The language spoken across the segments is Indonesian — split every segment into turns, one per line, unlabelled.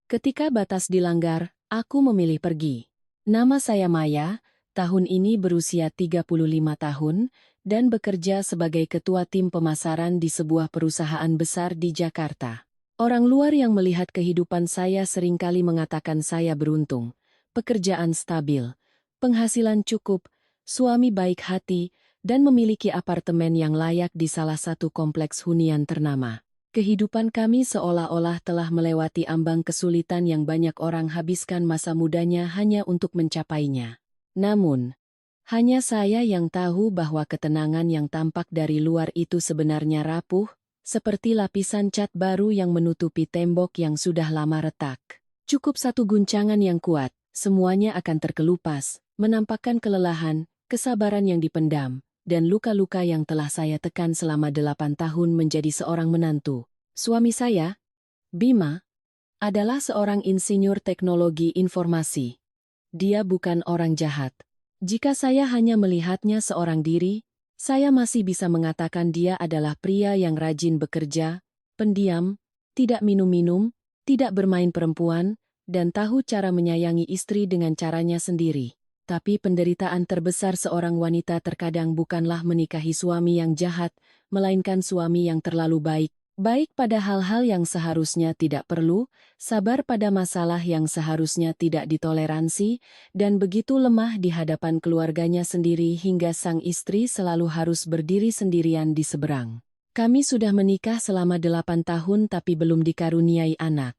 Ketika batas dilanggar, aku memilih pergi. Nama saya Maya, tahun ini berusia 35 tahun, dan bekerja sebagai ketua tim pemasaran di sebuah perusahaan besar di Jakarta. Orang luar yang melihat kehidupan saya seringkali mengatakan saya beruntung. Pekerjaan stabil, penghasilan cukup, suami baik hati, dan memiliki apartemen yang layak di salah satu kompleks hunian ternama. Kehidupan kami seolah-olah telah melewati ambang kesulitan yang banyak orang habiskan masa mudanya hanya untuk mencapainya. Namun, hanya saya yang tahu bahwa ketenangan yang tampak dari luar itu sebenarnya rapuh, seperti lapisan cat baru yang menutupi tembok yang sudah lama retak. Cukup satu guncangan yang kuat, semuanya akan terkelupas, menampakkan kelelahan, kesabaran yang dipendam, dan luka-luka yang telah saya tekan selama 8 tahun menjadi seorang menantu. Suami saya, Bima, adalah seorang insinyur teknologi informasi. Dia bukan orang jahat. Jika saya hanya melihatnya seorang diri, saya masih bisa mengatakan dia adalah pria yang rajin bekerja, pendiam, tidak minum-minum, tidak bermain perempuan, dan tahu cara menyayangi istri dengan caranya sendiri. Tapi penderitaan terbesar seorang wanita terkadang bukanlah menikahi suami yang jahat, melainkan suami yang terlalu baik. Baik pada hal-hal yang seharusnya tidak perlu, sabar pada masalah yang seharusnya tidak ditoleransi, dan begitu lemah di hadapan keluarganya sendiri hingga sang istri selalu harus berdiri sendirian di seberang. Kami sudah menikah selama 8 tahun tapi belum dikaruniai anak.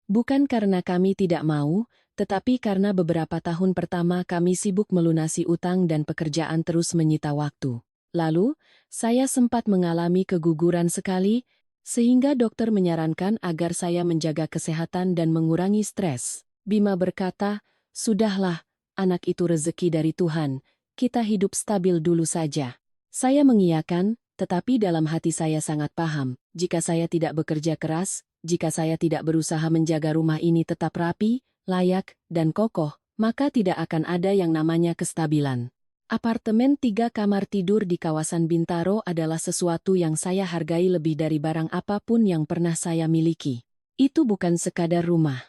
Bukan karena kami tidak mau, tetapi karena beberapa tahun pertama kami sibuk melunasi utang dan pekerjaan terus menyita waktu. Lalu, saya sempat mengalami keguguran sekali, sehingga dokter menyarankan agar saya menjaga kesehatan dan mengurangi stres. Bima berkata, "Sudahlah, anak itu rezeki dari Tuhan, kita hidup stabil dulu saja." Saya mengiyakan, tetapi dalam hati saya sangat paham, jika saya tidak bekerja keras, jika saya tidak berusaha menjaga rumah ini tetap rapi, layak, dan kokoh, maka tidak akan ada yang namanya kestabilan. Apartemen 3 kamar tidur di kawasan Bintaro adalah sesuatu yang saya hargai lebih dari barang apapun yang pernah saya miliki. Itu bukan sekadar rumah.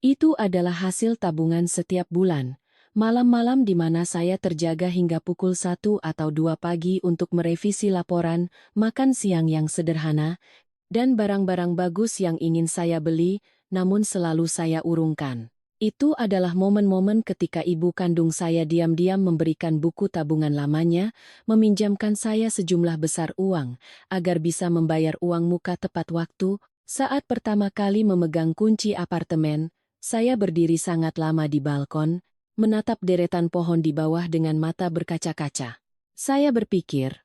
Itu adalah hasil tabungan setiap bulan. Malam-malam di mana saya terjaga hingga pukul 1 atau 2 pagi untuk merevisi laporan, makan siang yang sederhana, dan barang-barang bagus yang ingin saya beli, namun selalu saya urungkan. Itu adalah momen-momen ketika ibu kandung saya diam-diam memberikan buku tabungan lamanya, meminjamkan saya sejumlah besar uang, agar bisa membayar uang muka tepat waktu. Saat pertama kali memegang kunci apartemen, saya berdiri sangat lama di balkon, menatap deretan pohon di bawah dengan mata berkaca-kaca. Saya berpikir,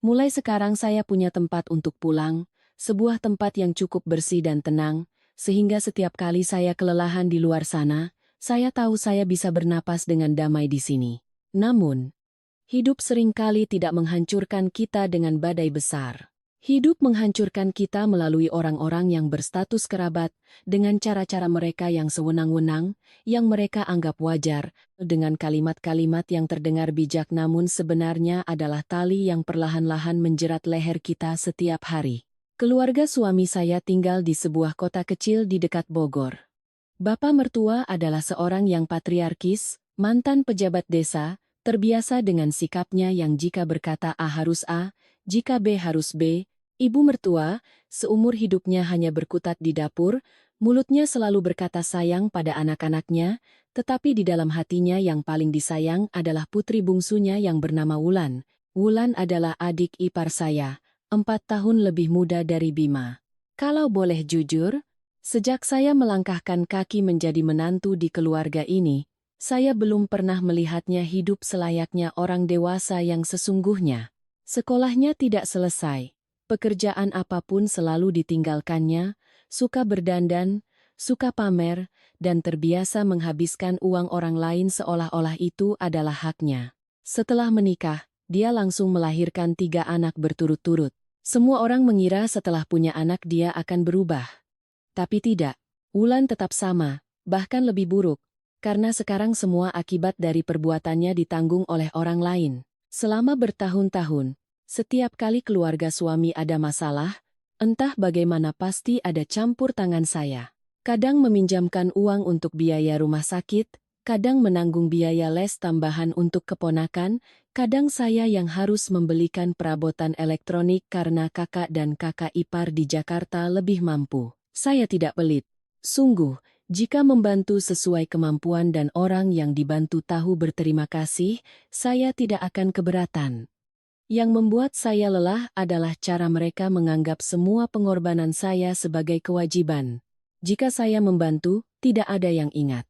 mulai sekarang saya punya tempat untuk pulang, sebuah tempat yang cukup bersih dan tenang, sehingga setiap kali saya kelelahan di luar sana, saya tahu saya bisa bernapas dengan damai di sini. Namun, hidup seringkali tidak menghancurkan kita dengan badai besar. Hidup menghancurkan kita melalui orang-orang yang berstatus kerabat, dengan cara-cara mereka yang sewenang-wenang, yang mereka anggap wajar, dengan kalimat-kalimat yang terdengar bijak namun sebenarnya adalah tali yang perlahan-lahan menjerat leher kita setiap hari. Keluarga suami saya tinggal di sebuah kota kecil di dekat Bogor. Bapak mertua adalah seorang yang patriarkis, mantan pejabat desa, terbiasa dengan sikapnya yang jika berkata A harus A, jika B harus B. Ibu mertua, seumur hidupnya hanya berkutat di dapur, mulutnya selalu berkata sayang pada anak-anaknya, tetapi di dalam hatinya yang paling disayang adalah putri bungsunya yang bernama Wulan. Wulan adalah adik ipar saya, 4 tahun lebih muda dari Bima. Kalau boleh jujur, sejak saya melangkahkan kaki menjadi menantu di keluarga ini, saya belum pernah melihatnya hidup selayaknya orang dewasa yang sesungguhnya. Sekolahnya tidak selesai. Pekerjaan apapun selalu ditinggalkannya, suka berdandan, suka pamer, dan terbiasa menghabiskan uang orang lain seolah-olah itu adalah haknya. Setelah menikah, dia langsung melahirkan 3 anak berturut-turut. Semua orang mengira setelah punya anak dia akan berubah. Tapi tidak, Wulan tetap sama, bahkan lebih buruk, karena sekarang semua akibat dari perbuatannya ditanggung oleh orang lain. Selama bertahun-tahun, setiap kali keluarga suami ada masalah, entah bagaimana pasti ada campur tangan saya. Kadang meminjamkan uang untuk biaya rumah sakit, kadang menanggung biaya les tambahan untuk keponakan, kadang saya yang harus membelikan perabotan elektronik karena kakak dan kakak ipar di Jakarta lebih mampu. Saya tidak pelit. Sungguh, jika membantu sesuai kemampuan dan orang yang dibantu tahu berterima kasih, saya tidak akan keberatan. Yang membuat saya lelah adalah cara mereka menganggap semua pengorbanan saya sebagai kewajiban. Jika saya membantu, tidak ada yang ingat.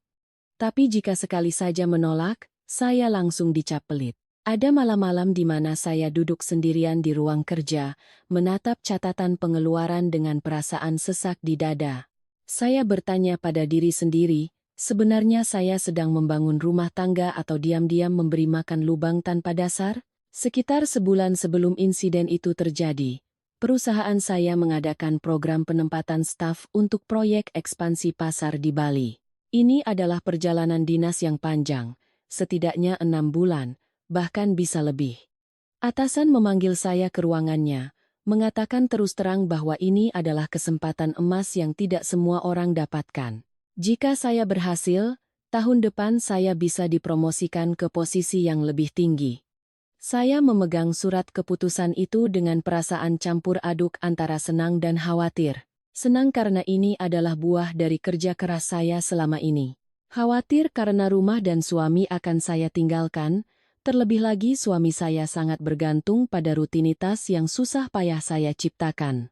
Tapi jika sekali saja menolak, saya langsung dicap pelit. Ada malam-malam di mana saya duduk sendirian di ruang kerja, menatap catatan pengeluaran dengan perasaan sesak di dada. Saya bertanya pada diri sendiri, sebenarnya saya sedang membangun rumah tangga atau diam-diam memberi makan lubang tanpa dasar? Sekitar sebulan sebelum insiden itu terjadi, perusahaan saya mengadakan program penempatan staf untuk proyek ekspansi pasar di Bali. Ini adalah perjalanan dinas yang panjang, setidaknya 6 bulan, bahkan bisa lebih. Atasan memanggil saya ke ruangannya, mengatakan terus terang bahwa ini adalah kesempatan emas yang tidak semua orang dapatkan. Jika saya berhasil, tahun depan saya bisa dipromosikan ke posisi yang lebih tinggi. Saya memegang surat keputusan itu dengan perasaan campur aduk antara senang dan khawatir. Senang karena ini adalah buah dari kerja keras saya selama ini. Khawatir karena rumah dan suami akan saya tinggalkan, terlebih lagi suami saya sangat bergantung pada rutinitas yang susah payah saya ciptakan.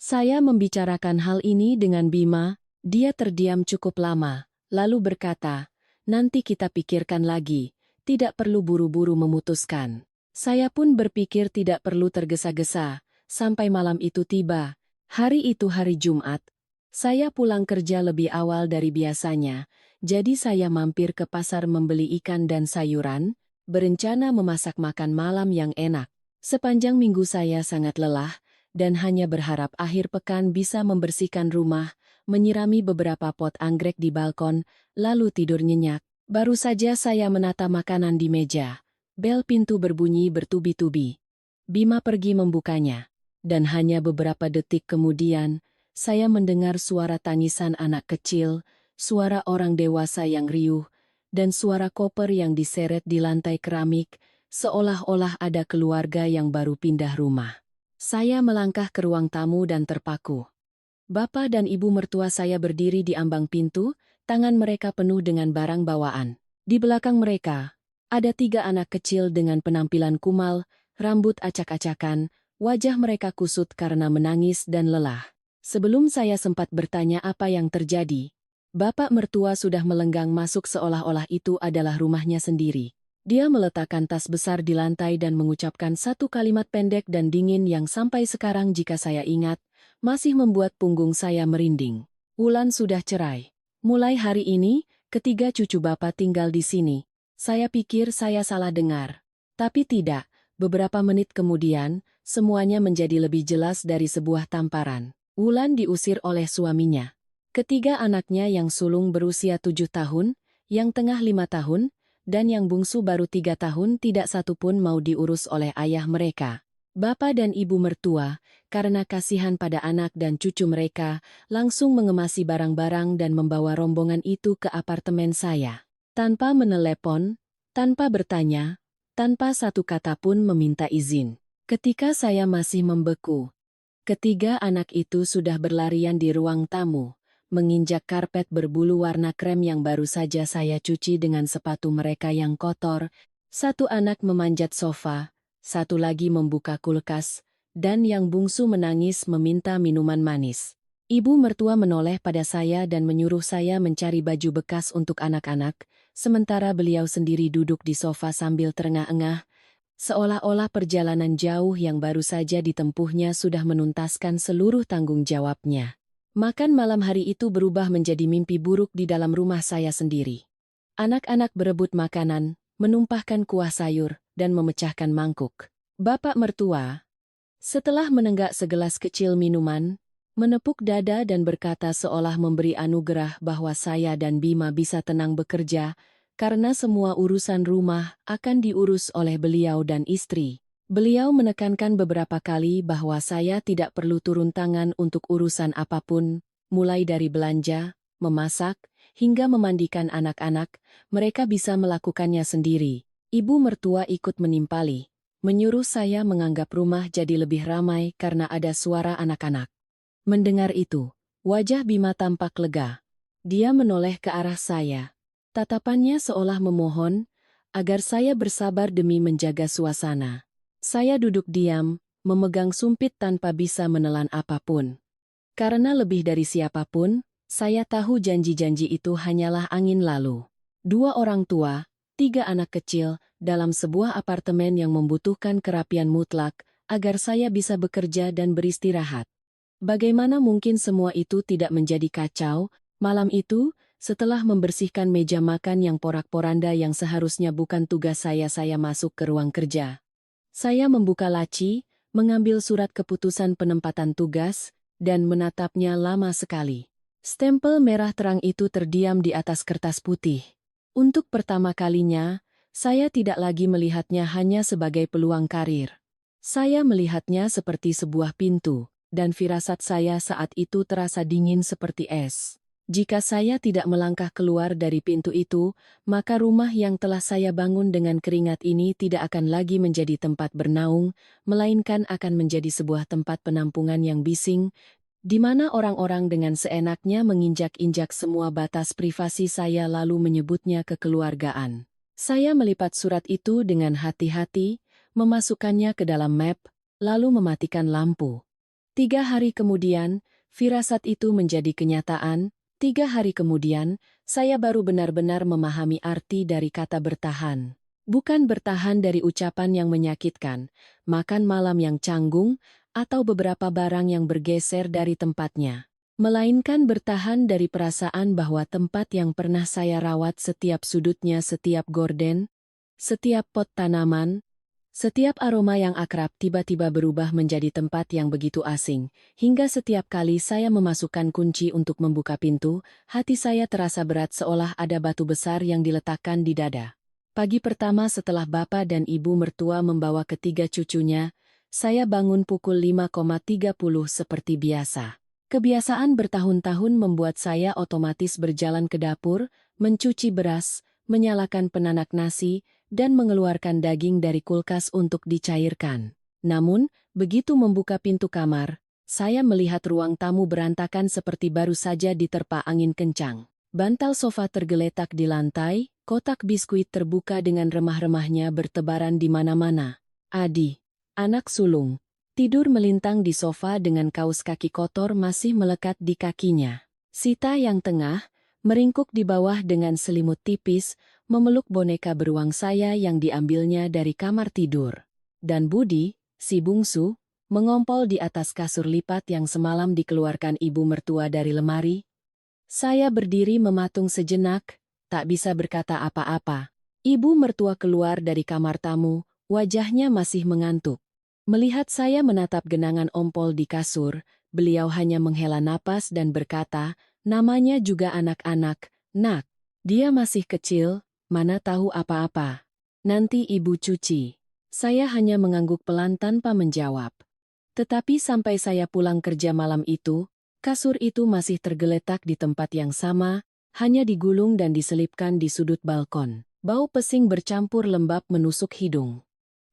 Saya membicarakan hal ini dengan Bima, dia terdiam cukup lama, lalu berkata, "Nanti kita pikirkan lagi, tidak perlu buru-buru memutuskan." Saya pun berpikir tidak perlu tergesa-gesa, sampai malam itu tiba. Hari itu hari Jumat. Saya pulang kerja lebih awal dari biasanya, jadi saya mampir ke pasar membeli ikan dan sayuran, berencana memasak makan malam yang enak. Sepanjang minggu saya sangat lelah, dan hanya berharap akhir pekan bisa membersihkan rumah, menyirami beberapa pot anggrek di balkon, lalu tidur nyenyak. Baru saja saya menata makanan di meja. Bel pintu berbunyi bertubi-tubi. Bima pergi membukanya. Dan hanya beberapa detik kemudian, saya mendengar suara tangisan anak kecil, suara orang dewasa yang riuh, dan suara koper yang diseret di lantai keramik, seolah-olah ada keluarga yang baru pindah rumah. Saya melangkah ke ruang tamu dan terpaku. Bapak dan ibu mertua saya berdiri di ambang pintu, tangan mereka penuh dengan barang bawaan. Di belakang mereka, ada 3 anak kecil dengan penampilan kumal, rambut acak-acakan, wajah mereka kusut karena menangis dan lelah. Sebelum saya sempat bertanya apa yang terjadi, bapak mertua sudah melenggang masuk seolah-olah itu adalah rumahnya sendiri. Dia meletakkan tas besar di lantai dan mengucapkan satu kalimat pendek dan dingin yang sampai sekarang jika saya ingat, masih membuat punggung saya merinding. "Wulan sudah cerai. Mulai hari ini, ketiga cucu bapak tinggal di sini." Saya pikir saya salah dengar. Tapi tidak, beberapa menit kemudian, semuanya menjadi lebih jelas dari sebuah tamparan. Wulan diusir oleh suaminya. Ketiga anaknya yang sulung berusia 7 tahun, yang tengah 5 tahun, dan yang bungsu baru 3 tahun tidak satupun mau diurus oleh ayah mereka. Bapak dan ibu mertua, karena kasihan pada anak dan cucu mereka, langsung mengemasi barang-barang dan membawa rombongan itu ke apartemen saya. Tanpa menelepon, tanpa bertanya, tanpa satu kata pun meminta izin. Ketika saya masih membeku, ketiga anak itu sudah berlarian di ruang tamu, menginjak karpet berbulu warna krem yang baru saja saya cuci dengan sepatu mereka yang kotor. Satu anak memanjat sofa, satu lagi membuka kulkas, dan yang bungsu menangis meminta minuman manis. Ibu mertua menoleh pada saya dan menyuruh saya mencari baju bekas untuk anak-anak, sementara beliau sendiri duduk di sofa sambil terengah-engah, seolah-olah perjalanan jauh yang baru saja ditempuhnya sudah menuntaskan seluruh tanggung jawabnya. Makan malam hari itu berubah menjadi mimpi buruk di dalam rumah saya sendiri. Anak-anak berebut makanan, menumpahkan kuah sayur, dan memecahkan mangkuk. Bapak mertua, setelah menenggak segelas kecil minuman, menepuk dada dan berkata seolah memberi anugerah bahwa saya dan Bima bisa tenang bekerja, karena semua urusan rumah akan diurus oleh beliau dan istri. Beliau menekankan beberapa kali bahwa saya tidak perlu turun tangan untuk urusan apapun, mulai dari belanja, memasak, hingga memandikan anak-anak, mereka bisa melakukannya sendiri. Ibu mertua ikut menimpali, menyuruh saya menganggap rumah jadi lebih ramai karena ada suara anak-anak. Mendengar itu, wajah Bima tampak lega. Dia menoleh ke arah saya. Tatapannya seolah memohon agar saya bersabar demi menjaga suasana. Saya duduk diam, memegang sumpit tanpa bisa menelan apapun. Karena lebih dari siapapun, saya tahu janji-janji itu hanyalah angin lalu. 2 orang tua, 3 anak kecil, dalam sebuah apartemen yang membutuhkan kerapian mutlak agar saya bisa bekerja dan beristirahat. Bagaimana mungkin semua itu tidak menjadi kacau? Malam itu, setelah membersihkan meja makan yang porak-poranda yang seharusnya bukan tugas saya masuk ke ruang kerja. Saya membuka laci, mengambil surat keputusan penempatan tugas, dan menatapnya lama sekali. Stempel merah terang itu terdiam di atas kertas putih. Untuk pertama kalinya, saya tidak lagi melihatnya hanya sebagai peluang karir. Saya melihatnya seperti sebuah pintu, dan firasat saya saat itu terasa dingin seperti es. Jika saya tidak melangkah keluar dari pintu itu, maka rumah yang telah saya bangun dengan keringat ini tidak akan lagi menjadi tempat bernaung, melainkan akan menjadi sebuah tempat penampungan yang bising, di mana orang-orang dengan seenaknya menginjak-injak semua batas privasi saya lalu menyebutnya kekeluargaan. Saya melipat surat itu dengan hati-hati, memasukkannya ke dalam map, lalu mematikan lampu. 3 hari kemudian, firasat itu menjadi kenyataan. 3 hari kemudian, saya baru benar-benar memahami arti dari kata bertahan. Bukan bertahan dari ucapan yang menyakitkan, makan malam yang canggung, atau beberapa barang yang bergeser dari tempatnya. Melainkan bertahan dari perasaan bahwa tempat yang pernah saya rawat setiap sudutnya, setiap gorden, setiap pot tanaman, setiap aroma yang akrab tiba-tiba berubah menjadi tempat yang begitu asing, hingga setiap kali saya memasukkan kunci untuk membuka pintu, hati saya terasa berat seolah ada batu besar yang diletakkan di dada. Pagi pertama setelah bapak dan ibu mertua membawa ketiga cucunya, saya bangun pukul 5.30 seperti biasa. Kebiasaan bertahun-tahun membuat saya otomatis berjalan ke dapur, mencuci beras, menyalakan penanak nasi, dan mengeluarkan daging dari kulkas untuk dicairkan. Namun, begitu membuka pintu kamar, saya melihat ruang tamu berantakan seperti baru saja diterpa angin kencang. Bantal sofa tergeletak di lantai, kotak biskuit terbuka dengan remah-remahnya bertebaran di mana-mana. Adi, anak sulung, tidur melintang di sofa dengan kaus kaki kotor masih melekat di kakinya. Sita yang tengah, meringkuk di bawah dengan selimut tipis, memeluk boneka beruang saya yang diambilnya dari kamar tidur. Dan Budi, si bungsu, mengompol di atas kasur lipat yang semalam dikeluarkan ibu mertua dari lemari. Saya berdiri mematung sejenak, tak bisa berkata apa-apa. Ibu mertua keluar dari kamar tamu, wajahnya masih mengantuk. Melihat saya menatap genangan ompol di kasur, beliau hanya menghela napas dan berkata, namanya juga anak-anak, nak, dia masih kecil, mana tahu apa-apa. Nanti ibu cuci. Saya hanya mengangguk pelan tanpa menjawab. Tetapi sampai saya pulang kerja malam itu, kasur itu masih tergeletak di tempat yang sama, hanya digulung dan diselipkan di sudut balkon. Bau pesing bercampur lembab menusuk hidung.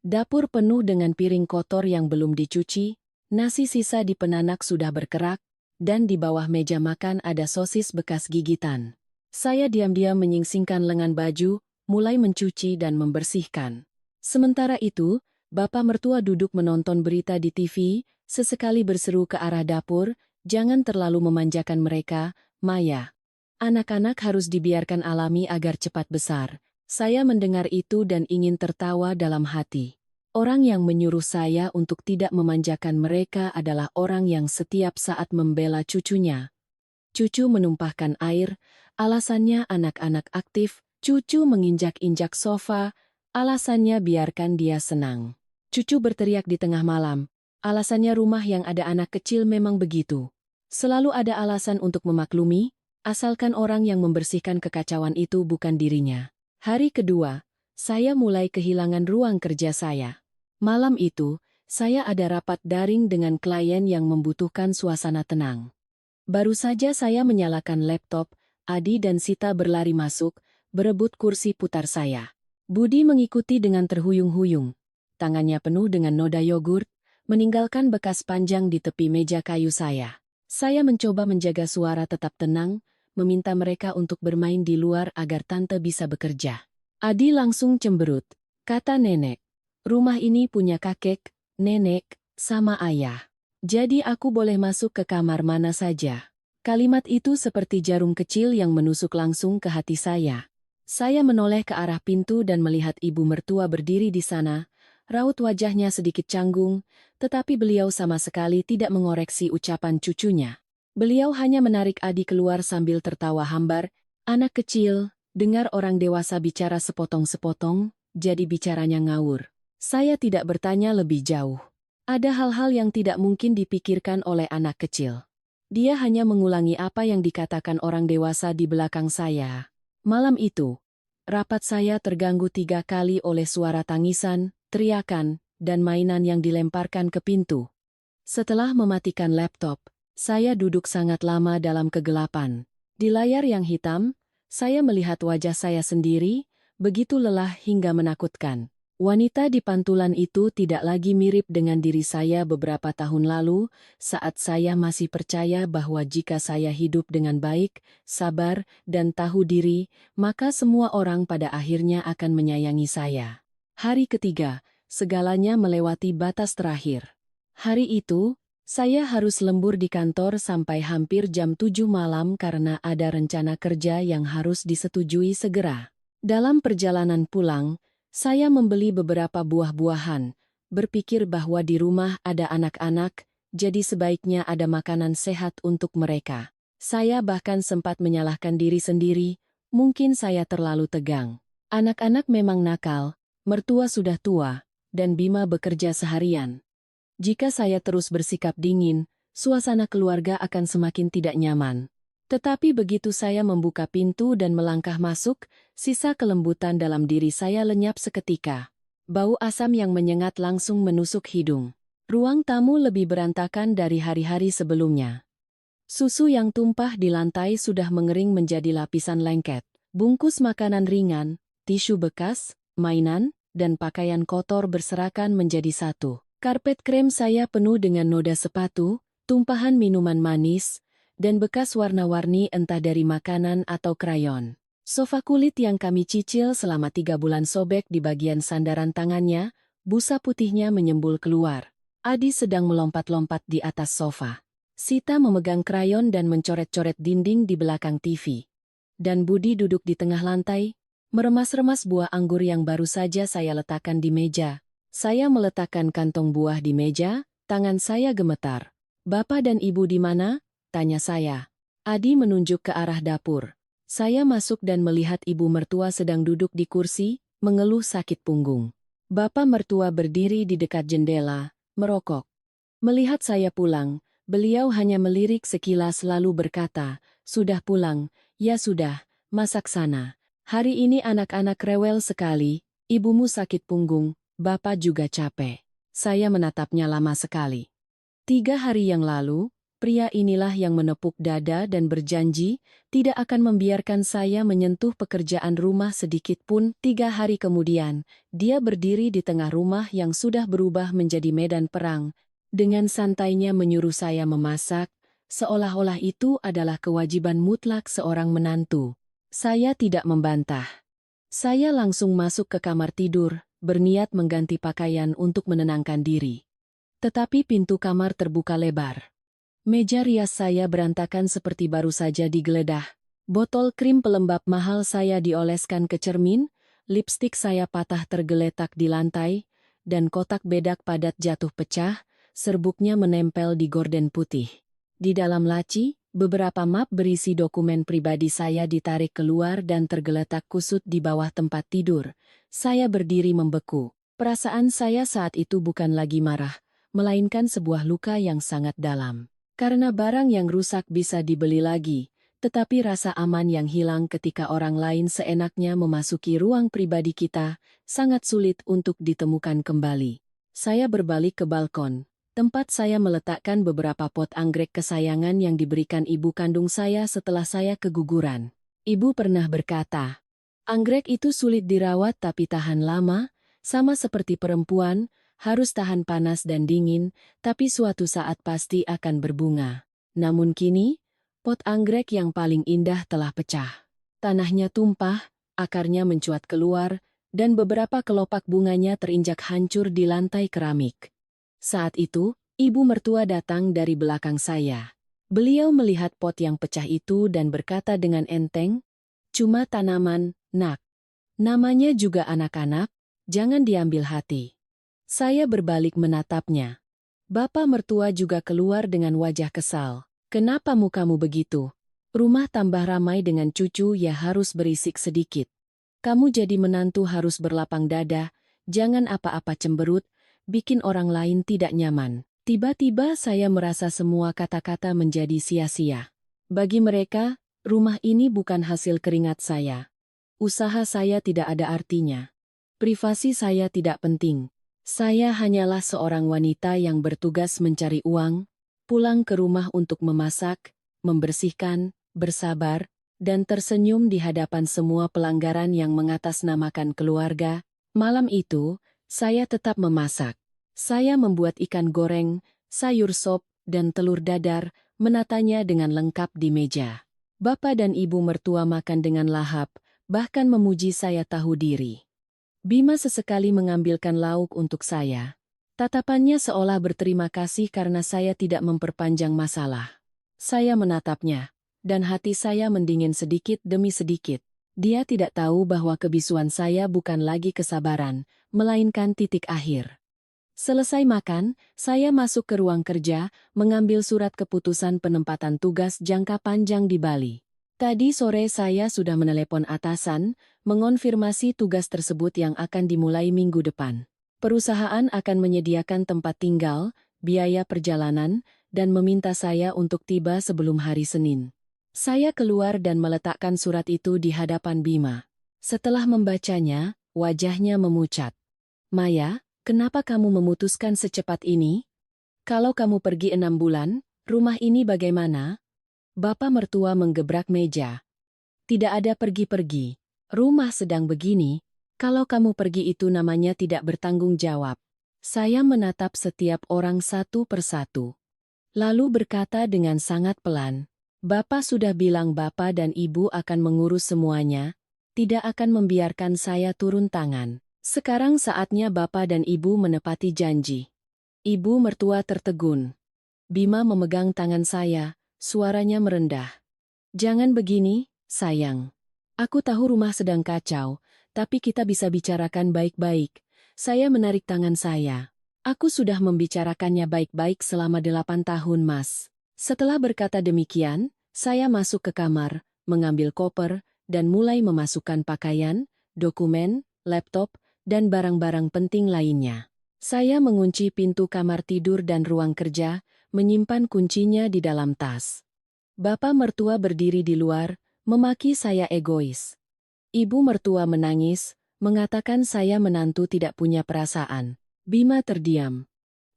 Dapur penuh dengan piring kotor yang belum dicuci, nasi sisa di penanak sudah berkerak, dan di bawah meja makan ada sosis bekas gigitan. Saya diam-diam menyingsingkan lengan baju, mulai mencuci dan membersihkan. Sementara itu, bapak mertua duduk menonton berita di TV, sesekali berseru ke arah dapur, jangan terlalu memanjakan mereka, Maya. Anak-anak harus dibiarkan alami agar cepat besar. Saya mendengar itu dan ingin tertawa dalam hati. Orang yang menyuruh saya untuk tidak memanjakan mereka adalah orang yang setiap saat membela cucunya. Cucu menumpahkan air, alasannya anak-anak aktif, cucu menginjak-injak sofa, alasannya biarkan dia senang. Cucu berteriak di tengah malam, alasannya rumah yang ada anak kecil memang begitu. Selalu ada alasan untuk memaklumi, asalkan orang yang membersihkan kekacauan itu bukan dirinya. Hari kedua, saya mulai kehilangan ruang kerja saya. Malam itu, saya ada rapat daring dengan klien yang membutuhkan suasana tenang. Baru saja saya menyalakan laptop, Adi dan Sita berlari masuk, berebut kursi putar saya. Budi mengikuti dengan terhuyung-huyung. Tangannya penuh dengan noda yogurt, meninggalkan bekas panjang di tepi meja kayu saya. Saya mencoba menjaga suara tetap tenang, meminta mereka untuk bermain di luar agar tante bisa bekerja. Adi langsung cemberut. Kata nenek, rumah ini punya kakek, nenek, sama ayah. Jadi aku boleh masuk ke kamar mana saja. Kalimat itu seperti jarum kecil yang menusuk langsung ke hati saya. Saya menoleh ke arah pintu dan melihat ibu mertua berdiri di sana. Raut wajahnya sedikit canggung, tetapi beliau sama sekali tidak mengoreksi ucapan cucunya. Beliau hanya menarik Adi keluar sambil tertawa hambar. Anak kecil, dengar orang dewasa bicara sepotong-sepotong, jadi bicaranya ngawur. Saya tidak bertanya lebih jauh. Ada hal-hal yang tidak mungkin dipikirkan oleh anak kecil. Dia hanya mengulangi apa yang dikatakan orang dewasa di belakang saya. Malam itu, rapat saya terganggu 3 kali oleh suara tangisan, teriakan, dan mainan yang dilemparkan ke pintu. Setelah mematikan laptop, saya duduk sangat lama dalam kegelapan. Di layar yang hitam, saya melihat wajah saya sendiri, begitu lelah hingga menakutkan. Wanita di pantulan itu tidak lagi mirip dengan diri saya beberapa tahun lalu, saat saya masih percaya bahwa jika saya hidup dengan baik, sabar, dan tahu diri, maka semua orang pada akhirnya akan menyayangi saya. Hari ketiga, segalanya melewati batas terakhir. Hari itu, saya harus lembur di kantor sampai hampir jam 7 malam karena ada rencana kerja yang harus disetujui segera. Dalam perjalanan pulang, saya membeli beberapa buah-buahan, berpikir bahwa di rumah ada anak-anak, jadi sebaiknya ada makanan sehat untuk mereka. Saya bahkan sempat menyalahkan diri sendiri, mungkin saya terlalu tegang. Anak-anak memang nakal, mertua sudah tua, dan Bima bekerja seharian. Jika saya terus bersikap dingin, suasana keluarga akan semakin tidak nyaman. Tetapi begitu saya membuka pintu dan melangkah masuk, sisa kelembutan dalam diri saya lenyap seketika. Bau asam yang menyengat langsung menusuk hidung. Ruang tamu lebih berantakan dari hari-hari sebelumnya. Susu yang tumpah di lantai sudah mengering menjadi lapisan lengket. Bungkus makanan ringan, tisu bekas, mainan, dan pakaian kotor berserakan menjadi satu. Karpet krem saya penuh dengan noda sepatu, tumpahan minuman manis, dan bekas warna-warni entah dari makanan atau krayon. Sofa kulit yang kami cicil selama 3 bulan sobek di bagian sandaran tangannya, busa putihnya menyembul keluar. Adi sedang melompat-lompat di atas sofa. Sita memegang krayon dan mencoret-coret dinding di belakang TV. Dan Budi duduk di tengah lantai, meremas-remas buah anggur yang baru saja saya letakkan di meja. Saya meletakkan kantong buah di meja, tangan saya gemetar. Bapak dan Ibu di mana? Tanya saya. Adi menunjuk ke arah dapur. Saya masuk dan melihat ibu mertua sedang duduk di kursi, mengeluh sakit punggung. Bapak mertua berdiri di dekat jendela, merokok. Melihat saya pulang, beliau hanya melirik sekilas lalu berkata, "Sudah pulang, ya sudah, masak sana. Hari ini anak-anak rewel sekali, ibumu sakit punggung, bapak juga capek." Saya menatapnya lama sekali. 3 hari yang lalu, pria inilah yang menepuk dada dan berjanji tidak akan membiarkan saya menyentuh pekerjaan rumah sedikit pun. 3 hari kemudian, dia berdiri di tengah rumah yang sudah berubah menjadi medan perang. Dengan santainya menyuruh saya memasak, seolah-olah itu adalah kewajiban mutlak seorang menantu. Saya tidak membantah. Saya langsung masuk ke kamar tidur, berniat mengganti pakaian untuk menenangkan diri. Tetapi pintu kamar terbuka lebar. Meja rias saya berantakan seperti baru saja digeledah. Botol krim pelembab mahal saya dioleskan ke cermin, lipstik saya patah tergeletak di lantai, dan kotak bedak padat jatuh pecah, serbuknya menempel di gorden putih. Di dalam laci, beberapa map berisi dokumen pribadi saya ditarik keluar dan tergeletak kusut di bawah tempat tidur. Saya berdiri membeku. Perasaan saya saat itu bukan lagi marah, melainkan sebuah luka yang sangat dalam. Karena barang yang rusak bisa dibeli lagi, tetapi rasa aman yang hilang ketika orang lain seenaknya memasuki ruang pribadi kita, sangat sulit untuk ditemukan kembali. Saya berbalik ke balkon, tempat saya meletakkan beberapa pot anggrek kesayangan yang diberikan ibu kandung saya setelah saya keguguran. Ibu pernah berkata, anggrek itu sulit dirawat tapi tahan lama, sama seperti perempuan, harus tahan panas dan dingin, tapi suatu saat pasti akan berbunga. Namun kini, pot anggrek yang paling indah telah pecah. Tanahnya tumpah, akarnya mencuat keluar, dan beberapa kelopak bunganya terinjak hancur di lantai keramik. Saat itu, ibu mertua datang dari belakang saya. Beliau melihat pot yang pecah itu dan berkata dengan enteng, "Cuma tanaman, Nak. Namanya juga anak-anak, jangan diambil hati." Saya berbalik menatapnya. Bapak mertua juga keluar dengan wajah kesal. "Kenapa mukamu begitu? Rumah tambah ramai dengan cucu ya harus berisik sedikit. Kamu jadi menantu harus berlapang dada, jangan apa-apa cemberut, bikin orang lain tidak nyaman." Tiba-tiba saya merasa semua kata-kata menjadi sia-sia. Bagi mereka, rumah ini bukan hasil keringat saya. Usaha saya tidak ada artinya. Privasi saya tidak penting. Saya hanyalah seorang wanita yang bertugas mencari uang, pulang ke rumah untuk memasak, membersihkan, bersabar, dan tersenyum di hadapan semua pelanggaran yang mengatasnamakan keluarga. Malam itu, saya tetap memasak. Saya membuat ikan goreng, sayur sop, dan telur dadar, menatanya dengan lengkap di meja. Bapak dan ibu mertua makan dengan lahap, bahkan memuji saya tahu diri. Bima sesekali mengambilkan lauk untuk saya. Tatapannya seolah berterima kasih karena saya tidak memperpanjang masalah. Saya menatapnya, dan hati saya mendingin sedikit demi sedikit. Dia tidak tahu bahwa kebisuan saya bukan lagi kesabaran, melainkan titik akhir. Selesai makan, saya masuk ke ruang kerja, mengambil surat keputusan penempatan tugas jangka panjang di Bali. Tadi sore saya sudah menelepon atasan, mengonfirmasi tugas tersebut yang akan dimulai minggu depan. Perusahaan akan menyediakan tempat tinggal, biaya perjalanan, dan meminta saya untuk tiba sebelum hari Senin. Saya keluar dan meletakkan surat itu di hadapan Bima. Setelah membacanya, wajahnya memucat. "Maya, kenapa kamu memutuskan secepat ini? Kalau kamu pergi 6 bulan, rumah ini bagaimana?" Bapak mertua menggebrak meja. "Tidak ada pergi-pergi. Rumah sedang begini. Kalau kamu pergi itu namanya tidak bertanggung jawab." Saya menatap setiap orang satu persatu. Lalu berkata dengan sangat pelan, "Bapak sudah bilang Bapak dan Ibu akan mengurus semuanya, tidak akan membiarkan saya turun tangan. Sekarang saatnya Bapak dan Ibu menepati janji." Ibu mertua tertegun. Bima memegang tangan saya, suaranya merendah. "Jangan begini, sayang. Aku tahu rumah sedang kacau, tapi kita bisa bicarakan baik-baik." Saya menarik tangan saya. "Aku sudah membicarakannya baik-baik selama 8 tahun, Mas." Setelah berkata demikian, saya masuk ke kamar, mengambil koper, dan mulai memasukkan pakaian, dokumen, laptop, dan barang-barang penting lainnya. Saya mengunci pintu kamar tidur dan ruang kerja, menyimpan kuncinya di dalam tas. Bapak mertua berdiri di luar, memaki saya egois. Ibu mertua menangis, mengatakan saya menantu tidak punya perasaan. Bima terdiam,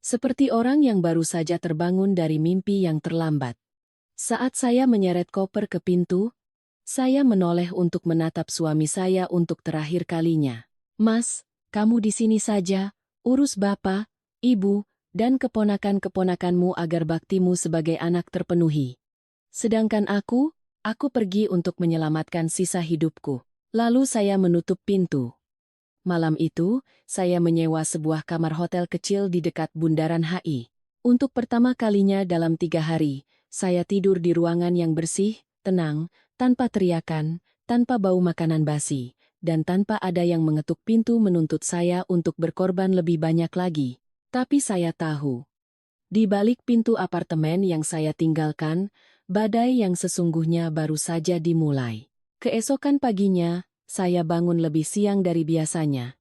seperti orang yang baru saja terbangun dari mimpi yang terlambat. Saat saya menyeret koper ke pintu, saya menoleh untuk menatap suami saya untuk terakhir kalinya. "Mas, kamu di sini saja, urus bapak, ibu, dan keponakan-keponakanmu agar baktimu sebagai anak terpenuhi. Sedangkan aku pergi untuk menyelamatkan sisa hidupku." Lalu saya menutup pintu. Malam itu, saya menyewa sebuah kamar hotel kecil di dekat Bundaran HI. Untuk pertama kalinya dalam 3 hari, saya tidur di ruangan yang bersih, tenang, tanpa teriakan, tanpa bau makanan basi, dan tanpa ada yang mengetuk pintu menuntut saya untuk berkorban lebih banyak lagi. Tapi saya tahu, di balik pintu apartemen yang saya tinggalkan, badai yang sesungguhnya baru saja dimulai. Keesokan paginya, saya bangun lebih siang dari biasanya.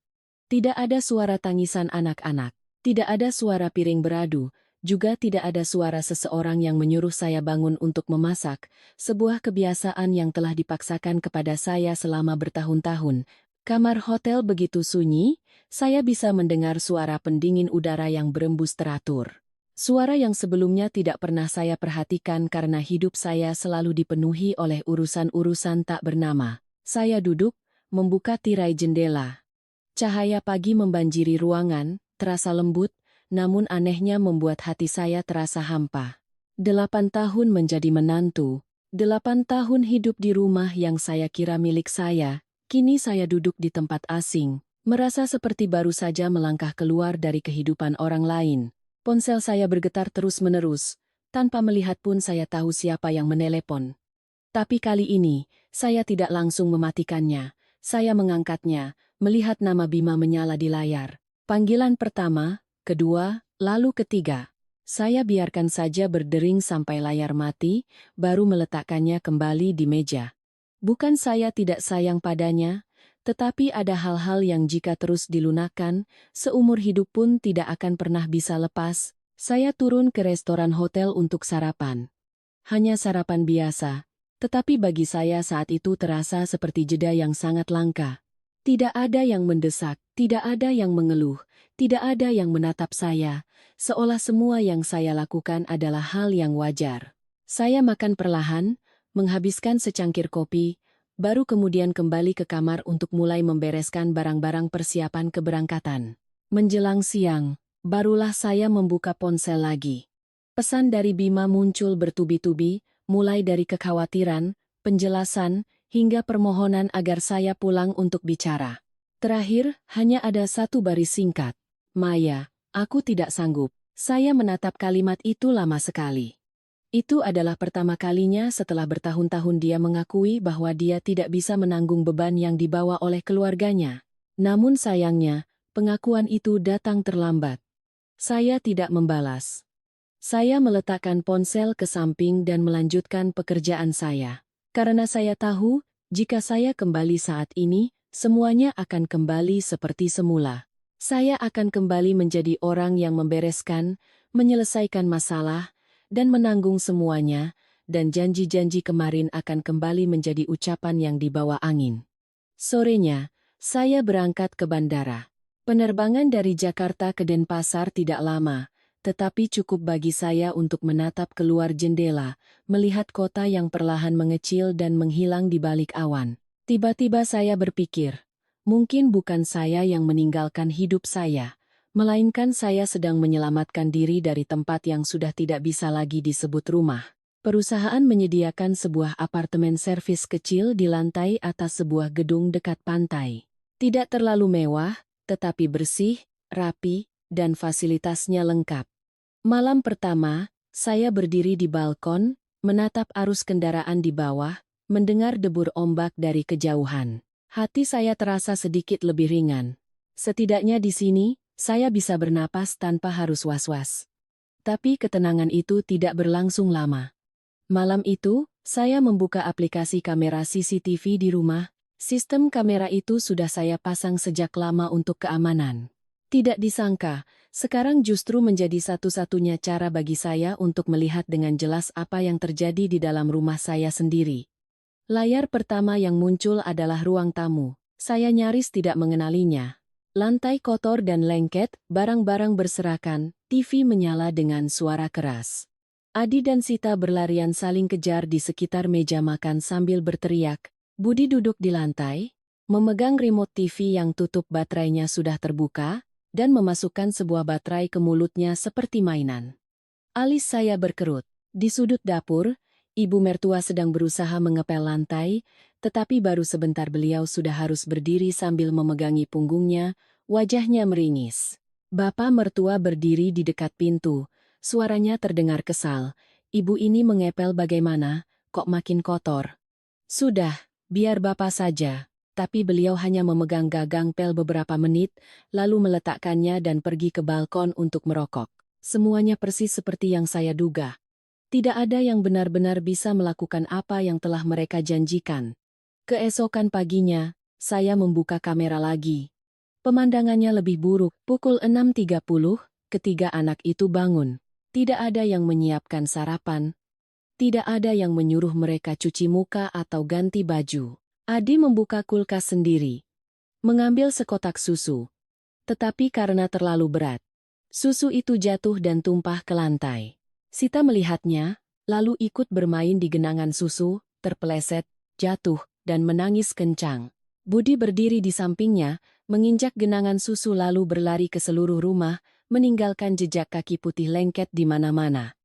Tidak ada suara tangisan anak-anak, tidak ada suara piring beradu, juga tidak ada suara seseorang yang menyuruh saya bangun untuk memasak, sebuah kebiasaan yang telah dipaksakan kepada saya selama bertahun-tahun. Kamar hotel begitu sunyi, saya bisa mendengar suara pendingin udara yang berembus teratur. Suara yang sebelumnya tidak pernah saya perhatikan karena hidup saya selalu dipenuhi oleh urusan-urusan tak bernama. Saya duduk, membuka tirai jendela. Cahaya pagi membanjiri ruangan, terasa lembut, namun anehnya membuat hati saya terasa hampa. 8 tahun menjadi menantu, 8 tahun hidup di rumah yang saya kira milik saya, kini saya duduk di tempat asing, merasa seperti baru saja melangkah keluar dari kehidupan orang lain. Ponsel saya bergetar terus-menerus, tanpa melihat pun saya tahu siapa yang menelepon. Tapi kali ini, saya tidak langsung mematikannya. Saya mengangkatnya, melihat nama Bima menyala di layar. Panggilan pertama, kedua, lalu ketiga. Saya biarkan saja berdering sampai layar mati, baru meletakkannya kembali di meja. Bukan saya tidak sayang padanya, tetapi ada hal-hal yang jika terus dilunakkan, seumur hidup pun tidak akan pernah bisa lepas. Saya turun ke restoran hotel untuk sarapan. Hanya sarapan biasa, tetapi bagi saya saat itu terasa seperti jeda yang sangat langka. Tidak ada yang mendesak, tidak ada yang mengeluh, tidak ada yang menatap saya, seolah semua yang saya lakukan adalah hal yang wajar. Saya makan perlahan, menghabiskan secangkir kopi, baru kemudian kembali ke kamar untuk mulai membereskan barang-barang persiapan keberangkatan. Menjelang siang, barulah saya membuka ponsel lagi. Pesan dari Bima muncul bertubi-tubi, mulai dari kekhawatiran, penjelasan, hingga permohonan agar saya pulang untuk bicara. Terakhir, hanya ada satu baris singkat. Maya, aku tidak sanggup. Saya menatap kalimat itu lama sekali. Itu adalah pertama kalinya setelah bertahun-tahun dia mengakui bahwa dia tidak bisa menanggung beban yang dibawa oleh keluarganya. Namun sayangnya, pengakuan itu datang terlambat. Saya tidak membalas. Saya meletakkan ponsel ke samping dan melanjutkan pekerjaan saya. Karena saya tahu, jika saya kembali saat ini, semuanya akan kembali seperti semula. Saya akan kembali menjadi orang yang membereskan, menyelesaikan masalah, dan menanggung semuanya, dan janji-janji kemarin akan kembali menjadi ucapan yang dibawa angin. Sorenya, saya berangkat ke bandara. Penerbangan dari Jakarta ke Denpasar tidak lama, tetapi cukup bagi saya untuk menatap keluar jendela, melihat kota yang perlahan mengecil dan menghilang di balik awan. Tiba-tiba saya berpikir, mungkin bukan saya yang meninggalkan hidup saya, melainkan saya sedang menyelamatkan diri dari tempat yang sudah tidak bisa lagi disebut rumah. Perusahaan menyediakan sebuah apartemen servis kecil di lantai atas sebuah gedung dekat pantai. Tidak terlalu mewah, tetapi bersih, rapi, dan fasilitasnya lengkap. Malam pertama, saya berdiri di balkon, menatap arus kendaraan di bawah, mendengar debur ombak dari kejauhan. Hati saya terasa sedikit lebih ringan. Setidaknya di sini, saya bisa bernapas tanpa harus was-was. Tapi ketenangan itu tidak berlangsung lama. Malam itu, saya membuka aplikasi kamera CCTV di rumah. Sistem kamera itu sudah saya pasang sejak lama untuk keamanan. Tidak disangka, sekarang justru menjadi satu-satunya cara bagi saya untuk melihat dengan jelas apa yang terjadi di dalam rumah saya sendiri. Layar pertama yang muncul adalah ruang tamu. Saya nyaris tidak mengenalinya. Lantai kotor dan lengket, barang-barang berserakan, TV menyala dengan suara keras. Adi dan Sita berlarian saling kejar di sekitar meja makan sambil berteriak. Budi duduk di lantai, memegang remote TV yang tutup baterainya sudah terbuka, dan memasukkan sebuah baterai ke mulutnya seperti mainan. Alis saya berkerut. Di sudut dapur, ibu mertua sedang berusaha mengepel lantai, tetapi baru sebentar beliau sudah harus berdiri sambil memegangi punggungnya, wajahnya meringis. Bapak mertua berdiri di dekat pintu, suaranya terdengar kesal. Ibu ini mengepel bagaimana, kok makin kotor? Sudah, biar bapak saja. Tapi beliau hanya memegang gagang pel beberapa menit, lalu meletakkannya dan pergi ke balkon untuk merokok. Semuanya persis seperti yang saya duga. Tidak ada yang benar-benar bisa melakukan apa yang telah mereka janjikan. Keesokan paginya, saya membuka kamera lagi. Pemandangannya lebih buruk. Pukul 6.30, ketiga anak itu bangun. Tidak ada yang menyiapkan sarapan. Tidak ada yang menyuruh mereka cuci muka atau ganti baju. Adi membuka kulkas sendiri. Mengambil sekotak susu. Tetapi karena terlalu berat, Susu itu jatuh dan tumpah ke lantai. Sita melihatnya, lalu ikut bermain di genangan susu, terpeleset, jatuh, dan menangis kencang. Budi berdiri di sampingnya, menginjak genangan susu lalu berlari ke seluruh rumah, meninggalkan jejak kaki putih lengket di mana-mana.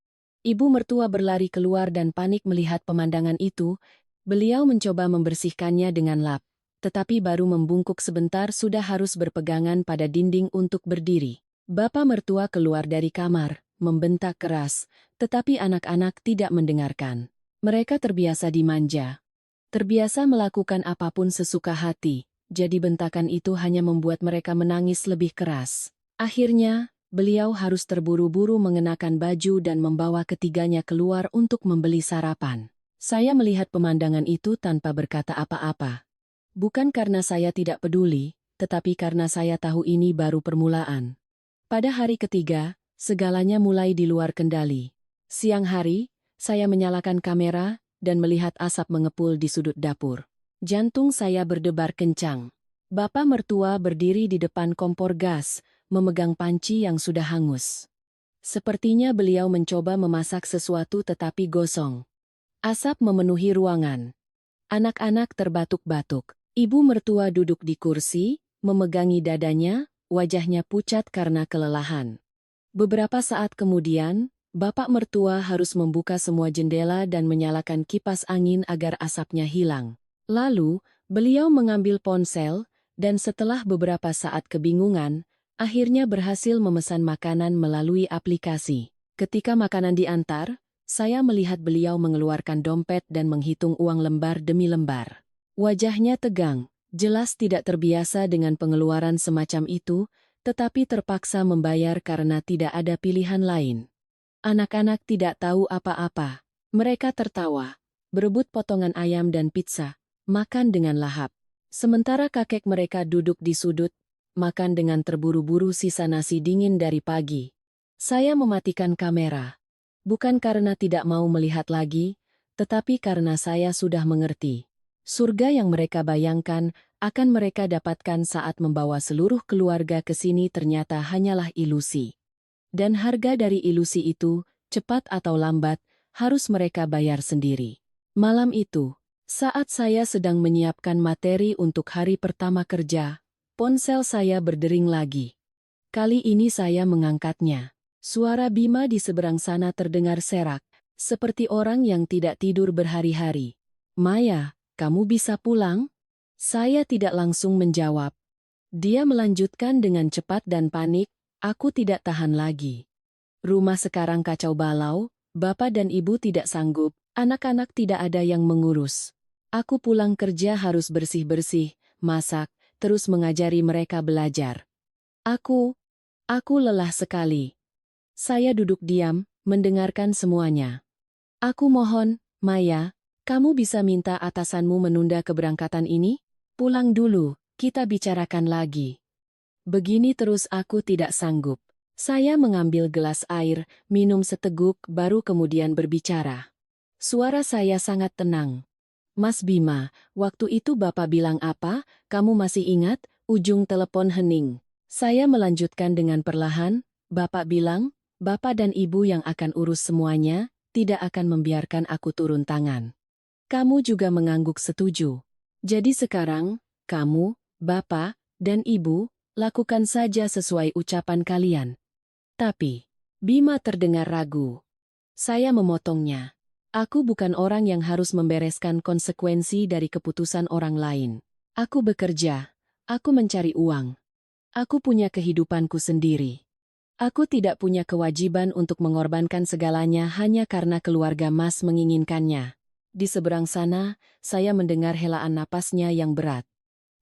Ibu mertua berlari keluar dan panik melihat pemandangan itu. Beliau mencoba membersihkannya dengan lap, tetapi baru membungkuk sebentar sudah harus berpegangan pada dinding untuk berdiri. Bapak mertua keluar dari kamar, membentak keras, tetapi anak-anak tidak mendengarkan. Mereka terbiasa dimanja. Terbiasa melakukan apapun sesuka hati, jadi bentakan itu hanya membuat mereka menangis lebih keras. Akhirnya, beliau harus terburu-buru mengenakan baju dan membawa ketiganya keluar untuk membeli sarapan. Saya melihat pemandangan itu tanpa berkata apa-apa. Bukan karena saya tidak peduli, tetapi karena saya tahu ini baru permulaan. Pada hari ketiga, segalanya mulai di luar kendali. Siang hari, saya menyalakan kamera dan melihat asap mengepul di sudut dapur. Jantung saya berdebar kencang. Bapak mertua berdiri di depan kompor gas, memegang panci yang sudah hangus. Sepertinya beliau mencoba memasak sesuatu tetapi gosong. Asap memenuhi ruangan. Anak-anak terbatuk-batuk. Ibu mertua duduk di kursi, memegangi dadanya, wajahnya pucat karena kelelahan. Beberapa saat kemudian, bapak mertua harus membuka semua jendela dan menyalakan kipas angin agar asapnya hilang. Lalu, beliau mengambil ponsel, dan setelah beberapa saat kebingungan, akhirnya berhasil memesan makanan melalui aplikasi. Ketika makanan diantar, saya melihat beliau mengeluarkan dompet dan menghitung uang lembar demi lembar. Wajahnya tegang, jelas tidak terbiasa dengan pengeluaran semacam itu, tetapi terpaksa membayar karena tidak ada pilihan lain. Anak-anak tidak tahu apa-apa. Mereka tertawa, berebut potongan ayam dan pizza, makan dengan lahap. Sementara kakek mereka duduk di sudut, makan dengan terburu-buru sisa nasi dingin dari pagi. Saya mematikan kamera. Bukan karena tidak mau melihat lagi, tetapi karena saya sudah mengerti. Surga yang mereka bayangkan akan mereka dapatkan saat membawa seluruh keluarga ke sini ternyata hanyalah ilusi. Dan harga dari ilusi itu, cepat atau lambat, harus mereka bayar sendiri. Malam itu, saat saya sedang menyiapkan materi untuk hari pertama kerja, ponsel saya berdering lagi. Kali ini saya mengangkatnya. Suara Bima di seberang sana terdengar serak, seperti orang yang tidak tidur berhari-hari. "Maya, kamu bisa pulang?" Saya tidak langsung menjawab. Dia melanjutkan dengan cepat dan panik, "Aku tidak tahan lagi. Rumah sekarang kacau balau, bapak dan ibu tidak sanggup, anak-anak tidak ada yang mengurus. Aku pulang kerja harus bersih-bersih, masak, terus mengajari mereka belajar. Aku lelah sekali." Saya duduk diam, mendengarkan semuanya. "Aku mohon, Maya, kamu bisa minta atasanmu menunda keberangkatan ini? Pulang dulu, kita bicarakan lagi. Begini terus aku tidak sanggup." Saya mengambil gelas air, minum seteguk, baru kemudian berbicara. Suara saya sangat tenang. "Mas Bima, waktu itu Bapak bilang apa? Kamu masih ingat?" Ujung telepon hening. Saya melanjutkan dengan perlahan, "Bapak bilang, Bapak dan Ibu yang akan urus semuanya, tidak akan membiarkan aku turun tangan. Kamu juga mengangguk setuju. Jadi sekarang, kamu, Bapak, dan Ibu, lakukan saja sesuai ucapan kalian." Tapi, Bima terdengar ragu. Saya memotongnya. "Aku bukan orang yang harus membereskan konsekuensi dari keputusan orang lain. Aku bekerja, aku mencari uang. Aku punya kehidupanku sendiri. Aku tidak punya kewajiban untuk mengorbankan segalanya hanya karena keluarga Mas menginginkannya." Di seberang sana, saya mendengar helaan napasnya yang berat.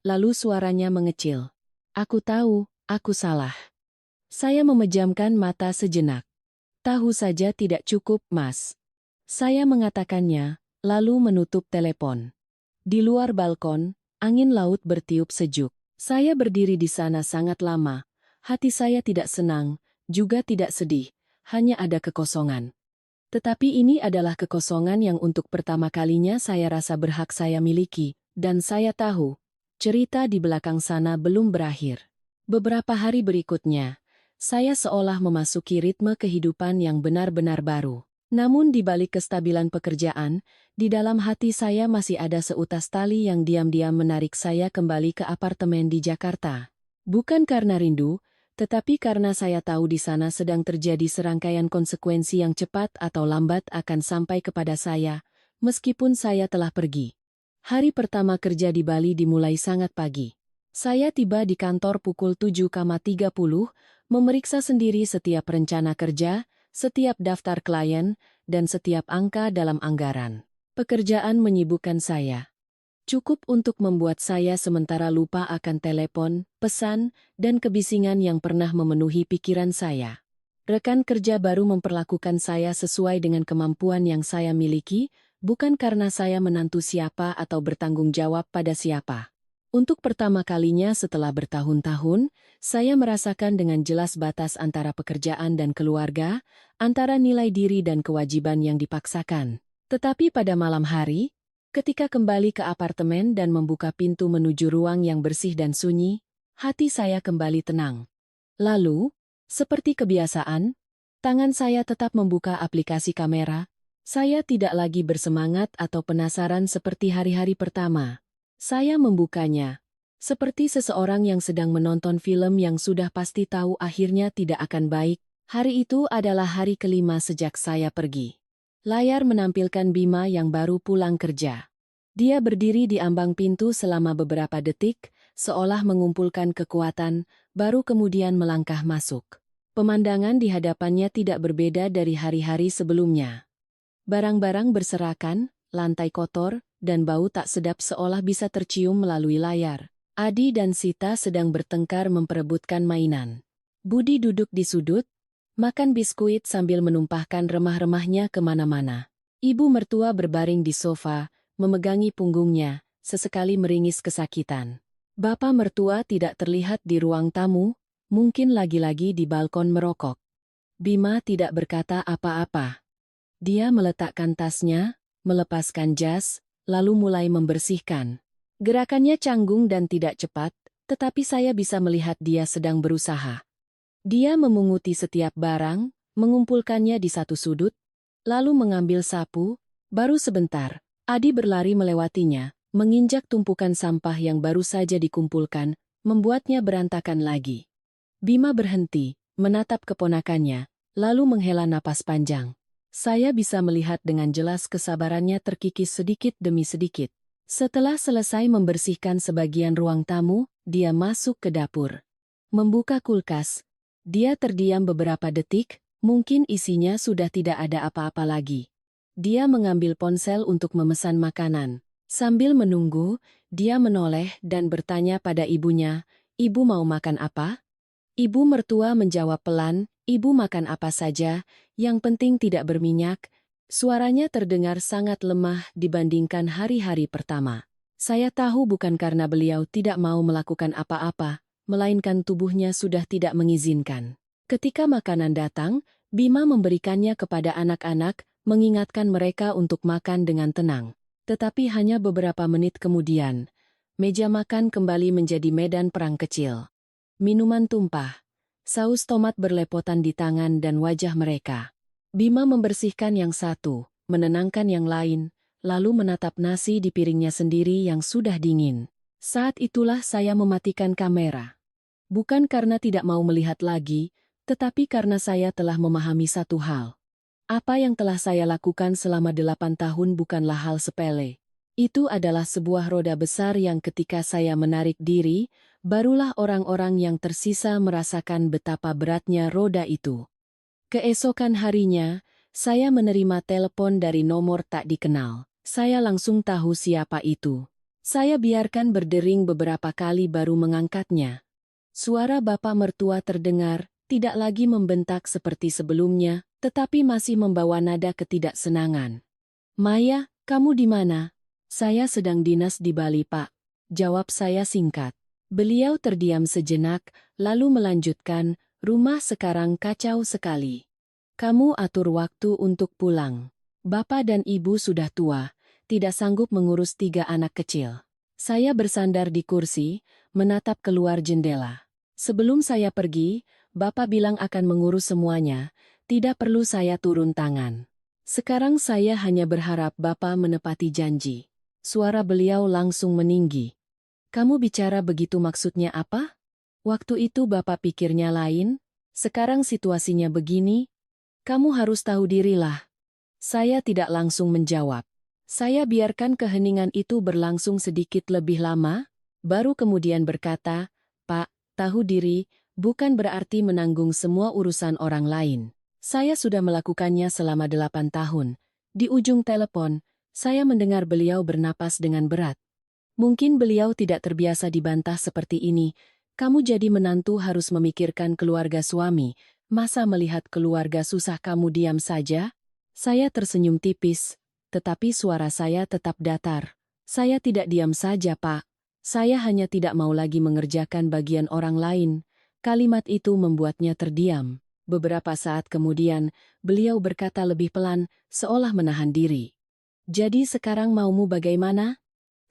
Lalu suaranya mengecil. "Aku tahu, aku salah." Saya memejamkan mata sejenak. "Tahu saja tidak cukup, Mas." Saya mengatakannya, lalu menutup telepon. Di luar balkon, angin laut bertiup sejuk. Saya berdiri di sana sangat lama. Hati saya tidak senang, juga tidak sedih, hanya ada kekosongan. Tetapi ini adalah kekosongan yang untuk pertama kalinya saya rasa berhak saya miliki, dan saya tahu, cerita di belakang sana belum berakhir. Beberapa hari berikutnya, Saya seolah memasuki ritme kehidupan yang benar-benar baru. Namun di balik kestabilan pekerjaan, di dalam hati saya masih ada seutas tali yang diam-diam menarik saya kembali ke apartemen di Jakarta. Bukan karena rindu, tetapi karena saya tahu di sana sedang terjadi serangkaian konsekuensi yang cepat atau lambat akan sampai kepada saya, meskipun saya telah pergi. Hari pertama kerja di Bali dimulai sangat pagi. Saya tiba di kantor pukul 7.30, memeriksa sendiri setiap rencana kerja, setiap daftar klien, dan setiap angka dalam anggaran. Pekerjaan menyibukkan saya. Cukup untuk membuat saya sementara lupa akan telepon, pesan, dan kebisingan yang pernah memenuhi pikiran saya. Rekan kerja baru memperlakukan saya sesuai dengan kemampuan yang saya miliki, bukan karena saya menantu siapa atau bertanggung jawab pada siapa. Untuk pertama kalinya setelah bertahun-tahun, saya merasakan dengan jelas batas antara pekerjaan dan keluarga, antara nilai diri dan kewajiban yang dipaksakan. Tetapi pada malam hari, ketika kembali ke apartemen dan membuka pintu menuju ruang yang bersih dan sunyi, hati saya kembali tenang. Lalu, seperti kebiasaan, tangan saya tetap membuka aplikasi kamera. Saya tidak lagi bersemangat atau penasaran seperti hari-hari pertama. Saya membukanya, seperti seseorang yang sedang menonton film yang sudah pasti tahu akhirnya tidak akan baik. Hari itu adalah hari kelima sejak saya pergi. Layar menampilkan Bima yang baru pulang kerja. Dia berdiri di ambang pintu selama beberapa detik, seolah mengumpulkan kekuatan, baru kemudian melangkah masuk. Pemandangan di hadapannya tidak berbeda dari hari-hari sebelumnya. Barang-barang berserakan, lantai kotor, dan bau tak sedap seolah bisa tercium melalui layar. Adi dan Sita sedang bertengkar memperebutkan mainan. Budi duduk di sudut, makan biskuit sambil menumpahkan remah-remahnya kemana-mana. Ibu mertua berbaring di sofa, memegangi punggungnya, sesekali meringis kesakitan. Bapak mertua tidak terlihat di ruang tamu, mungkin lagi-lagi di balkon merokok. Bima tidak berkata apa-apa. Dia meletakkan tasnya, melepaskan jas, lalu mulai membersihkan. Gerakannya canggung dan tidak cepat, tetapi saya bisa melihat dia sedang berusaha. Dia memunguti setiap barang, mengumpulkannya di satu sudut, lalu mengambil sapu, baru sebentar, Adi berlari melewatinya, menginjak tumpukan sampah yang baru saja dikumpulkan, membuatnya berantakan lagi. Bima berhenti, menatap keponakannya, lalu menghela napas panjang. Saya bisa melihat dengan jelas kesabarannya terkikis sedikit demi sedikit. Setelah selesai membersihkan sebagian ruang tamu, dia masuk ke dapur. Membuka kulkas. Dia terdiam beberapa detik, mungkin isinya sudah tidak ada apa-apa lagi. Dia mengambil ponsel untuk memesan makanan. Sambil menunggu, dia menoleh dan bertanya pada ibunya, "Ibu mau makan apa?" Ibu mertua menjawab pelan, "Ibu makan apa saja, yang penting tidak berminyak." Suaranya terdengar sangat lemah dibandingkan hari-hari pertama. Saya tahu bukan karena beliau tidak mau melakukan apa-apa, melainkan tubuhnya sudah tidak mengizinkan. Ketika makanan datang, Bima memberikannya kepada anak-anak, mengingatkan mereka untuk makan dengan tenang. Tetapi hanya beberapa menit kemudian, meja makan kembali menjadi medan perang kecil. Minuman tumpah, saus tomat berlepotan di tangan dan wajah mereka. Bima membersihkan yang satu, menenangkan yang lain, lalu menatap nasi di piringnya sendiri yang sudah dingin. Saat itulah saya mematikan kamera. Bukan karena tidak mau melihat lagi, tetapi karena saya telah memahami satu hal. Apa yang telah saya lakukan selama 8 tahun bukanlah hal sepele. Itu adalah sebuah roda besar yang ketika saya menarik diri, barulah orang-orang yang tersisa merasakan betapa beratnya roda itu. Keesokan harinya, saya menerima telepon dari nomor tak dikenal. Saya langsung tahu siapa itu. Saya biarkan berdering beberapa kali baru mengangkatnya. Suara bapak mertua terdengar, tidak lagi membentak seperti sebelumnya, tetapi masih membawa nada ketidaksenangan. "Maya, kamu di mana?" "Saya sedang dinas di Bali, Pak." Jawab saya singkat. Beliau terdiam sejenak, lalu melanjutkan, "Rumah sekarang kacau sekali. Kamu atur waktu untuk pulang. Bapak dan ibu sudah tua, tidak sanggup mengurus 3 anak kecil." Saya bersandar di kursi, menatap keluar jendela. Sebelum saya pergi, Bapak bilang akan mengurus semuanya, tidak perlu saya turun tangan. Sekarang saya hanya berharap Bapak menepati janji. Suara beliau langsung meninggi. Kamu bicara begitu maksudnya apa? Waktu itu Bapak pikirnya lain, sekarang situasinya begini, kamu harus tahu dirilah. Saya tidak langsung menjawab. Saya biarkan keheningan itu berlangsung sedikit lebih lama, baru kemudian berkata, Pak, tahu diri, bukan berarti menanggung semua urusan orang lain. Saya sudah melakukannya selama 8 tahun. Di ujung telepon, saya mendengar beliau bernapas dengan berat. Mungkin beliau tidak terbiasa dibantah seperti ini. Kamu jadi menantu harus memikirkan keluarga suami. Masa melihat keluarga susah kamu diam saja? Saya tersenyum tipis, tetapi suara saya tetap datar. Saya tidak diam saja, Pak. Saya hanya tidak mau lagi mengerjakan bagian orang lain. Kalimat itu membuatnya terdiam. Beberapa saat kemudian, beliau berkata lebih pelan, seolah menahan diri. Jadi sekarang maumu bagaimana?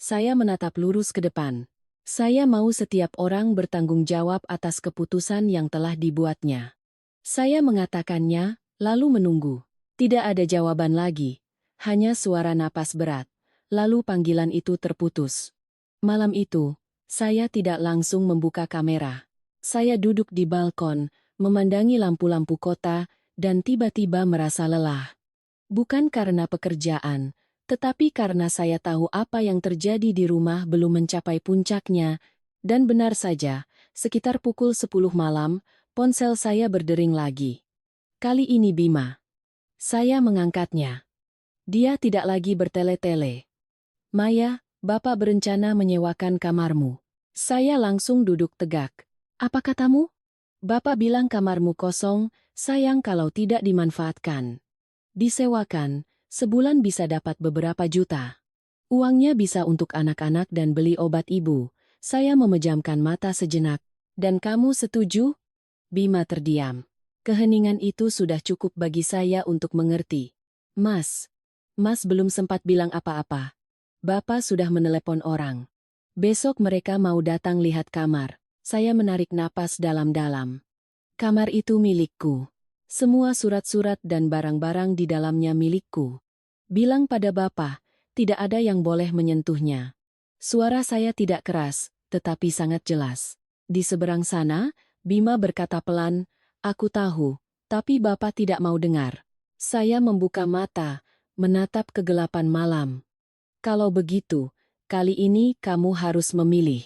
Saya menatap lurus ke depan. Saya mau setiap orang bertanggung jawab atas keputusan yang telah dibuatnya. Saya mengatakannya, lalu menunggu. Tidak ada jawaban lagi. Hanya suara napas berat. Lalu panggilan itu terputus. Malam itu, saya tidak langsung membuka kamera. Saya duduk di balkon, memandangi lampu-lampu kota, dan tiba-tiba merasa lelah. Bukan karena pekerjaan, tetapi karena saya tahu apa yang terjadi di rumah belum mencapai puncaknya, dan benar saja, sekitar pukul 10 malam, ponsel saya berdering lagi. Kali ini Bima. Saya mengangkatnya. Dia tidak lagi bertele-tele. Maya, Bapak berencana menyewakan kamarmu. Saya langsung duduk tegak. Apa katamu? Bapak bilang kamarmu kosong, sayang kalau tidak dimanfaatkan. Disewakan, sebulan bisa dapat beberapa juta. Uangnya bisa untuk anak-anak dan beli obat ibu. Saya memejamkan mata sejenak. Dan kamu setuju? Bima terdiam. Keheningan itu sudah cukup bagi saya untuk mengerti. Mas belum sempat bilang apa-apa. Bapak sudah menelepon orang. Besok mereka mau datang lihat kamar. Saya menarik napas dalam-dalam. Kamar itu milikku. Semua surat-surat dan barang-barang di dalamnya milikku. Bilang pada Bapak, tidak ada yang boleh menyentuhnya. Suara saya tidak keras, tetapi sangat jelas. Di seberang sana, Bima berkata pelan, aku tahu, tapi Bapak tidak mau dengar. Saya membuka mata, menatap kegelapan malam. Kalau begitu, kali ini kamu harus memilih.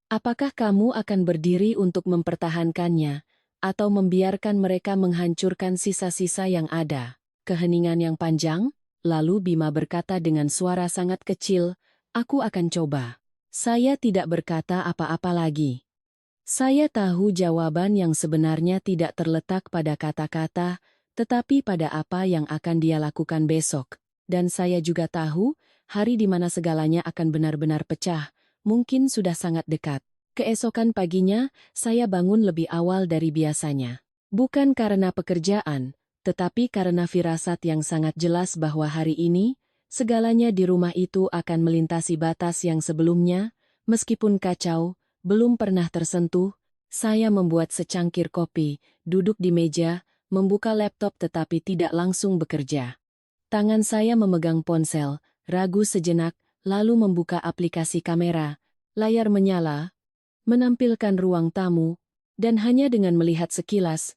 Apakah kamu akan berdiri untuk mempertahankannya, atau membiarkan mereka menghancurkan sisa-sisa yang ada? Keheningan yang panjang, lalu Bima berkata dengan suara sangat kecil, aku akan coba. Saya tidak berkata apa-apa lagi. Saya tahu jawaban yang sebenarnya tidak terletak pada kata-kata, tetapi pada apa yang akan dia lakukan besok. Dan saya juga tahu, hari di mana segalanya akan benar-benar pecah, mungkin sudah sangat dekat. Keesokan paginya, saya bangun lebih awal dari biasanya. Bukan karena pekerjaan, tetapi karena firasat yang sangat jelas bahwa hari ini, segalanya di rumah itu akan melintasi batas yang sebelumnya, meskipun kacau, belum pernah tersentuh. Saya membuat secangkir kopi, duduk di meja, membuka laptop tetapi tidak langsung bekerja. Tangan saya memegang ponsel, ragu sejenak, lalu membuka aplikasi kamera. Layar menyala, menampilkan ruang tamu, dan hanya dengan melihat sekilas,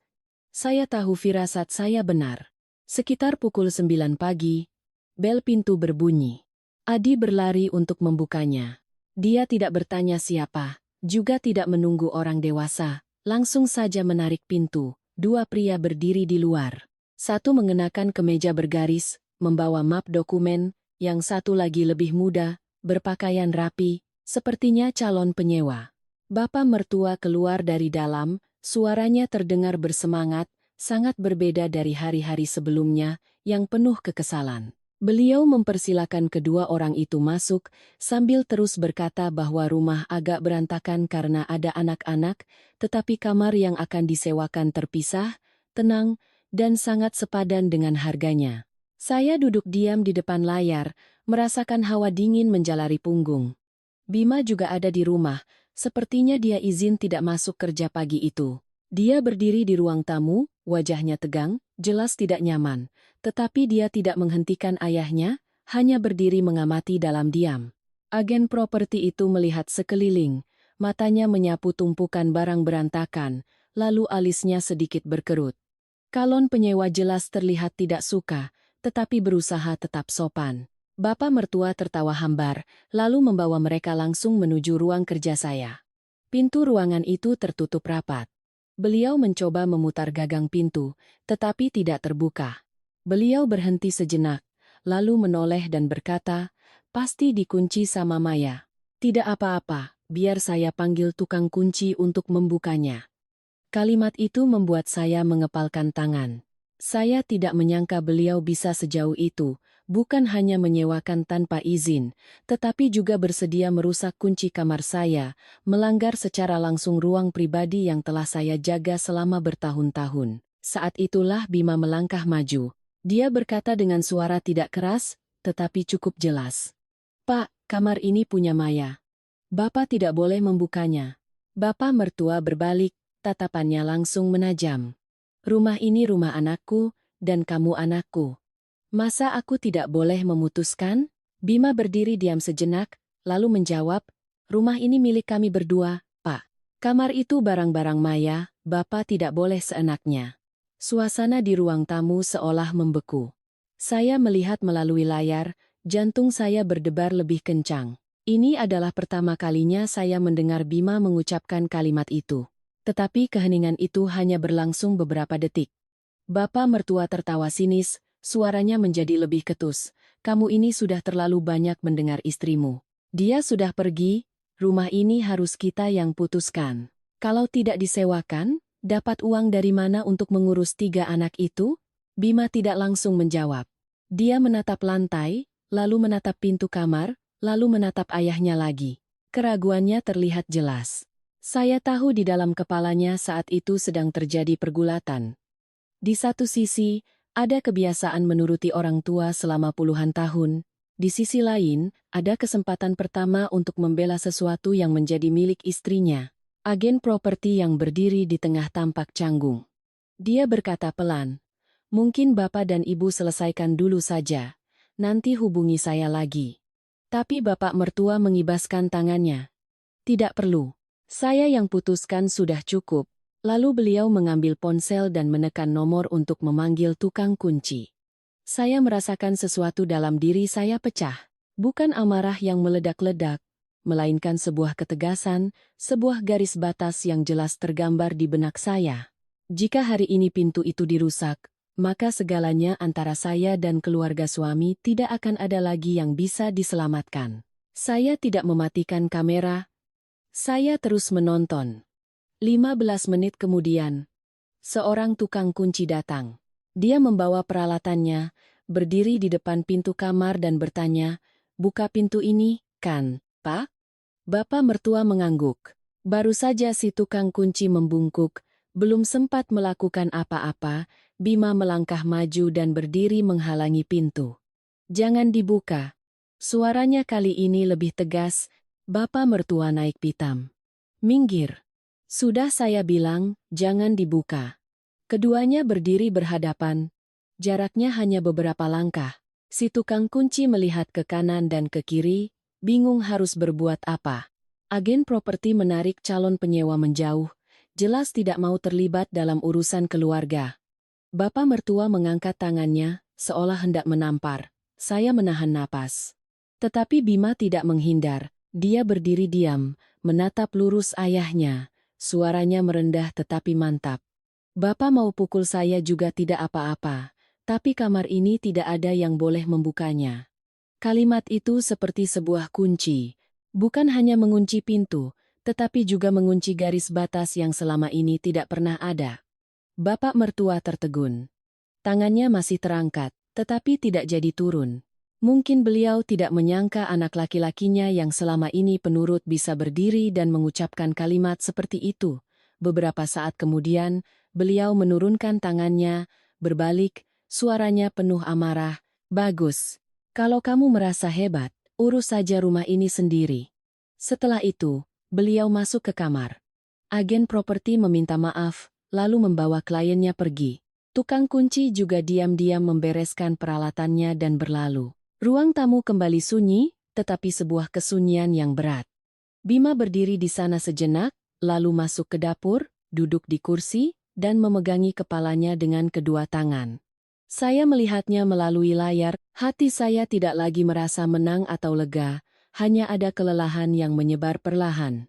saya tahu firasat saya benar. Sekitar pukul 9 pagi, bel pintu berbunyi. Adi berlari untuk membukanya. Dia tidak bertanya siapa, juga tidak menunggu orang dewasa, langsung saja menarik pintu. Dua pria berdiri di luar. Satu mengenakan kemeja bergaris, membawa map dokumen, yang satu lagi lebih muda, berpakaian rapi, sepertinya calon penyewa. Bapak mertua keluar dari dalam, suaranya terdengar bersemangat, sangat berbeda dari hari-hari sebelumnya, yang penuh kekesalan. Beliau mempersilakan kedua orang itu masuk, sambil terus berkata bahwa rumah agak berantakan karena ada anak-anak, tetapi kamar yang akan disewakan terpisah, tenang, dan sangat sepadan dengan harganya. Saya duduk diam di depan layar, merasakan hawa dingin menjalari punggung. Bima juga ada di rumah, sepertinya dia izin tidak masuk kerja pagi itu. Dia berdiri di ruang tamu, wajahnya tegang, jelas tidak nyaman. Tetapi dia tidak menghentikan ayahnya, hanya berdiri mengamati dalam diam. Agen properti itu melihat sekeliling, matanya menyapu tumpukan barang berantakan, lalu alisnya sedikit berkerut. Calon penyewa jelas terlihat tidak suka, tetapi berusaha tetap sopan. Bapak mertua tertawa hambar, lalu membawa mereka langsung menuju ruang kerja saya. Pintu ruangan itu tertutup rapat. Beliau mencoba memutar gagang pintu, tetapi tidak terbuka. Beliau berhenti sejenak, lalu menoleh dan berkata, "Pasti dikunci sama Maya." "Tidak apa-apa, biar saya panggil tukang kunci untuk membukanya." Kalimat itu membuat saya mengepalkan tangan. Saya tidak menyangka beliau bisa sejauh itu, bukan hanya menyewakan tanpa izin, tetapi juga bersedia merusak kunci kamar saya, melanggar secara langsung ruang pribadi yang telah saya jaga selama bertahun-tahun. Saat itulah Bima melangkah maju. Dia berkata dengan suara tidak keras, tetapi cukup jelas. "Pak, kamar ini punya Maya. Bapak tidak boleh membukanya." Bapak mertua berbalik, tatapannya langsung menajam. "Rumah ini rumah anakku, dan kamu anakku. Masa aku tidak boleh memutuskan?" Bima berdiri diam sejenak, lalu menjawab, "Rumah ini milik kami berdua, Pak. Kamar itu barang-barang Maya, Bapak tidak boleh seenaknya." Suasana di ruang tamu seolah membeku. Saya melihat melalui layar, jantung saya berdebar lebih kencang. Ini adalah pertama kalinya saya mendengar Bima mengucapkan kalimat itu. Tetapi keheningan itu hanya berlangsung beberapa detik. Bapak mertua tertawa sinis, suaranya menjadi lebih ketus. "Kamu ini sudah terlalu banyak mendengar istrimu. Dia sudah pergi, rumah ini harus kita yang putuskan. Kalau tidak disewakan, dapat uang dari mana untuk mengurus 3 anak itu?" Bima tidak langsung menjawab. Dia menatap lantai, lalu menatap pintu kamar, lalu menatap ayahnya lagi. Keraguannya terlihat jelas. Saya tahu di dalam kepalanya saat itu sedang terjadi pergulatan. Di satu sisi, ada kebiasaan menuruti orang tua selama puluhan tahun. Di sisi lain, ada kesempatan pertama untuk membela sesuatu yang menjadi milik istrinya. Agen properti yang berdiri di tengah tampak canggung. Dia berkata pelan, "Mungkin Bapak dan Ibu selesaikan dulu saja. Nanti hubungi saya lagi." Tapi Bapak mertua mengibaskan tangannya. "Tidak perlu. Saya yang putuskan sudah cukup." Lalu beliau mengambil ponsel dan menekan nomor untuk memanggil tukang kunci. Saya merasakan sesuatu dalam diri saya pecah. Bukan amarah yang meledak-ledak, melainkan sebuah ketegasan, sebuah garis batas yang jelas tergambar di benak saya. Jika hari ini pintu itu dirusak, maka segalanya antara saya dan keluarga suami tidak akan ada lagi yang bisa diselamatkan. Saya tidak mematikan kamera. Saya terus menonton. 15 menit kemudian, seorang tukang kunci datang. Dia membawa peralatannya, berdiri di depan pintu kamar dan bertanya, "Buka pintu ini, kan, Pak?" Bapak mertua mengangguk. Baru saja si tukang kunci membungkuk, belum sempat melakukan apa-apa, Bima melangkah maju dan berdiri menghalangi pintu. "Jangan dibuka." Suaranya kali ini lebih tegas. Bapak mertua naik pitam. "Minggir. Sudah saya bilang, jangan dibuka." Keduanya berdiri berhadapan. Jaraknya hanya beberapa langkah. Si tukang kunci melihat ke kanan dan ke kiri, bingung harus berbuat apa. Agen properti menarik calon penyewa menjauh, jelas tidak mau terlibat dalam urusan keluarga. Bapak mertua mengangkat tangannya, seolah hendak menampar. Saya menahan napas. Tetapi Bima tidak menghindar. Dia berdiri diam, menatap lurus ayahnya. Suaranya merendah tetapi mantap. "Bapak mau pukul saya juga tidak apa-apa, tapi kamar ini tidak ada yang boleh membukanya." Kalimat itu seperti sebuah kunci. Bukan hanya mengunci pintu, tetapi juga mengunci garis batas yang selama ini tidak pernah ada. Bapak mertua tertegun. Tangannya masih terangkat, tetapi tidak jadi turun. Mungkin beliau tidak menyangka anak laki-lakinya yang selama ini penurut bisa berdiri dan mengucapkan kalimat seperti itu. Beberapa saat kemudian, beliau menurunkan tangannya, berbalik, suaranya penuh amarah. "Bagus. Kalau kamu merasa hebat, urus saja rumah ini sendiri." Setelah itu, beliau masuk ke kamar. Agen properti meminta maaf, lalu membawa kliennya pergi. Tukang kunci juga diam-diam membereskan peralatannya dan berlalu. Ruang tamu kembali sunyi, tetapi sebuah kesunyian yang berat. Bima berdiri di sana sejenak, lalu masuk ke dapur, duduk di kursi, dan memegangi kepalanya dengan kedua tangan. Saya melihatnya melalui layar, hati saya tidak lagi merasa menang atau lega, hanya ada kelelahan yang menyebar perlahan.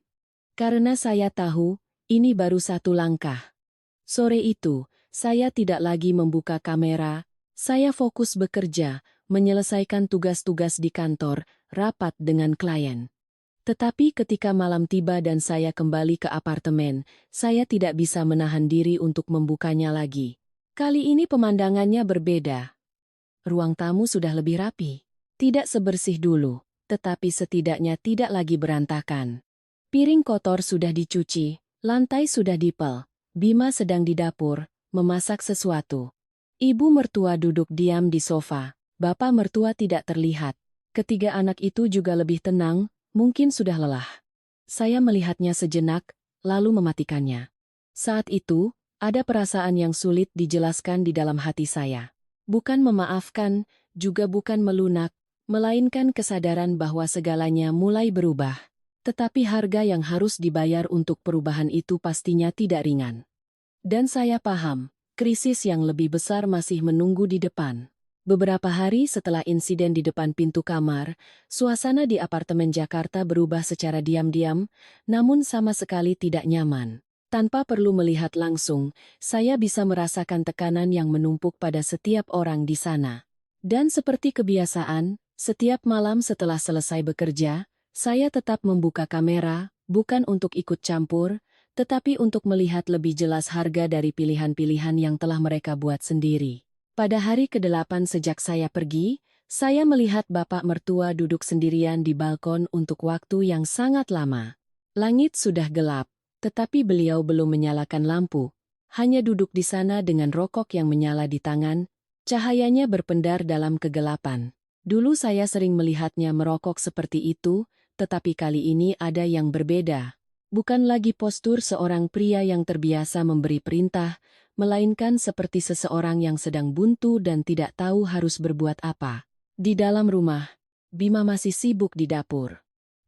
Karena saya tahu, ini baru satu langkah. Sore itu, saya tidak lagi membuka kamera, saya fokus bekerja, menyelesaikan tugas-tugas di kantor, rapat dengan klien. Tetapi ketika malam tiba dan saya kembali ke apartemen, saya tidak bisa menahan diri untuk membukanya lagi. Kali ini pemandangannya berbeda. Ruang tamu sudah lebih rapi. Tidak sebersih dulu, tetapi setidaknya tidak lagi berantakan. Piring kotor sudah dicuci, lantai sudah dipel. Bima sedang di dapur, memasak sesuatu. Ibu mertua duduk diam di sofa. Bapak mertua tidak terlihat. Ketiga anak itu juga lebih tenang, mungkin sudah lelah. Saya melihatnya sejenak, lalu mematikannya. Saat itu, ada perasaan yang sulit dijelaskan di dalam hati saya. Bukan memaafkan, juga bukan melunak, melainkan kesadaran bahwa segalanya mulai berubah. Tetapi harga yang harus dibayar untuk perubahan itu pastinya tidak ringan. Dan saya paham, krisis yang lebih besar masih menunggu di depan. Beberapa hari setelah insiden di depan pintu kamar, suasana di apartemen Jakarta berubah secara diam-diam, namun sama sekali tidak nyaman. Tanpa perlu melihat langsung, saya bisa merasakan tekanan yang menumpuk pada setiap orang di sana. Dan seperti kebiasaan, setiap malam setelah selesai bekerja, saya tetap membuka kamera, bukan untuk ikut campur, tetapi untuk melihat lebih jelas harga dari pilihan-pilihan yang telah mereka buat sendiri. Pada hari ke-8 sejak saya pergi, saya melihat bapak mertua duduk sendirian di balkon untuk waktu yang sangat lama. Langit sudah gelap, tetapi beliau belum menyalakan lampu. Hanya duduk di sana dengan rokok yang menyala di tangan, cahayanya berpendar dalam kegelapan. Dulu saya sering melihatnya merokok seperti itu, tetapi kali ini ada yang berbeda. Bukan lagi postur seorang pria yang terbiasa memberi perintah, melainkan seperti seseorang yang sedang buntu dan tidak tahu harus berbuat apa. Di dalam rumah, Bima masih sibuk di dapur.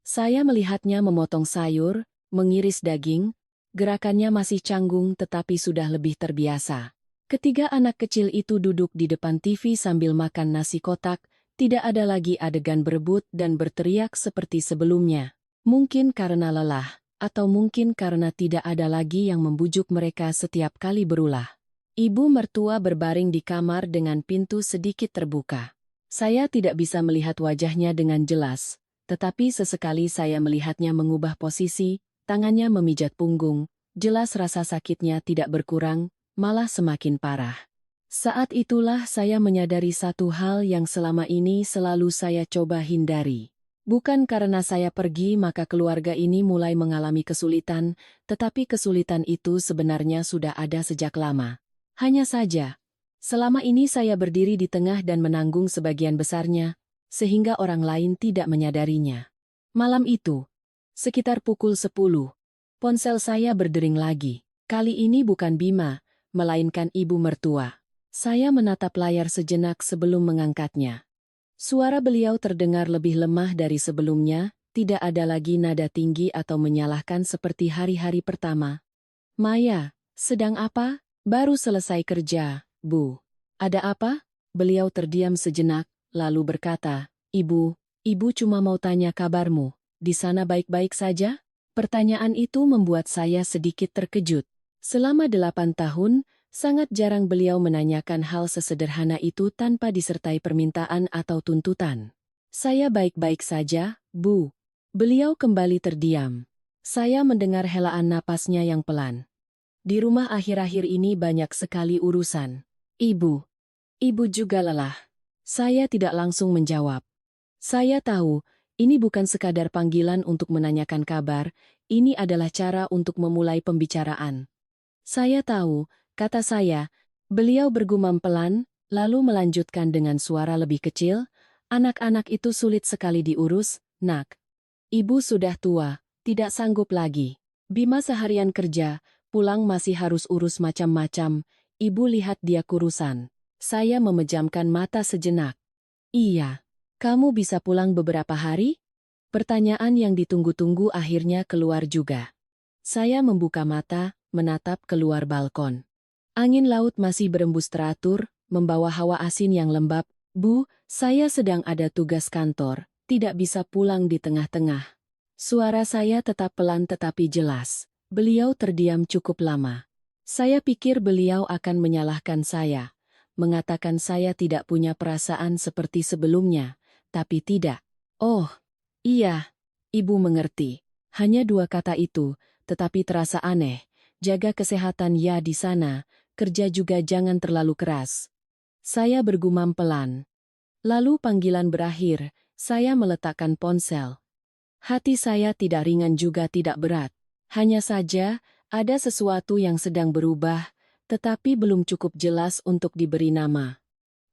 Saya melihatnya memotong sayur, mengiris daging, gerakannya masih canggung tetapi sudah lebih terbiasa. Ketiga anak kecil itu duduk di depan TV sambil makan nasi kotak, tidak ada lagi adegan berebut dan berteriak seperti sebelumnya. Mungkin karena lelah. Atau mungkin karena tidak ada lagi yang membujuk mereka setiap kali berulah. Ibu mertua berbaring di kamar dengan pintu sedikit terbuka. Saya tidak bisa melihat wajahnya dengan jelas, tetapi sesekali saya melihatnya mengubah posisi, tangannya memijat punggung, jelas rasa sakitnya tidak berkurang, malah semakin parah. Saat itulah saya menyadari satu hal yang selama ini selalu saya coba hindari. Bukan karena saya pergi maka keluarga ini mulai mengalami kesulitan, tetapi kesulitan itu sebenarnya sudah ada sejak lama. Hanya saja, selama ini saya berdiri di tengah dan menanggung sebagian besarnya, sehingga orang lain tidak menyadarinya. Malam itu, sekitar pukul 10, ponsel saya berdering lagi. Kali ini bukan Bima, melainkan ibu mertua. Saya menatap layar sejenak sebelum mengangkatnya. Suara beliau terdengar lebih lemah dari sebelumnya, tidak ada lagi nada tinggi atau menyalahkan seperti hari-hari pertama. "Maya, sedang apa?" "Baru selesai kerja, Bu." "Ada apa?" Beliau terdiam sejenak, lalu berkata, Ibu cuma mau tanya kabarmu. Di sana baik-baik saja?" Pertanyaan itu membuat saya sedikit terkejut. Selama 8 tahun, sangat jarang beliau menanyakan hal sesederhana itu tanpa disertai permintaan atau tuntutan. "Saya baik-baik saja, Bu." Beliau kembali terdiam. Saya mendengar helaan napasnya yang pelan. "Di rumah akhir-akhir ini banyak sekali urusan. Ibu juga lelah." Saya tidak langsung menjawab. Saya tahu, ini bukan sekadar panggilan untuk menanyakan kabar, ini adalah cara untuk memulai pembicaraan. "Saya tahu," kata saya. Beliau bergumam pelan, lalu melanjutkan dengan suara lebih kecil, "Anak-anak itu sulit sekali diurus, Nak. Ibu sudah tua, tidak sanggup lagi. Bima seharian kerja, pulang masih harus urus macam-macam. Ibu lihat dia kurusan. Saya memejamkan mata sejenak. Iya. Kamu bisa pulang beberapa hari? Pertanyaan yang ditunggu-tunggu akhirnya keluar juga. Saya membuka mata, menatap keluar balkon. Angin laut masih berembus teratur, membawa hawa asin yang lembab. Bu, saya sedang ada tugas kantor, tidak bisa pulang di tengah-tengah. Suara saya tetap pelan tetapi jelas. Beliau terdiam cukup lama. Saya pikir beliau akan menyalahkan saya, mengatakan saya tidak punya perasaan seperti sebelumnya, tapi tidak. Oh, iya, ibu mengerti. Hanya 2 kata itu, tetapi terasa aneh. Jaga kesehatan ya di sana, kerja juga jangan terlalu keras. Saya bergumam pelan. Lalu panggilan berakhir, saya meletakkan ponsel. Hati saya tidak ringan juga tidak berat. Hanya saja, ada sesuatu yang sedang berubah, tetapi belum cukup jelas untuk diberi nama.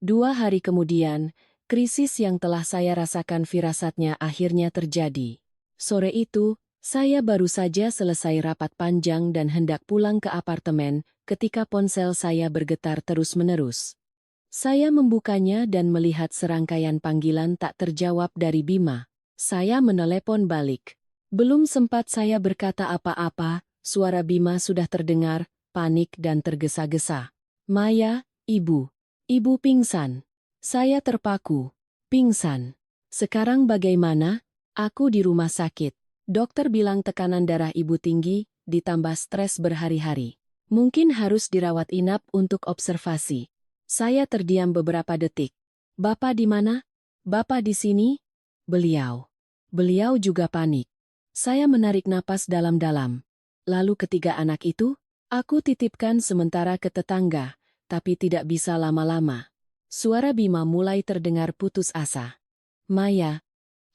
2 hari kemudian, krisis yang telah saya rasakan firasatnya akhirnya terjadi. Sore itu, saya baru saja selesai rapat panjang dan hendak pulang ke apartemen ketika ponsel saya bergetar terus-menerus. Saya membukanya dan melihat serangkaian panggilan tak terjawab dari Bima. Saya menelepon balik. Belum sempat saya berkata apa-apa, suara Bima sudah terdengar, panik dan tergesa-gesa. Maya, ibu. Ibu pingsan. Saya terpaku. Pingsan. Sekarang bagaimana? Aku di rumah sakit. Dokter bilang tekanan darah ibu tinggi, ditambah stres berhari-hari. Mungkin harus dirawat inap untuk observasi. Saya terdiam beberapa detik. Bapak di mana? Bapak di sini? Beliau. Beliau juga panik. Saya menarik napas dalam-dalam. Lalu ketiga anak itu, aku titipkan sementara ke tetangga, tapi tidak bisa lama-lama. Suara Bima mulai terdengar putus asa. Maya,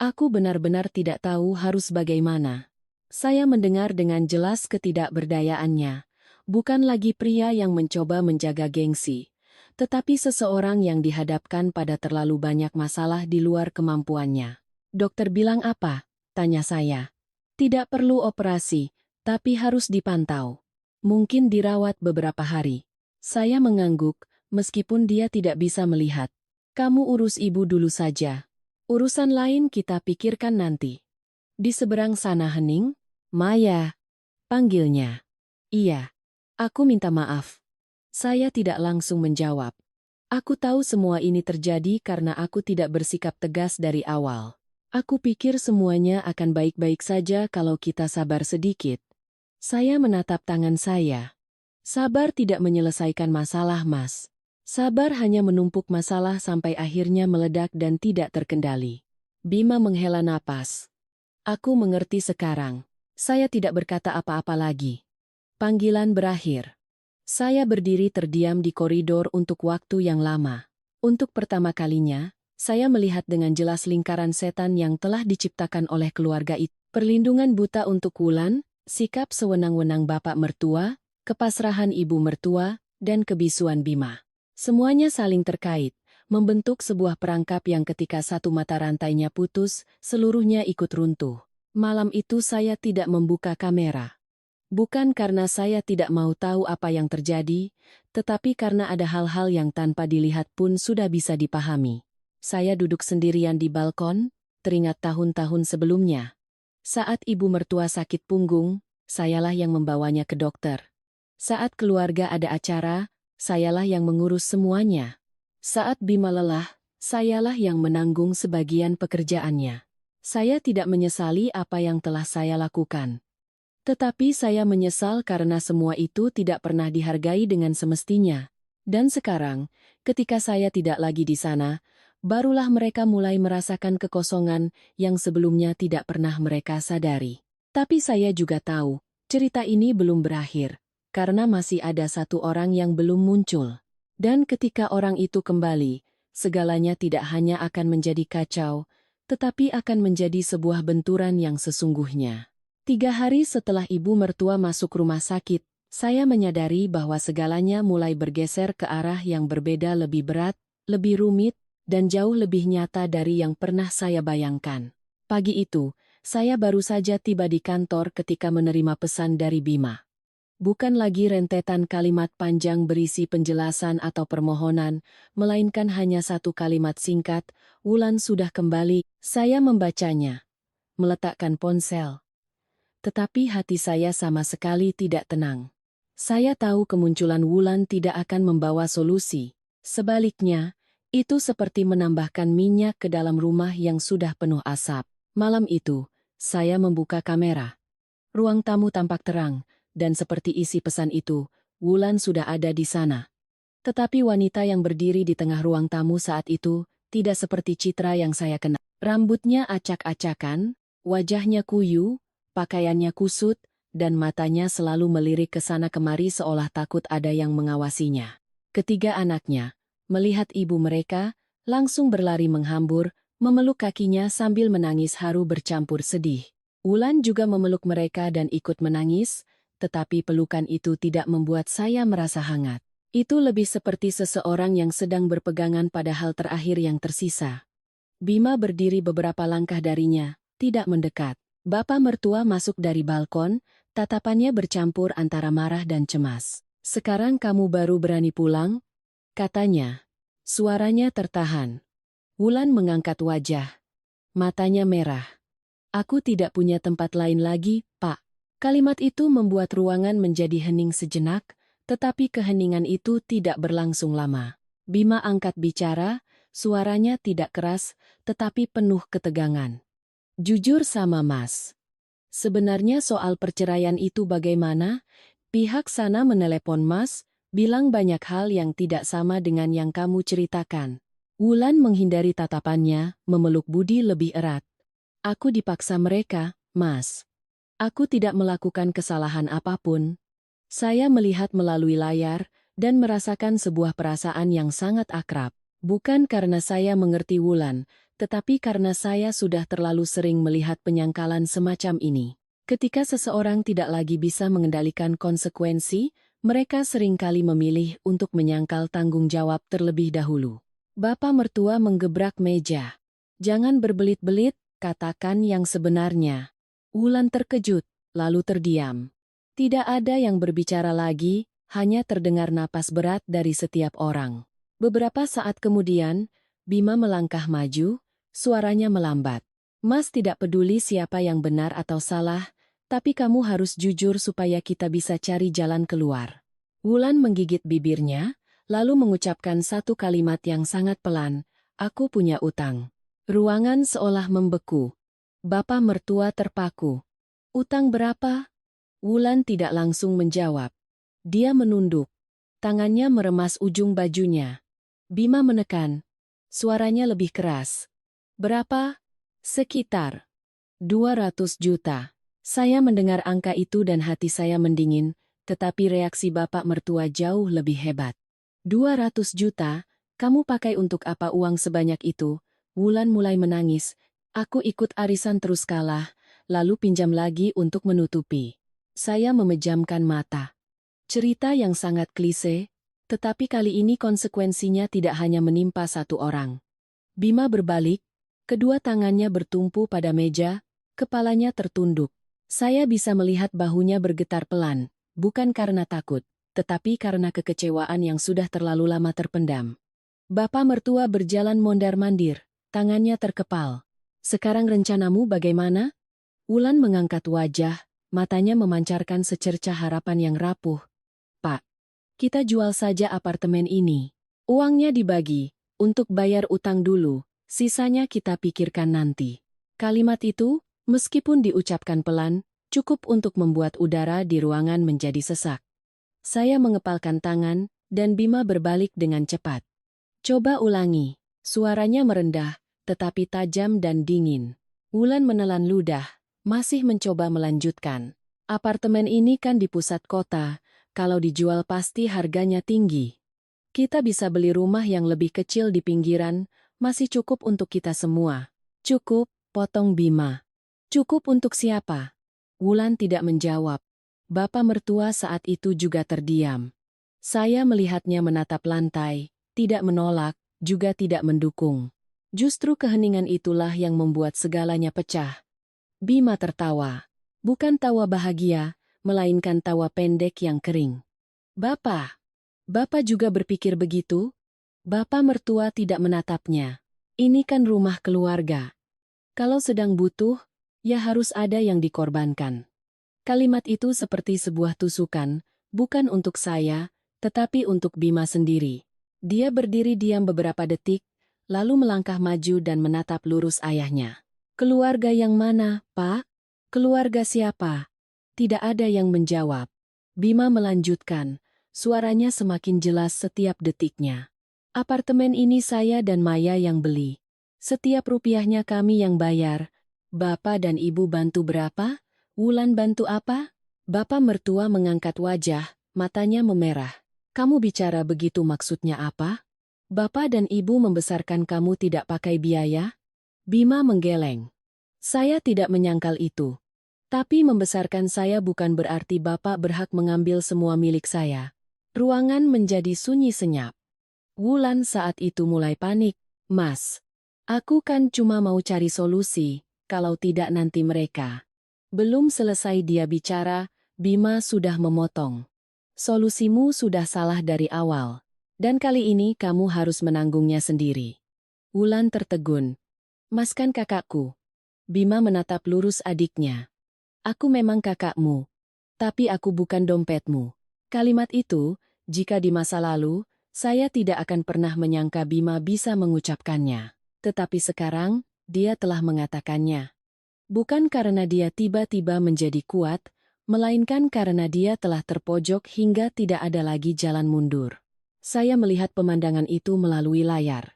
aku benar-benar tidak tahu harus bagaimana. Saya mendengar dengan jelas ketidakberdayaannya. Bukan lagi pria yang mencoba menjaga gengsi, tetapi seseorang yang dihadapkan pada terlalu banyak masalah di luar kemampuannya. Dokter bilang apa? Tanya saya. Tidak perlu operasi, tapi harus dipantau. Mungkin dirawat beberapa hari. Saya mengangguk, meskipun dia tidak bisa melihat. Kamu urus ibu dulu saja. Urusan lain kita pikirkan nanti. Di seberang sana hening, Maya. Panggilnya. Iya. Aku minta maaf. Saya tidak langsung menjawab. Aku tahu semua ini terjadi karena aku tidak bersikap tegas dari awal. Aku pikir semuanya akan baik-baik saja kalau kita sabar sedikit. Saya menatap tangan saya. Sabar tidak menyelesaikan masalah, Mas. Sabar hanya menumpuk masalah sampai akhirnya meledak dan tidak terkendali. Bima menghela napas. Aku mengerti sekarang. Saya tidak berkata apa-apa lagi. Panggilan berakhir. Saya berdiri terdiam di koridor untuk waktu yang lama. Untuk pertama kalinya, saya melihat dengan jelas lingkaran setan yang telah diciptakan oleh keluarga itu. Perlindungan buta untuk Wulan, sikap sewenang-wenang bapak mertua, kepasrahan ibu mertua, dan kebisuan Bima. Semuanya saling terkait, membentuk sebuah perangkap yang ketika satu mata rantainya putus, seluruhnya ikut runtuh. Malam itu saya tidak membuka kamera. Bukan karena saya tidak mau tahu apa yang terjadi, tetapi karena ada hal-hal yang tanpa dilihat pun sudah bisa dipahami. Saya duduk sendirian di balkon, teringat tahun-tahun sebelumnya. Saat ibu mertua sakit punggung, sayalah yang membawanya ke dokter. Saat keluarga ada acara, sayalah yang mengurus semuanya. Saat Bima lelah, sayalah yang menanggung sebagian pekerjaannya. Saya tidak menyesali apa yang telah saya lakukan. Tetapi saya menyesal karena semua itu tidak pernah dihargai dengan semestinya. Dan sekarang, ketika saya tidak lagi di sana, barulah mereka mulai merasakan kekosongan yang sebelumnya tidak pernah mereka sadari. Tapi saya juga tahu, cerita ini belum berakhir, karena masih ada satu orang yang belum muncul. Dan ketika orang itu kembali, segalanya tidak hanya akan menjadi kacau, tetapi akan menjadi sebuah benturan yang sesungguhnya. 3 hari setelah ibu mertua masuk rumah sakit, saya menyadari bahwa segalanya mulai bergeser ke arah yang berbeda, lebih berat, lebih rumit, dan jauh lebih nyata dari yang pernah saya bayangkan. Pagi itu, saya baru saja tiba di kantor ketika menerima pesan dari Bima. Bukan lagi rentetan kalimat panjang berisi penjelasan atau permohonan, melainkan hanya satu kalimat singkat, "Wulan sudah kembali." Saya membacanya, meletakkan ponsel. Tetapi hati saya sama sekali tidak tenang. Saya tahu kemunculan Wulan tidak akan membawa solusi. Sebaliknya, itu seperti menambahkan minyak ke dalam rumah yang sudah penuh asap. Malam itu, saya membuka kamera. Ruang tamu tampak terang, dan seperti isi pesan itu, Wulan sudah ada di sana. Tetapi wanita yang berdiri di tengah ruang tamu saat itu tidak seperti citra yang saya kenal. Rambutnya acak-acakan, wajahnya kuyu, pakaiannya kusut, dan matanya selalu melirik ke sana kemari seolah takut ada yang mengawasinya. Ketiga anaknya, melihat ibu mereka, langsung berlari menghambur, memeluk kakinya sambil menangis haru bercampur sedih. Wulan juga memeluk mereka dan ikut menangis, tetapi pelukan itu tidak membuat saya merasa hangat. Itu lebih seperti seseorang yang sedang berpegangan pada hal terakhir yang tersisa. Bima berdiri beberapa langkah darinya, tidak mendekat. Bapak mertua masuk dari balkon, tatapannya bercampur antara marah dan cemas. "Sekarang kamu baru berani pulang?" katanya. Suaranya tertahan. Wulan mengangkat wajah. Matanya merah. "Aku tidak punya tempat lain lagi, Pak." Kalimat itu membuat ruangan menjadi hening sejenak, tetapi keheningan itu tidak berlangsung lama. Bima angkat bicara, suaranya tidak keras, tetapi penuh ketegangan. "Jujur sama Mas. Sebenarnya soal perceraian itu bagaimana? Pihak sana menelepon Mas, bilang banyak hal yang tidak sama dengan yang kamu ceritakan." Wulan menghindari tatapannya, memeluk Budi lebih erat. "Aku dipaksa mereka, Mas. Aku tidak melakukan kesalahan apapun. Saya melihat melalui layar dan merasakan sebuah perasaan yang sangat akrab. Bukan karena saya mengerti Wulan, tetapi karena saya sudah terlalu sering melihat penyangkalan semacam ini. Ketika seseorang tidak lagi bisa mengendalikan konsekuensi, mereka seringkali memilih untuk menyangkal tanggung jawab terlebih dahulu." Bapak mertua menggebrak meja. "Jangan berbelit-belit, katakan yang sebenarnya." Wulan terkejut, lalu terdiam. Tidak ada yang berbicara lagi, hanya terdengar napas berat dari setiap orang. Beberapa saat kemudian, Bima melangkah maju, suaranya melambat. "Mas tidak peduli siapa yang benar atau salah, tapi kamu harus jujur supaya kita bisa cari jalan keluar." Wulan menggigit bibirnya, lalu mengucapkan satu kalimat yang sangat pelan, "Aku punya utang." Ruangan seolah membeku. Bapak mertua terpaku. "Utang berapa?" Wulan tidak langsung menjawab. Dia menunduk. Tangannya meremas ujung bajunya. Bima menekan. Suaranya lebih keras. "Berapa?" "Sekitar 200 juta. Saya mendengar angka itu dan hati saya mendingin, tetapi reaksi bapak mertua jauh lebih hebat. "200 juta? Kamu pakai untuk apa uang sebanyak itu?" Wulan mulai menangis. "Aku ikut arisan terus kalah, lalu pinjam lagi untuk menutupi." Saya memejamkan mata. Cerita yang sangat klise, tetapi kali ini konsekuensinya tidak hanya menimpa satu orang. Bima berbalik, kedua tangannya bertumpu pada meja, kepalanya tertunduk. Saya bisa melihat bahunya bergetar pelan, bukan karena takut, tetapi karena kekecewaan yang sudah terlalu lama terpendam. Bapak mertua berjalan mondar-mandir, tangannya terkepal. "Sekarang rencanamu bagaimana?" Wulan mengangkat wajah, matanya memancarkan secercah harapan yang rapuh. "Pak, kita jual saja apartemen ini. Uangnya dibagi, untuk bayar utang dulu, sisanya kita pikirkan nanti." Kalimat itu, meskipun diucapkan pelan, cukup untuk membuat udara di ruangan menjadi sesak. Saya mengepalkan tangan, dan Bima berbalik dengan cepat. "Coba ulangi." Suaranya merendah, tetapi tajam dan dingin. Wulan menelan ludah, masih mencoba melanjutkan. "Apartemen ini kan di pusat kota, kalau dijual pasti harganya tinggi. Kita bisa beli rumah yang lebih kecil di pinggiran, masih cukup untuk kita semua." "Cukup," potong Bima. "Cukup untuk siapa?" Wulan tidak menjawab. Bapak mertua saat itu juga terdiam. Saya melihatnya menatap lantai, tidak menolak, juga tidak mendukung. Justru keheningan itulah yang membuat segalanya pecah. Bima tertawa. Bukan tawa bahagia, melainkan tawa pendek yang kering. Bapak, Bapak juga berpikir begitu? Bapak mertua tidak menatapnya. Ini kan rumah keluarga. Kalau sedang butuh, ya harus ada yang dikorbankan. Kalimat itu seperti sebuah tusukan, bukan untuk saya, tetapi untuk Bima sendiri. Dia berdiri diam beberapa detik, lalu melangkah maju dan menatap lurus ayahnya. Keluarga yang mana, Pak? Keluarga siapa? Tidak ada yang menjawab. Bima melanjutkan, suaranya semakin jelas setiap detiknya. Apartemen ini saya dan Maya yang beli. Setiap rupiahnya kami yang bayar. Bapak dan Ibu bantu berapa? Wulan bantu apa? Bapak mertua mengangkat wajah, matanya memerah. Kamu bicara begitu maksudnya apa? Bapak dan Ibu membesarkan kamu tidak pakai biaya? Bima menggeleng. Saya tidak menyangkal itu. Tapi membesarkan saya bukan berarti Bapak berhak mengambil semua milik saya. Ruangan menjadi sunyi senyap. Wulan saat itu mulai panik. Mas, aku kan cuma mau cari solusi, kalau tidak nanti mereka. Belum selesai dia bicara, Bima sudah memotong. Solusimu sudah salah dari awal. Dan kali ini kamu harus menanggungnya sendiri. Wulan tertegun. Mas kan kakakku. Bima menatap lurus adiknya. Aku memang kakakmu. Tapi aku bukan dompetmu. Kalimat itu, jika di masa lalu, saya tidak akan pernah menyangka Bima bisa mengucapkannya. Tetapi sekarang, dia telah mengatakannya. Bukan karena dia tiba-tiba menjadi kuat, melainkan karena dia telah terpojok hingga tidak ada lagi jalan mundur. Saya melihat pemandangan itu melalui layar.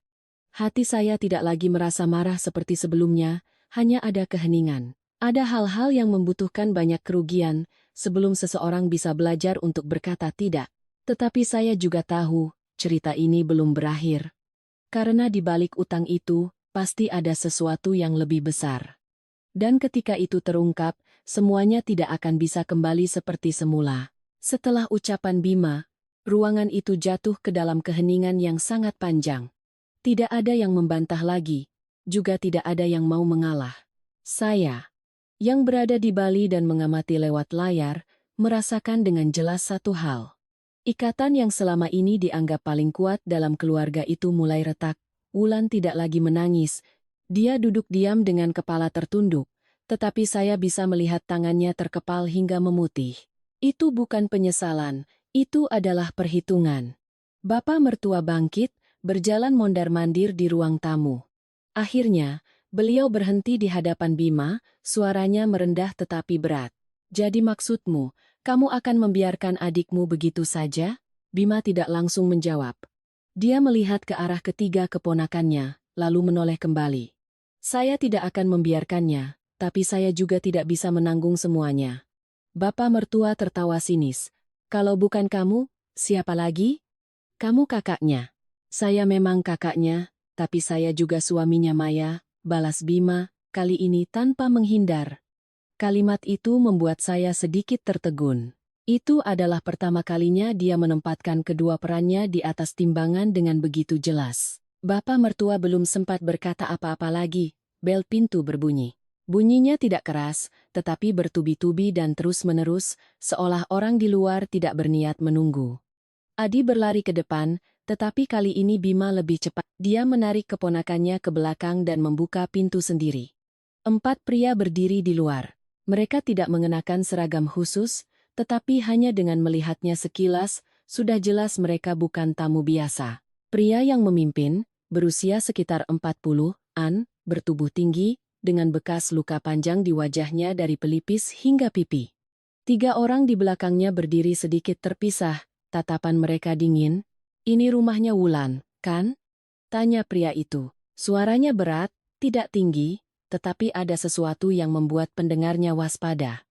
Hati saya tidak lagi merasa marah seperti sebelumnya, hanya ada keheningan. Ada hal-hal yang membutuhkan banyak kerugian, sebelum seseorang bisa belajar untuk berkata tidak. Tetapi saya juga tahu, cerita ini belum berakhir. Karena di balik utang itu, pasti ada sesuatu yang lebih besar. Dan ketika itu terungkap, semuanya tidak akan bisa kembali seperti semula. Setelah ucapan Bima, ruangan itu jatuh ke dalam keheningan yang sangat panjang. Tidak ada yang membantah lagi, juga tidak ada yang mau mengalah. Saya, yang berada di Bali dan mengamati lewat layar, merasakan dengan jelas satu hal. Ikatan yang selama ini dianggap paling kuat dalam keluarga itu mulai retak. Wulan tidak lagi menangis. Dia duduk diam dengan kepala tertunduk, tetapi saya bisa melihat tangannya terkepal hingga memutih. Itu bukan penyesalan, itu adalah perhitungan. Bapak mertua bangkit, berjalan mondar-mandir di ruang tamu. Akhirnya, beliau berhenti di hadapan Bima, suaranya merendah tetapi berat. Jadi maksudmu, kamu akan membiarkan adikmu begitu saja? Bima tidak langsung menjawab. Dia melihat ke arah ketiga keponakannya, lalu menoleh kembali. Saya tidak akan membiarkannya, tapi saya juga tidak bisa menanggung semuanya. Bapak mertua tertawa sinis. Kalau bukan kamu, siapa lagi? Kamu kakaknya. Saya memang kakaknya, tapi saya juga suaminya Maya, balas Bima, kali ini tanpa menghindar. Kalimat itu membuat saya sedikit tertegun. Itu adalah pertama kalinya dia menempatkan kedua perannya di atas timbangan dengan begitu jelas. Bapak mertua belum sempat berkata apa-apa lagi, bel pintu berbunyi. Bunyinya tidak keras, tetapi bertubi-tubi dan terus-menerus, seolah orang di luar tidak berniat menunggu. Adi berlari ke depan, tetapi kali ini Bima lebih cepat. Dia menarik keponakannya ke belakang dan membuka pintu sendiri. 4 pria berdiri di luar. Mereka tidak mengenakan seragam khusus, tetapi hanya dengan melihatnya sekilas, sudah jelas mereka bukan tamu biasa. Pria yang memimpin, berusia sekitar 40-an, bertubuh tinggi, dengan bekas luka panjang di wajahnya dari pelipis hingga pipi. 3 orang di belakangnya berdiri sedikit terpisah, tatapan mereka dingin. Ini rumahnya Wulan, kan? Tanya pria itu. Suaranya berat, tidak tinggi, tetapi ada sesuatu yang membuat pendengarnya waspada.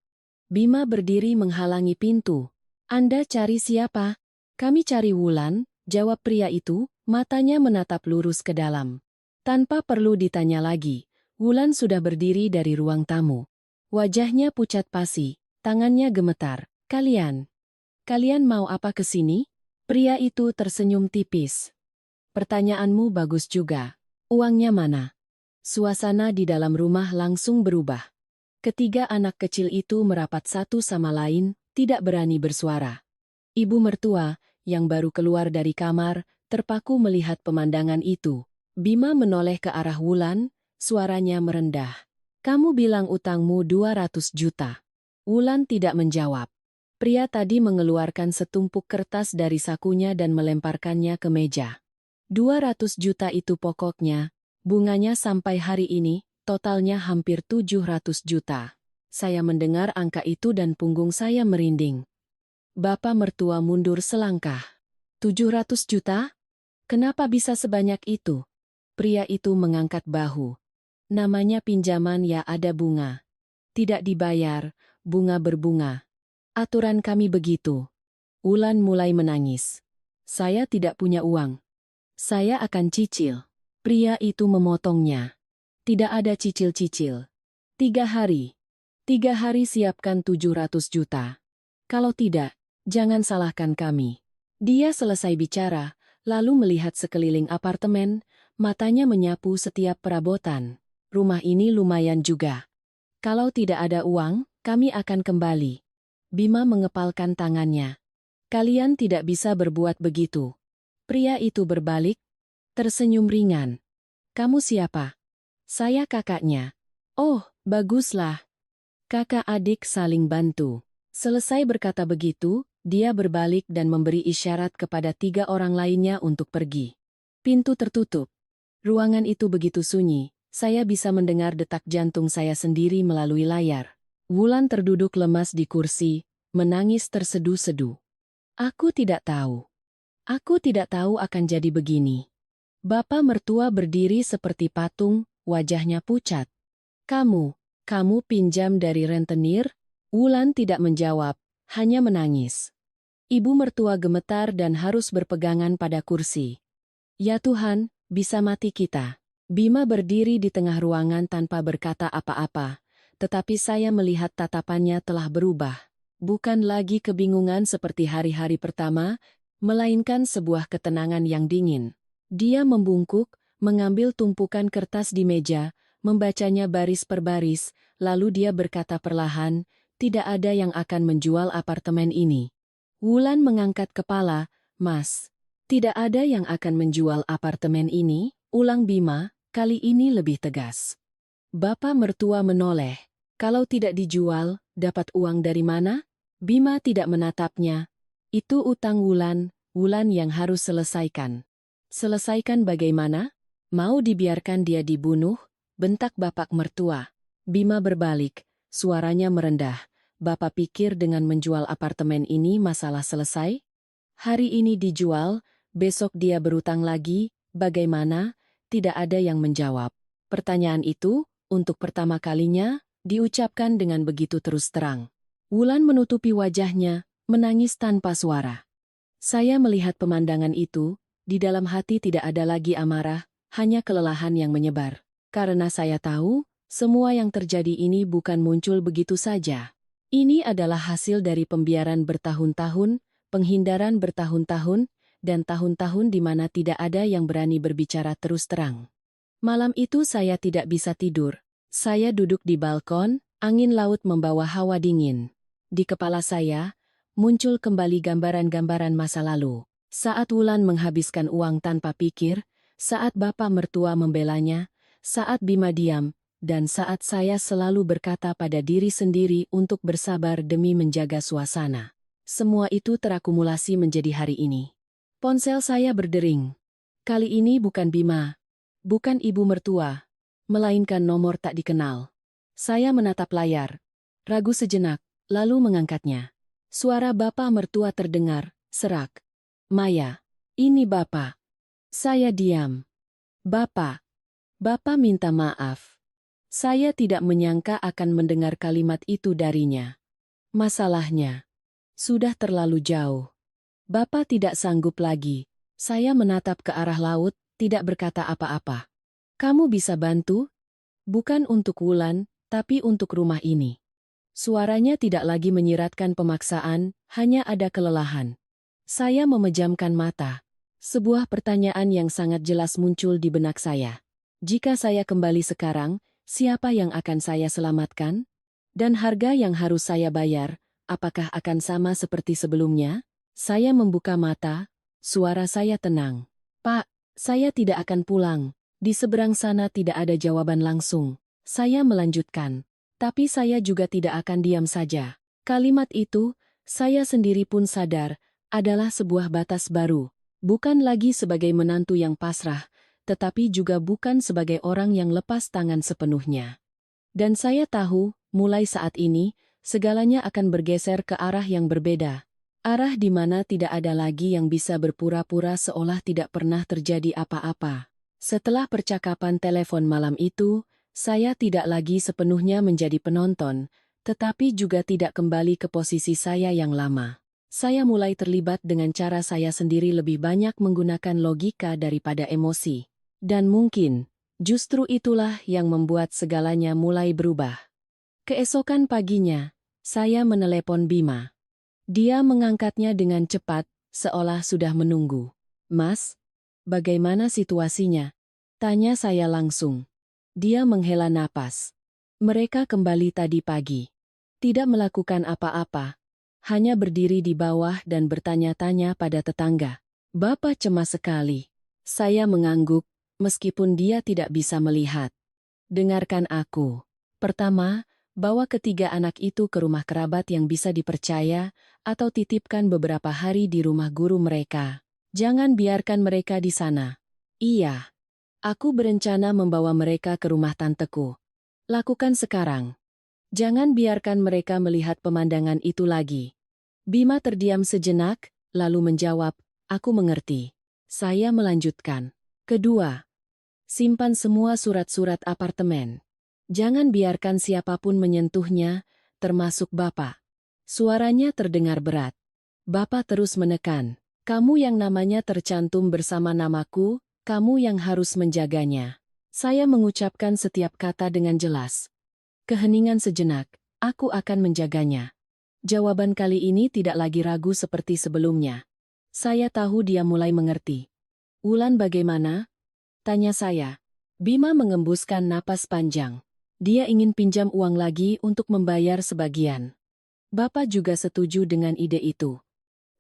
Bima berdiri menghalangi pintu. Anda cari siapa? Kami cari Wulan, jawab pria itu, matanya menatap lurus ke dalam. Tanpa perlu ditanya lagi, Wulan sudah berdiri dari ruang tamu. Wajahnya pucat pasi, tangannya gemetar. Kalian mau apa ke sini? Pria itu tersenyum tipis. Pertanyaanmu bagus juga. Uangnya mana? Suasana di dalam rumah langsung berubah. Ketiga anak kecil itu merapat satu sama lain, tidak berani bersuara. Ibu mertua, yang baru keluar dari kamar, terpaku melihat pemandangan itu. Bima menoleh ke arah Wulan, suaranya merendah. "Kamu bilang utangmu 200 juta. Wulan tidak menjawab. Pria tadi mengeluarkan setumpuk kertas dari sakunya dan melemparkannya ke meja. 200 juta itu pokoknya, bunganya sampai hari ini, totalnya hampir 700 juta. Saya mendengar angka itu dan punggung saya merinding. Bapak mertua mundur selangkah. 700 juta? Kenapa bisa sebanyak itu? Pria itu mengangkat bahu. Namanya pinjaman ya ada bunga. Tidak dibayar, bunga berbunga. Aturan kami begitu. Wulan mulai menangis. Saya tidak punya uang. Saya akan cicil. Pria itu memotongnya. Tidak ada cicil-cicil. 3 hari. 3 hari siapkan 700 juta. Kalau tidak, jangan salahkan kami. Dia selesai bicara, lalu melihat sekeliling apartemen, matanya menyapu setiap perabotan. Rumah ini lumayan juga. Kalau tidak ada uang, kami akan kembali. Bima mengepalkan tangannya. Kalian tidak bisa berbuat begitu. Pria itu berbalik, tersenyum ringan. Kamu siapa? Saya kakaknya. Oh, baguslah. Kakak adik saling bantu. Selesai berkata begitu, dia berbalik dan memberi isyarat kepada 3 orang lainnya untuk pergi. Pintu tertutup. Ruangan itu begitu sunyi, saya bisa mendengar detak jantung saya sendiri melalui layar. Wulan terduduk lemas di kursi, menangis tersedu-sedu. Aku tidak tahu. Aku tidak tahu akan jadi begini. Bapak mertua berdiri seperti patung, wajahnya pucat. Kamu pinjam dari rentenir? Wulan tidak menjawab, hanya menangis. Ibu mertua gemetar dan harus berpegangan pada kursi. Ya Tuhan, bisa mati kita. Bima berdiri di tengah ruangan tanpa berkata apa-apa, tetapi saya melihat tatapannya telah berubah. Bukan lagi kebingungan seperti hari-hari pertama, melainkan sebuah ketenangan yang dingin. Dia membungkuk, mengambil tumpukan kertas di meja, membacanya baris per baris, lalu dia berkata perlahan, tidak ada yang akan menjual apartemen ini. Wulan mengangkat kepala, Mas, tidak ada yang akan menjual apartemen ini, ulang Bima, kali ini lebih tegas. Bapak mertua menoleh, kalau tidak dijual, dapat uang dari mana? Bima tidak menatapnya. Itu utang Wulan yang harus selesaikan. Selesaikan bagaimana? Mau dibiarkan dia dibunuh? Bentak bapak mertua. Bima berbalik. Suaranya merendah. Bapak pikir dengan menjual apartemen ini masalah selesai? Hari ini dijual, besok dia berutang lagi, bagaimana? Tidak ada yang menjawab. Pertanyaan itu, untuk pertama kalinya, diucapkan dengan begitu terus terang. Wulan menutupi wajahnya, menangis tanpa suara. Saya melihat pemandangan itu, di dalam hati tidak ada lagi amarah, hanya kelelahan yang menyebar. Karena saya tahu, semua yang terjadi ini bukan muncul begitu saja. Ini adalah hasil dari pembiaran bertahun-tahun, penghindaran bertahun-tahun, dan tahun-tahun di mana tidak ada yang berani berbicara terus terang. Malam itu saya tidak bisa tidur. Saya duduk di balkon, angin laut membawa hawa dingin. Di kepala saya, muncul kembali gambaran-gambaran masa lalu. Saat Wulan menghabiskan uang tanpa pikir, saat bapak mertua membelanya, saat Bima diam, dan saat saya selalu berkata pada diri sendiri untuk bersabar demi menjaga suasana. Semua itu terakumulasi menjadi hari ini. Ponsel saya berdering. Kali ini bukan Bima, bukan ibu mertua, melainkan nomor tak dikenal. Saya menatap layar, ragu sejenak, lalu mengangkatnya. Suara bapak mertua terdengar, serak. Maya, ini bapak. Saya diam. Bapak minta maaf. Saya tidak menyangka akan mendengar kalimat itu darinya. Masalahnya, sudah terlalu jauh. Bapak tidak sanggup lagi. Saya menatap ke arah laut, tidak berkata apa-apa. Kamu bisa bantu? Bukan untuk Wulan, tapi untuk rumah ini. Suaranya tidak lagi menyiratkan pemaksaan, hanya ada kelelahan. Saya memejamkan mata. Sebuah pertanyaan yang sangat jelas muncul di benak saya. Jika saya kembali sekarang, siapa yang akan saya selamatkan? Dan harga yang harus saya bayar, apakah akan sama seperti sebelumnya? Saya membuka mata, suara saya tenang. Pak, saya tidak akan pulang. Di seberang sana tidak ada jawaban langsung. Saya melanjutkan. Tapi saya juga tidak akan diam saja. Kalimat itu, saya sendiri pun sadar, adalah sebuah batas baru. Bukan lagi sebagai menantu yang pasrah, tetapi juga bukan sebagai orang yang lepas tangan sepenuhnya. Dan saya tahu, mulai saat ini, segalanya akan bergeser ke arah yang berbeda. Arah di mana tidak ada lagi yang bisa berpura-pura seolah tidak pernah terjadi apa-apa. Setelah percakapan telepon malam itu, saya tidak lagi sepenuhnya menjadi penonton, tetapi juga tidak kembali ke posisi saya yang lama. Saya mulai terlibat dengan cara saya sendiri, lebih banyak menggunakan logika daripada emosi. Dan mungkin, justru itulah yang membuat segalanya mulai berubah. Keesokan paginya, saya menelepon Bima. Dia mengangkatnya dengan cepat, seolah sudah menunggu. "Mas, bagaimana situasinya?" tanya saya langsung. Dia menghela napas. "Mereka kembali tadi pagi. Tidak melakukan apa-apa. Hanya berdiri di bawah dan bertanya-tanya pada tetangga." "Bapak cemas sekali." Saya mengangguk, meskipun dia tidak bisa melihat. "Dengarkan aku. Pertama, bawa ketiga anak itu ke rumah kerabat yang bisa dipercaya, atau titipkan beberapa hari di rumah guru mereka. Jangan biarkan mereka di sana." "Iya. Aku berencana membawa mereka ke rumah tanteku." "Lakukan sekarang. Jangan biarkan mereka melihat pemandangan itu lagi." Bima terdiam sejenak, lalu menjawab, "Aku mengerti." Saya melanjutkan. "Kedua, simpan semua surat-surat apartemen. Jangan biarkan siapapun menyentuhnya, termasuk Bapak." Suaranya terdengar berat. Bapak terus menekan. "Kamu yang namanya tercantum bersama namaku, kamu yang harus menjaganya." Saya mengucapkan setiap kata dengan jelas. Keheningan sejenak, "Aku akan menjaganya." Jawaban kali ini tidak lagi ragu seperti sebelumnya. Saya tahu dia mulai mengerti. "Wulan bagaimana?" tanya saya. Bima mengembuskan napas panjang. Dia ingin pinjam uang lagi untuk membayar sebagian. "Bapak juga setuju dengan ide itu."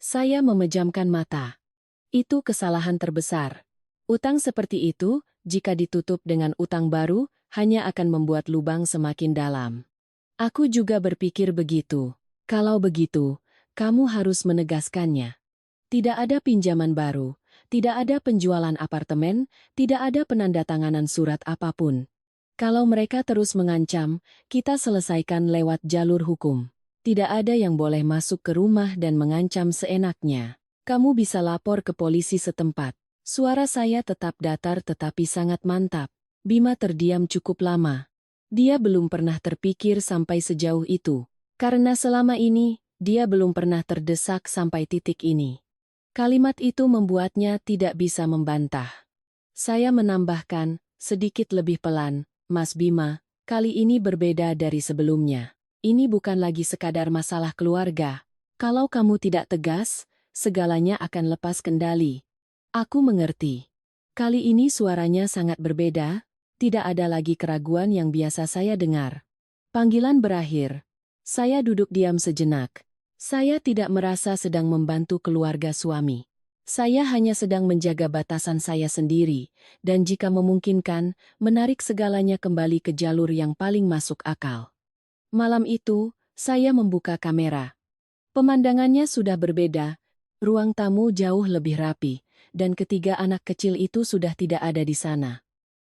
Saya memejamkan mata. "Itu kesalahan terbesar. Utang seperti itu, jika ditutup dengan utang baru, hanya akan membuat lubang semakin dalam." "Aku juga berpikir begitu. Kalau begitu, kamu harus menegaskannya. Tidak ada pinjaman baru, tidak ada penjualan apartemen, tidak ada penandatanganan surat apapun. Kalau mereka terus mengancam, kita selesaikan lewat jalur hukum. Tidak ada yang boleh masuk ke rumah dan mengancam seenaknya. Kamu bisa lapor ke polisi setempat." Suara saya tetap datar tetapi sangat mantap. Bima terdiam cukup lama. Dia belum pernah terpikir sampai sejauh itu. Karena selama ini, dia belum pernah terdesak sampai titik ini. Kalimat itu membuatnya tidak bisa membantah. Saya menambahkan, sedikit lebih pelan, "Mas Bima, kali ini berbeda dari sebelumnya. Ini bukan lagi sekadar masalah keluarga. Kalau kamu tidak tegas, segalanya akan lepas kendali." "Aku mengerti." Kali ini suaranya sangat berbeda, tidak ada lagi keraguan yang biasa saya dengar. Panggilan berakhir. Saya duduk diam sejenak. Saya tidak merasa sedang membantu keluarga suami. Saya hanya sedang menjaga batasan saya sendiri, dan jika memungkinkan, menarik segalanya kembali ke jalur yang paling masuk akal. Malam itu, saya membuka kamera. Pemandangannya sudah berbeda, ruang tamu jauh lebih rapi, dan ketiga anak kecil itu sudah tidak ada di sana.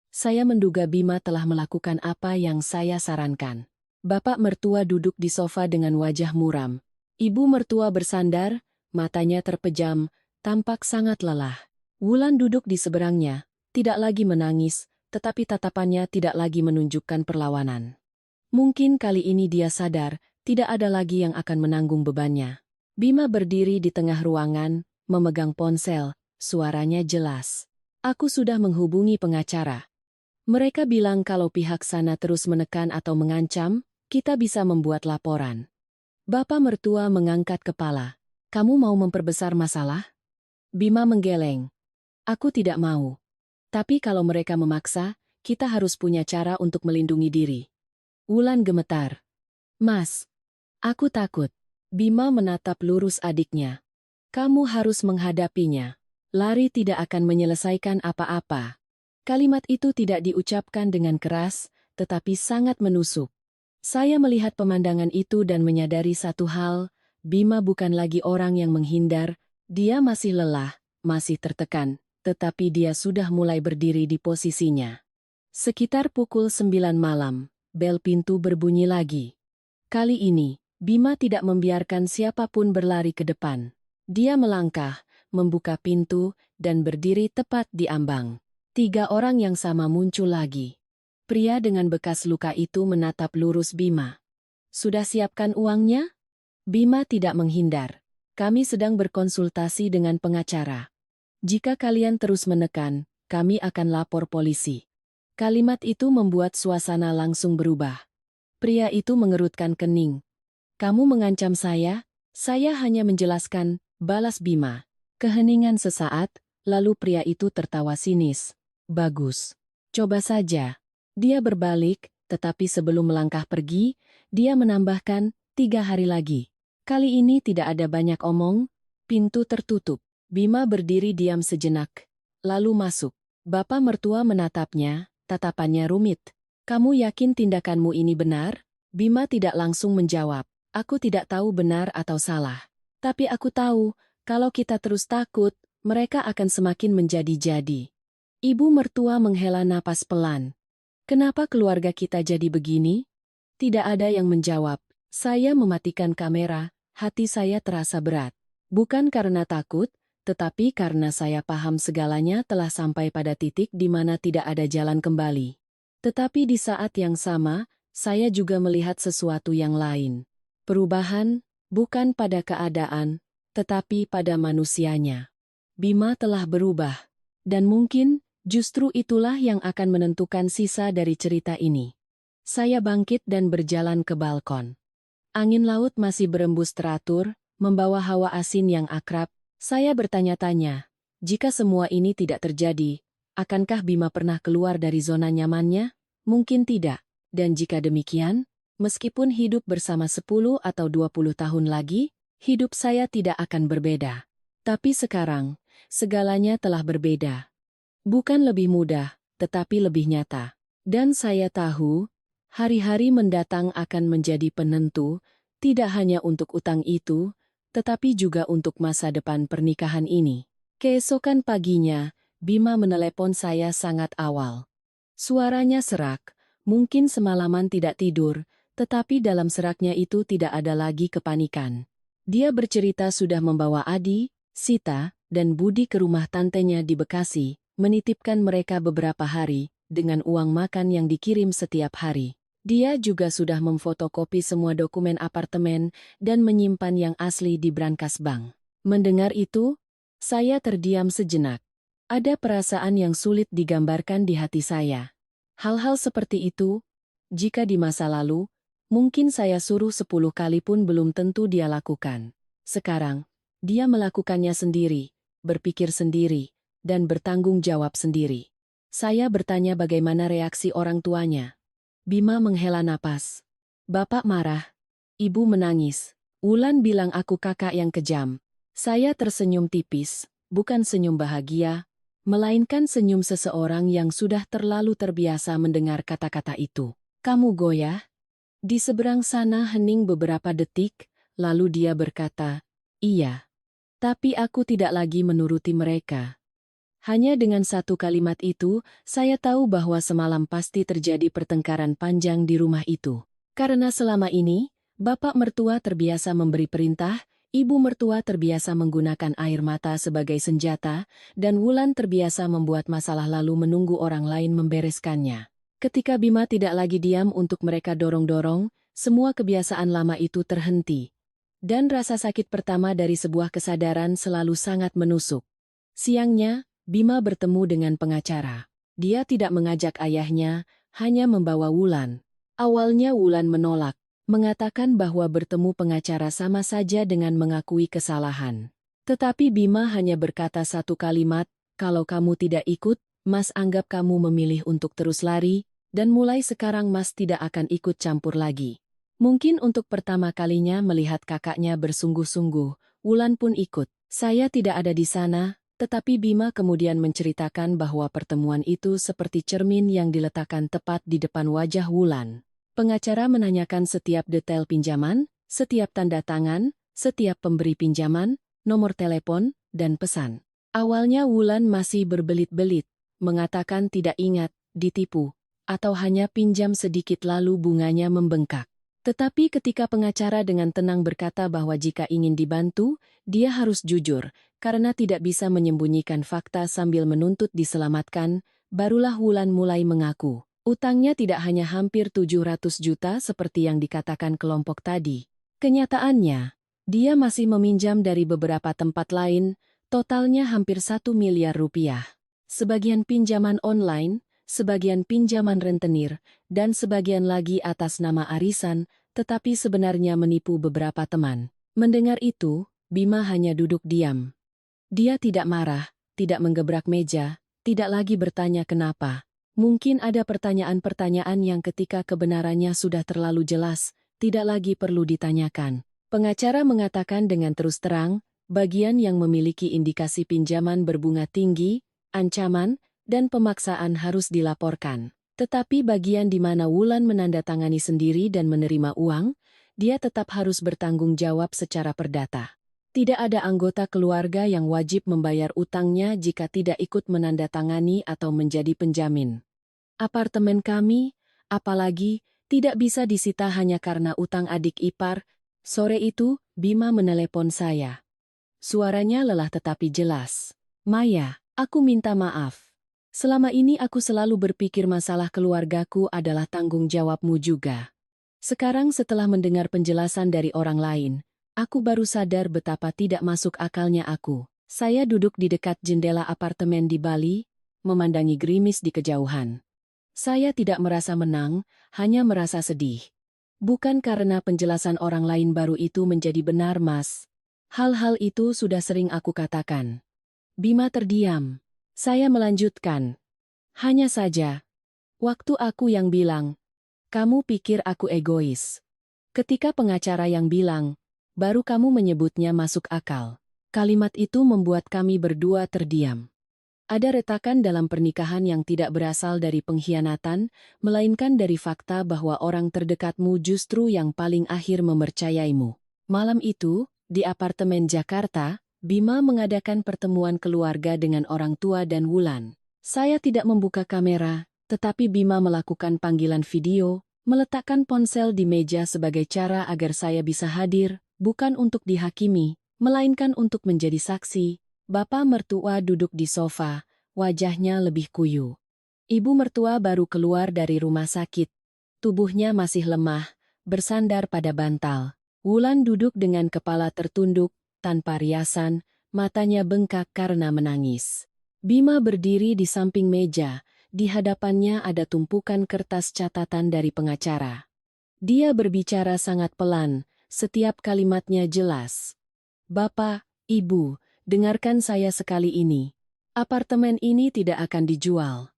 Saya menduga Bima telah melakukan apa yang saya sarankan. Bapak mertua duduk di sofa dengan wajah muram. Ibu mertua bersandar, matanya terpejam, tampak sangat lelah. Wulan duduk di seberangnya, tidak lagi menangis, tetapi tatapannya tidak lagi menunjukkan perlawanan. Mungkin kali ini dia sadar, tidak ada lagi yang akan menanggung bebannya. Bima berdiri di tengah ruangan, memegang ponsel, suaranya jelas. "Aku sudah menghubungi pengacara. Mereka bilang kalau pihak sana terus menekan atau mengancam, kita bisa membuat laporan." Bapak mertua mengangkat kepala. "Kamu mau memperbesar masalah?" Bima menggeleng. "Aku tidak mau. Tapi kalau mereka memaksa, kita harus punya cara untuk melindungi diri." Wulan gemetar. "Mas, aku takut." Bima menatap lurus adiknya. Kamu harus menghadapinya. Lari tidak akan menyelesaikan apa-apa. Kalimat itu tidak diucapkan dengan keras, tetapi sangat menusuk. Saya melihat pemandangan itu dan menyadari satu hal, Bima bukan lagi orang yang menghindar, dia masih lelah, masih tertekan, tetapi dia sudah mulai berdiri di posisinya. Sekitar pukul 9 malam, bel pintu berbunyi lagi. Kali ini, Bima tidak membiarkan siapapun berlari ke depan. Dia melangkah, membuka pintu, dan berdiri tepat di ambang. 3 orang yang sama muncul lagi. Pria dengan bekas luka itu menatap lurus Bima. Sudah siapkan uangnya? Bima tidak menghindar. Kami sedang berkonsultasi dengan pengacara. Jika kalian terus menekan, kami akan lapor polisi. Kalimat itu membuat suasana langsung berubah. Pria itu mengerutkan kening. Kamu mengancam saya hanya menjelaskan, balas Bima. Keheningan sesaat, lalu pria itu tertawa sinis. Bagus. Coba saja. Dia berbalik, tetapi sebelum melangkah pergi, dia menambahkan, 3 hari lagi. Kali ini tidak ada banyak omong, pintu tertutup. Bima berdiri diam sejenak. Lalu masuk. Bapak mertua menatapnya, tatapannya rumit. Kamu yakin tindakanmu ini benar? Bima tidak langsung menjawab. Aku tidak tahu benar atau salah. Tapi aku tahu, kalau kita terus takut, mereka akan semakin menjadi-jadi. Ibu mertua menghela napas pelan. Kenapa keluarga kita jadi begini? Tidak ada yang menjawab. Saya mematikan kamera, hati saya terasa berat. Bukan karena takut, tetapi karena saya paham segalanya telah sampai pada titik di mana tidak ada jalan kembali. Tetapi di saat yang sama, saya juga melihat sesuatu yang lain. Perubahan, bukan pada keadaan, tetapi pada manusianya. Bima telah berubah. Dan mungkin, justru itulah yang akan menentukan sisa dari cerita ini. Saya bangkit dan berjalan ke balkon. Angin laut masih berembus teratur, membawa hawa asin yang akrab. Saya bertanya-tanya, jika semua ini tidak terjadi, akankah Bima pernah keluar dari zona nyamannya? Mungkin tidak. Dan jika demikian, meskipun hidup bersama 10 atau 20 tahun lagi, hidup saya tidak akan berbeda. Tapi sekarang, segalanya telah berbeda. Bukan lebih mudah, tetapi lebih nyata. Dan saya tahu, hari-hari mendatang akan menjadi penentu, tidak hanya untuk utang itu, tetapi juga untuk masa depan pernikahan ini. Keesokan paginya, Bima menelepon saya sangat awal. Suaranya serak, mungkin semalaman tidak tidur, tetapi dalam seraknya itu tidak ada lagi kepanikan. Dia bercerita sudah membawa Adi, Sita, dan Budi ke rumah tantenya di Bekasi, menitipkan mereka beberapa hari, dengan uang makan yang dikirim setiap hari. Dia juga sudah memfotokopi semua dokumen apartemen dan menyimpan yang asli di brankas bank. Mendengar itu, saya terdiam sejenak. Ada perasaan yang sulit digambarkan di hati saya. Hal-hal seperti itu, jika di masa lalu, mungkin saya suruh 10 kali pun belum tentu dia lakukan. Sekarang, dia melakukannya sendiri, berpikir sendiri, dan bertanggung jawab sendiri. Saya bertanya bagaimana reaksi orang tuanya. Bima menghela napas. Bapak marah. Ibu menangis. Wulan bilang aku kakak yang kejam. Saya tersenyum tipis, bukan senyum bahagia, melainkan senyum seseorang yang sudah terlalu terbiasa mendengar kata-kata itu. Kamu goyah? Di seberang sana hening beberapa detik, lalu dia berkata, iya. Tapi aku tidak lagi menuruti mereka. Hanya dengan satu kalimat itu, saya tahu bahwa semalam pasti terjadi pertengkaran panjang di rumah itu. Karena selama ini, bapak mertua terbiasa memberi perintah, ibu mertua terbiasa menggunakan air mata sebagai senjata, dan Wulan terbiasa membuat masalah lalu menunggu orang lain membereskannya. Ketika Bima tidak lagi diam untuk mereka dorong-dorong, semua kebiasaan lama itu terhenti. Dan rasa sakit pertama dari sebuah kesadaran selalu sangat menusuk. Siangnya, Bima bertemu dengan pengacara. Dia tidak mengajak ayahnya, hanya membawa Wulan. Awalnya Wulan menolak, mengatakan bahwa bertemu pengacara sama saja dengan mengakui kesalahan. Tetapi Bima hanya berkata satu kalimat, kalau kamu tidak ikut, Mas anggap kamu memilih untuk terus lari, dan mulai sekarang Mas tidak akan ikut campur lagi. Mungkin untuk pertama kalinya melihat kakaknya bersungguh-sungguh, Wulan pun ikut. Saya tidak ada di sana, tetapi Bima kemudian menceritakan bahwa pertemuan itu seperti cermin yang diletakkan tepat di depan wajah Wulan. Pengacara menanyakan setiap detail pinjaman, setiap tanda tangan, setiap pemberi pinjaman, nomor telepon, dan pesan. Awalnya Wulan masih berbelit-belit, mengatakan tidak ingat, ditipu, atau hanya pinjam sedikit lalu bunganya membengkak. Tetapi ketika pengacara dengan tenang berkata bahwa jika ingin dibantu, dia harus jujur, karena tidak bisa menyembunyikan fakta sambil menuntut diselamatkan, barulah Wulan mulai mengaku. Utangnya tidak hanya hampir 700 juta seperti yang dikatakan kelompok tadi. Kenyataannya, dia masih meminjam dari beberapa tempat lain, totalnya hampir 1 miliar rupiah. Sebagian pinjaman online, sebagian pinjaman rentenir, dan sebagian lagi atas nama arisan, tetapi sebenarnya menipu beberapa teman. Mendengar itu, Bima hanya duduk diam. Dia tidak marah, tidak menggebrak meja, tidak lagi bertanya kenapa. Mungkin ada pertanyaan-pertanyaan yang ketika kebenarannya sudah terlalu jelas, tidak lagi perlu ditanyakan. Pengacara mengatakan dengan terus terang, bagian yang memiliki indikasi pinjaman berbunga tinggi, ancaman, dan pemaksaan harus dilaporkan. Tetapi bagian di mana Wulan menandatangani sendiri dan menerima uang, dia tetap harus bertanggung jawab secara perdata. Tidak ada anggota keluarga yang wajib membayar utangnya jika tidak ikut menandatangani atau menjadi penjamin. Apartemen kami, apalagi, tidak bisa disita hanya karena utang adik ipar. Sore itu, Bima menelepon saya. Suaranya lelah tetapi jelas. Maya, aku minta maaf. Selama ini aku selalu berpikir masalah keluargaku adalah tanggung jawabmu juga. Sekarang setelah mendengar penjelasan dari orang lain, aku baru sadar betapa tidak masuk akalnya aku. Saya duduk di dekat jendela apartemen di Bali, memandangi gerimis di kejauhan. Saya tidak merasa menang, hanya merasa sedih. Bukan karena penjelasan orang lain baru itu menjadi benar, Mas. Hal-hal itu sudah sering aku katakan. Bima terdiam. Saya melanjutkan. Hanya saja, waktu aku yang bilang, kamu pikir aku egois. Ketika pengacara yang bilang, baru kamu menyebutnya masuk akal. Kalimat itu membuat kami berdua terdiam. Ada retakan dalam pernikahan yang tidak berasal dari pengkhianatan, melainkan dari fakta bahwa orang terdekatmu justru yang paling akhir mempercayaimu. Malam itu, di apartemen Jakarta, Bima mengadakan pertemuan keluarga dengan orang tua dan Wulan. Saya tidak membuka kamera, tetapi Bima melakukan panggilan video, meletakkan ponsel di meja sebagai cara agar saya bisa hadir, bukan untuk dihakimi, melainkan untuk menjadi saksi. Bapak mertua duduk di sofa, wajahnya lebih kuyu. Ibu mertua baru keluar dari rumah sakit. Tubuhnya masih lemah, bersandar pada bantal. Wulan duduk dengan kepala tertunduk, tanpa riasan, matanya bengkak karena menangis. Bima berdiri di samping meja, di hadapannya ada tumpukan kertas catatan dari pengacara. Dia berbicara sangat pelan, setiap kalimatnya jelas. Bapak, Ibu, dengarkan saya sekali ini. Apartemen ini tidak akan dijual.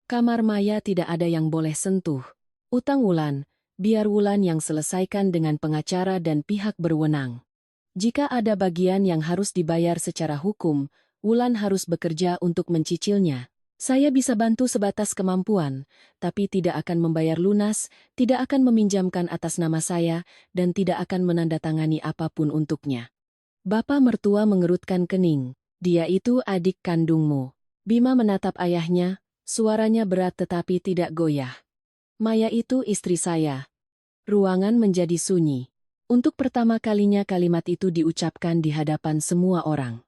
Kamar Maya tidak ada yang boleh sentuh. Utang Wulan, biar Wulan yang selesaikan dengan pengacara dan pihak berwenang. Jika ada bagian yang harus dibayar secara hukum, Wulan harus bekerja untuk mencicilnya. Saya bisa bantu sebatas kemampuan, tapi tidak akan membayar lunas, tidak akan meminjamkan atas nama saya, dan tidak akan menandatangani apapun untuknya. Bapak mertua mengerutkan kening. Dia itu adik kandungmu. Bima menatap ayahnya, suaranya berat tetapi tidak goyah. Maya itu istri saya. Ruangan menjadi sunyi. Untuk pertama kalinya kalimat itu diucapkan di hadapan semua orang.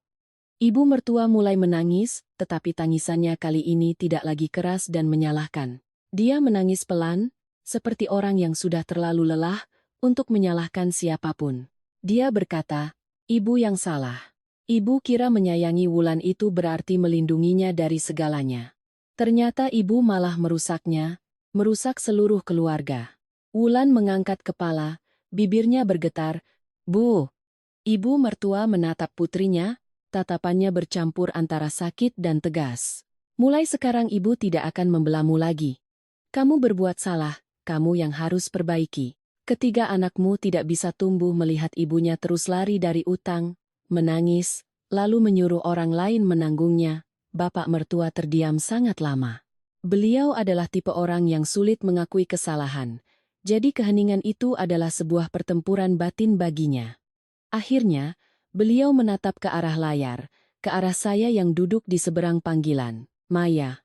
Ibu mertua mulai menangis, tetapi tangisannya kali ini tidak lagi keras dan menyalahkan. Dia menangis pelan, seperti orang yang sudah terlalu lelah untuk menyalahkan siapapun. Dia berkata, "Ibu yang salah. Ibu kira menyayangi Wulan itu berarti melindunginya dari segalanya. Ternyata ibu malah merusaknya, merusak seluruh keluarga." Wulan mengangkat kepala, bibirnya bergetar. "Bu." Ibu mertua menatap putrinya, tatapannya bercampur antara sakit dan tegas. "Mulai sekarang ibu tidak akan membelamu lagi. Kamu berbuat salah, kamu yang harus perbaiki. Ketiga anakmu tidak bisa tumbuh melihat ibunya terus lari dari utang, menangis, lalu menyuruh orang lain menanggungnya. Bapak mertua terdiam sangat lama. Beliau adalah tipe orang yang sulit mengakui kesalahan, jadi keheningan itu adalah sebuah pertempuran batin baginya. Akhirnya, beliau menatap ke arah layar, ke arah saya yang duduk di seberang panggilan. Maya.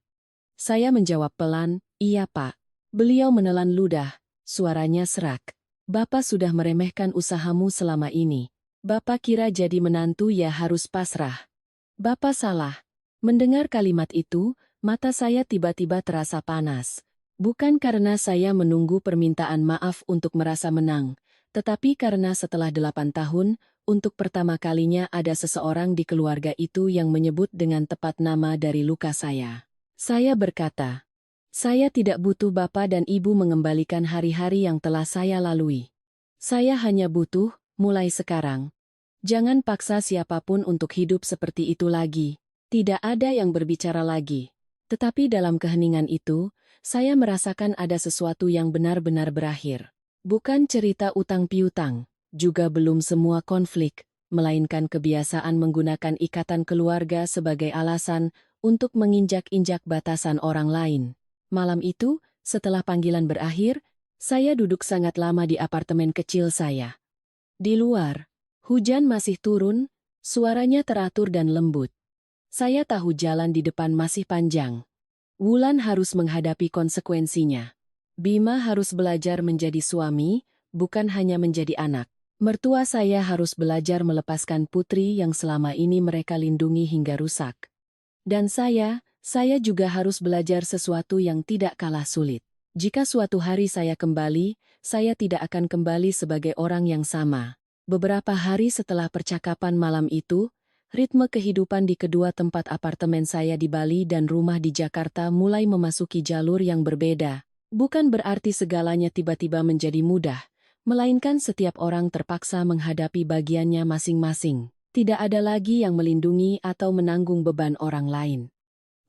Saya menjawab pelan, iya Pak. Beliau menelan ludah, suaranya serak. Bapak sudah meremehkan usahamu selama ini. Bapak kira jadi menantu ya harus pasrah. Bapak salah. Mendengar kalimat itu, mata saya tiba-tiba terasa panas. Bukan karena saya menunggu permintaan maaf untuk merasa menang, tetapi karena setelah 8 tahun, untuk pertama kalinya ada seseorang di keluarga itu yang menyebut dengan tepat nama dari luka saya. Saya berkata, saya tidak butuh Bapak dan Ibu mengembalikan hari-hari yang telah saya lalui. Saya hanya butuh, mulai sekarang, jangan paksa siapapun untuk hidup seperti itu lagi. Tidak ada yang berbicara lagi. Tetapi dalam keheningan itu, saya merasakan ada sesuatu yang benar-benar berakhir. Bukan cerita utang piutang, juga belum semua konflik, melainkan kebiasaan menggunakan ikatan keluarga sebagai alasan untuk menginjak-injak batasan orang lain. Malam itu, setelah panggilan berakhir, saya duduk sangat lama di apartemen kecil saya. Di luar, hujan masih turun, suaranya teratur dan lembut. Saya tahu jalan di depan masih panjang. Wulan harus menghadapi konsekuensinya. Bima harus belajar menjadi suami, bukan hanya menjadi anak. Mertua saya harus belajar melepaskan putri yang selama ini mereka lindungi hingga rusak. Dan saya juga harus belajar sesuatu yang tidak kalah sulit. Jika suatu hari saya kembali, saya tidak akan kembali sebagai orang yang sama. Beberapa hari setelah percakapan malam itu, ritme kehidupan di kedua tempat apartemen saya di Bali dan rumah di Jakarta mulai memasuki jalur yang berbeda. Bukan berarti segalanya tiba-tiba menjadi mudah, melainkan setiap orang terpaksa menghadapi bagiannya masing-masing. Tidak ada lagi yang melindungi atau menanggung beban orang lain.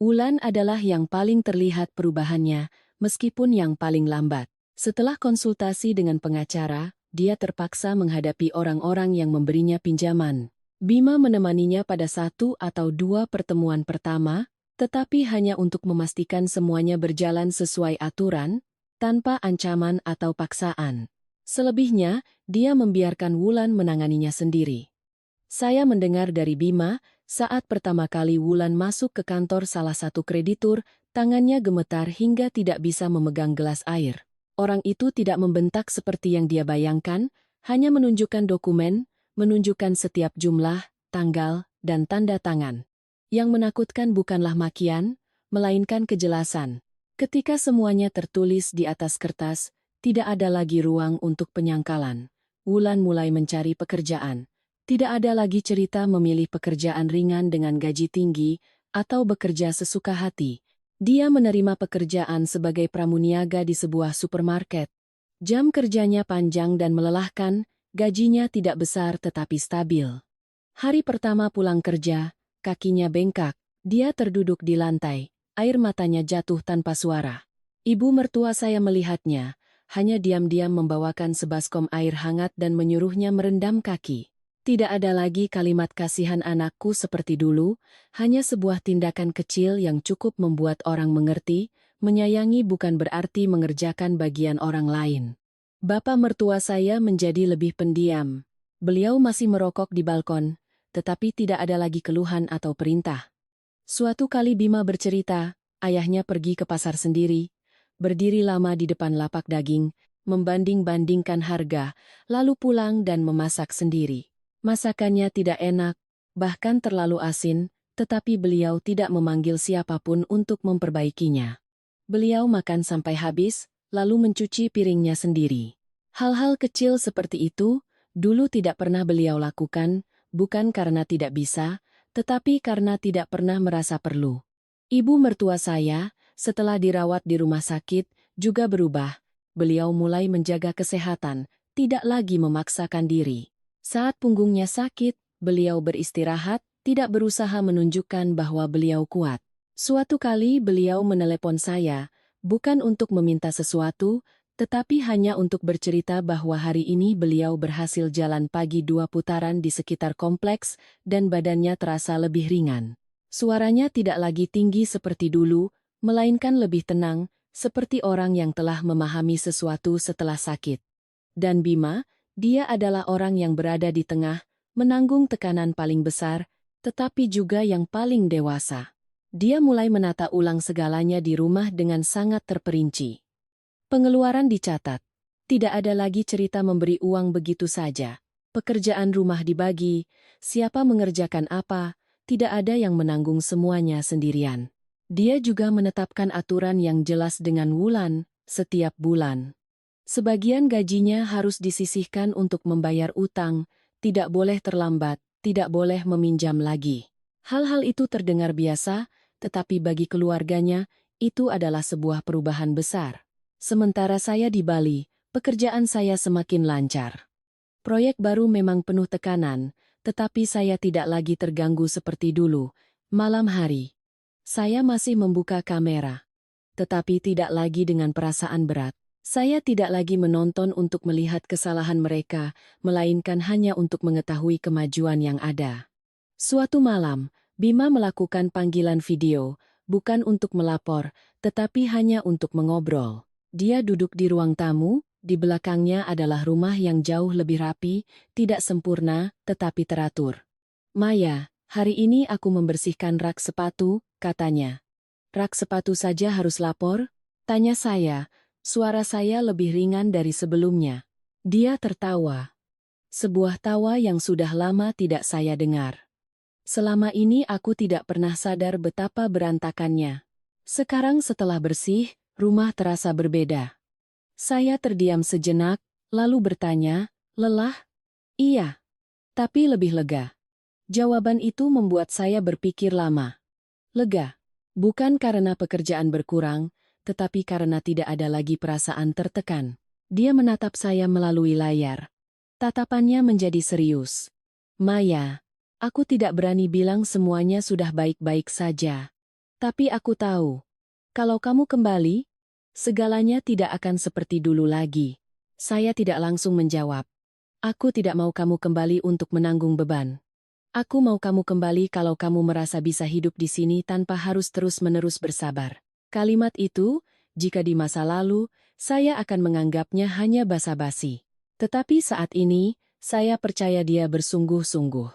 Wulan adalah yang paling terlihat perubahannya, meskipun yang paling lambat. Setelah konsultasi dengan pengacara, dia terpaksa menghadapi orang-orang yang memberinya pinjaman. Bima menemaninya pada 1 atau 2 pertemuan pertama, tetapi hanya untuk memastikan semuanya berjalan sesuai aturan, tanpa ancaman atau paksaan. Selebihnya, dia membiarkan Wulan menanganinya sendiri. Saya mendengar dari Bima, saat pertama kali Wulan masuk ke kantor salah satu kreditur, tangannya gemetar hingga tidak bisa memegang gelas air. Orang itu tidak membentak seperti yang dia bayangkan, hanya menunjukkan dokumen, menunjukkan setiap jumlah, tanggal, dan tanda tangan. Yang menakutkan bukanlah makian, melainkan kejelasan. Ketika semuanya tertulis di atas kertas, tidak ada lagi ruang untuk penyangkalan. Wulan mulai mencari pekerjaan. Tidak ada lagi cerita memilih pekerjaan ringan dengan gaji tinggi atau bekerja sesuka hati. Dia menerima pekerjaan sebagai pramuniaga di sebuah supermarket. Jam kerjanya panjang dan melelahkan, gajinya tidak besar tetapi stabil. Hari pertama pulang kerja, kakinya bengkak, dia terduduk di lantai, air matanya jatuh tanpa suara. Ibu mertua saya melihatnya, hanya diam-diam membawakan sebaskom air hangat dan menyuruhnya merendam kaki. Tidak ada lagi kalimat kasihan anakku seperti dulu, hanya sebuah tindakan kecil yang cukup membuat orang mengerti, menyayangi bukan berarti mengerjakan bagian orang lain. Bapak mertua saya menjadi lebih pendiam. Beliau masih merokok di balkon, tetapi tidak ada lagi keluhan atau perintah. Suatu kali Bima bercerita, ayahnya pergi ke pasar sendiri, berdiri lama di depan lapak daging, membanding-bandingkan harga, lalu pulang dan memasak sendiri. Masakannya tidak enak, bahkan terlalu asin, tetapi beliau tidak memanggil siapapun untuk memperbaikinya. Beliau makan sampai habis, lalu mencuci piringnya sendiri. Hal-hal kecil seperti itu, dulu tidak pernah beliau lakukan, bukan karena tidak bisa, tetapi karena tidak pernah merasa perlu. Ibu mertua saya, setelah dirawat di rumah sakit, juga berubah. Beliau mulai menjaga kesehatan, tidak lagi memaksakan diri. Saat punggungnya sakit, beliau beristirahat, tidak berusaha menunjukkan bahwa beliau kuat. Suatu kali beliau menelepon saya, bukan untuk meminta sesuatu, Tetapi hanya untuk bercerita bahwa hari ini beliau berhasil jalan pagi 2 putaran di sekitar kompleks dan badannya terasa lebih ringan. Suaranya tidak lagi tinggi seperti dulu, melainkan lebih tenang, seperti orang yang telah memahami sesuatu setelah sakit. Dan Bima, dia adalah orang yang berada di tengah, menanggung tekanan paling besar, tetapi juga yang paling dewasa. Dia mulai menata ulang segalanya di rumah dengan sangat terperinci. Pengeluaran dicatat. Tidak ada lagi cerita memberi uang begitu saja. Pekerjaan rumah dibagi, siapa mengerjakan apa, tidak ada yang menanggung semuanya sendirian. Dia juga menetapkan aturan yang jelas dengan wulan, setiap bulan. Sebagian gajinya harus disisihkan untuk membayar utang, tidak boleh terlambat, tidak boleh meminjam lagi. Hal-hal itu terdengar biasa, tetapi bagi keluarganya, itu adalah sebuah perubahan besar. Sementara saya di Bali, pekerjaan saya semakin lancar. Proyek baru memang penuh tekanan, tetapi saya tidak lagi terganggu seperti dulu. Malam hari, saya masih membuka kamera. Tetapi tidak lagi dengan perasaan berat. Saya tidak lagi menonton untuk melihat kesalahan mereka, melainkan hanya untuk mengetahui kemajuan yang ada. Suatu malam, Bima melakukan panggilan video, bukan untuk melapor, tetapi hanya untuk mengobrol. Dia duduk di ruang tamu, di belakangnya adalah rumah yang jauh lebih rapi, tidak sempurna, tetapi teratur. Maya, hari ini aku membersihkan rak sepatu, katanya. Rak sepatu saja harus lapor? Tanya saya, suara saya lebih ringan dari sebelumnya. Dia tertawa. Sebuah tawa yang sudah lama tidak saya dengar. Selama ini aku tidak pernah sadar betapa berantakannya. Sekarang setelah bersih, rumah terasa berbeda. Saya terdiam sejenak, lalu bertanya, lelah? Iya, tapi lebih lega. Jawaban itu membuat saya berpikir lama. Lega, bukan karena pekerjaan berkurang, tetapi karena tidak ada lagi perasaan tertekan. Dia menatap saya melalui layar. Tatapannya menjadi serius. Maya, aku tidak berani bilang semuanya sudah baik-baik saja. Tapi aku tahu, kalau kamu kembali, segalanya tidak akan seperti dulu lagi. Saya tidak langsung menjawab. Aku tidak mau kamu kembali untuk menanggung beban. Aku mau kamu kembali kalau kamu merasa bisa hidup di sini tanpa harus terus-menerus bersabar. Kalimat itu, jika di masa lalu, saya akan menganggapnya hanya basa-basi. Tetapi saat ini, saya percaya dia bersungguh-sungguh.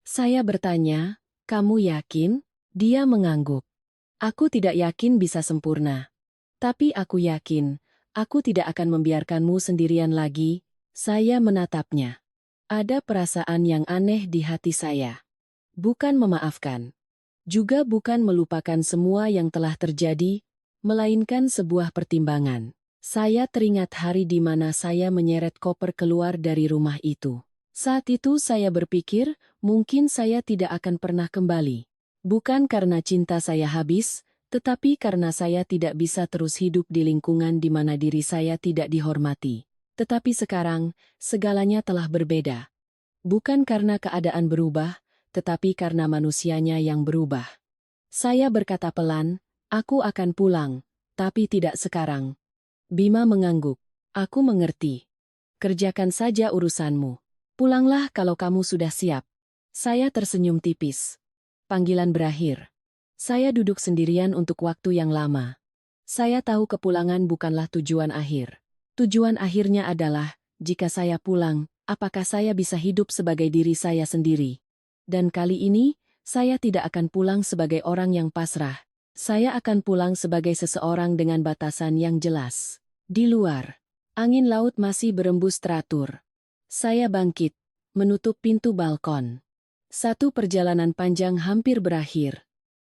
Saya bertanya, kamu yakin? Dia mengangguk. Aku tidak yakin bisa sempurna. Tapi aku yakin, aku tidak akan membiarkanmu sendirian lagi. Saya menatapnya. Ada perasaan yang aneh di hati saya. Bukan memaafkan. Juga bukan melupakan semua yang telah terjadi, melainkan sebuah pertimbangan. Saya teringat hari di mana saya menyeret koper keluar dari rumah itu. Saat itu saya berpikir, mungkin saya tidak akan pernah kembali. Bukan karena cinta saya habis, tetapi karena saya tidak bisa terus hidup di lingkungan di mana diri saya tidak dihormati. Tetapi sekarang, segalanya telah berbeda. Bukan karena keadaan berubah, tetapi karena manusianya yang berubah. Saya berkata pelan, aku akan pulang, tapi tidak sekarang. Bima mengangguk. Aku mengerti. Kerjakan saja urusanmu. Pulanglah kalau kamu sudah siap. Saya tersenyum tipis. Panggilan berakhir. Saya duduk sendirian untuk waktu yang lama. Saya tahu kepulangan bukanlah tujuan akhir. Tujuan akhirnya adalah, jika saya pulang, apakah saya bisa hidup sebagai diri saya sendiri? Dan kali ini, saya tidak akan pulang sebagai orang yang pasrah. Saya akan pulang sebagai seseorang dengan batasan yang jelas. Di luar, angin laut masih berembus teratur. Saya bangkit, menutup pintu balkon. Satu perjalanan panjang hampir berakhir.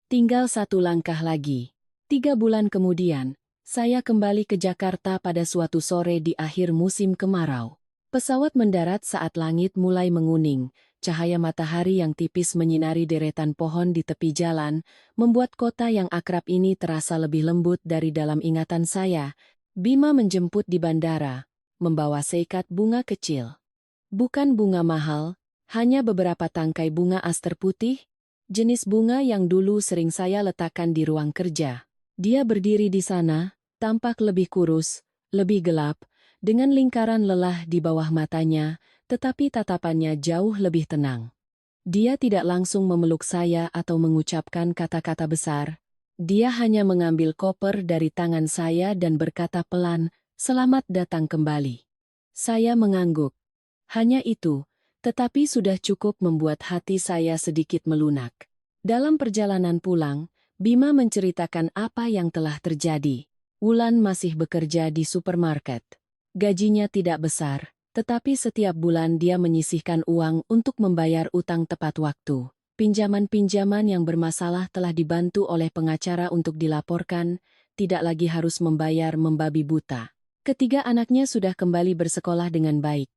Tinggal satu langkah lagi. 3 bulan kemudian, saya kembali ke Jakarta pada suatu sore di akhir musim kemarau. Pesawat mendarat saat langit mulai menguning, cahaya matahari yang tipis menyinari deretan pohon di tepi jalan, membuat kota yang akrab ini terasa lebih lembut dari dalam ingatan saya. Bima menjemput di bandara, membawa seikat bunga kecil. Bukan bunga mahal, hanya beberapa tangkai bunga aster putih, jenis bunga yang dulu sering saya letakkan di ruang kerja. Dia berdiri di sana, tampak lebih kurus, lebih gelap, dengan lingkaran lelah di bawah matanya, tetapi tatapannya jauh lebih tenang. Dia tidak langsung memeluk saya atau mengucapkan kata-kata besar. Dia hanya mengambil koper dari tangan saya dan berkata pelan, "Selamat datang kembali." Saya mengangguk. Hanya itu, tetapi sudah cukup membuat hati saya sedikit melunak. Dalam perjalanan pulang, Bima menceritakan apa yang telah terjadi. Wulan masih bekerja di supermarket. Gajinya tidak besar, tetapi setiap bulan dia menyisihkan uang untuk membayar utang tepat waktu. Pinjaman-pinjaman yang bermasalah telah dibantu oleh pengacara untuk dilaporkan, tidak lagi harus membayar membabi buta. Ketiga anaknya sudah kembali bersekolah dengan baik.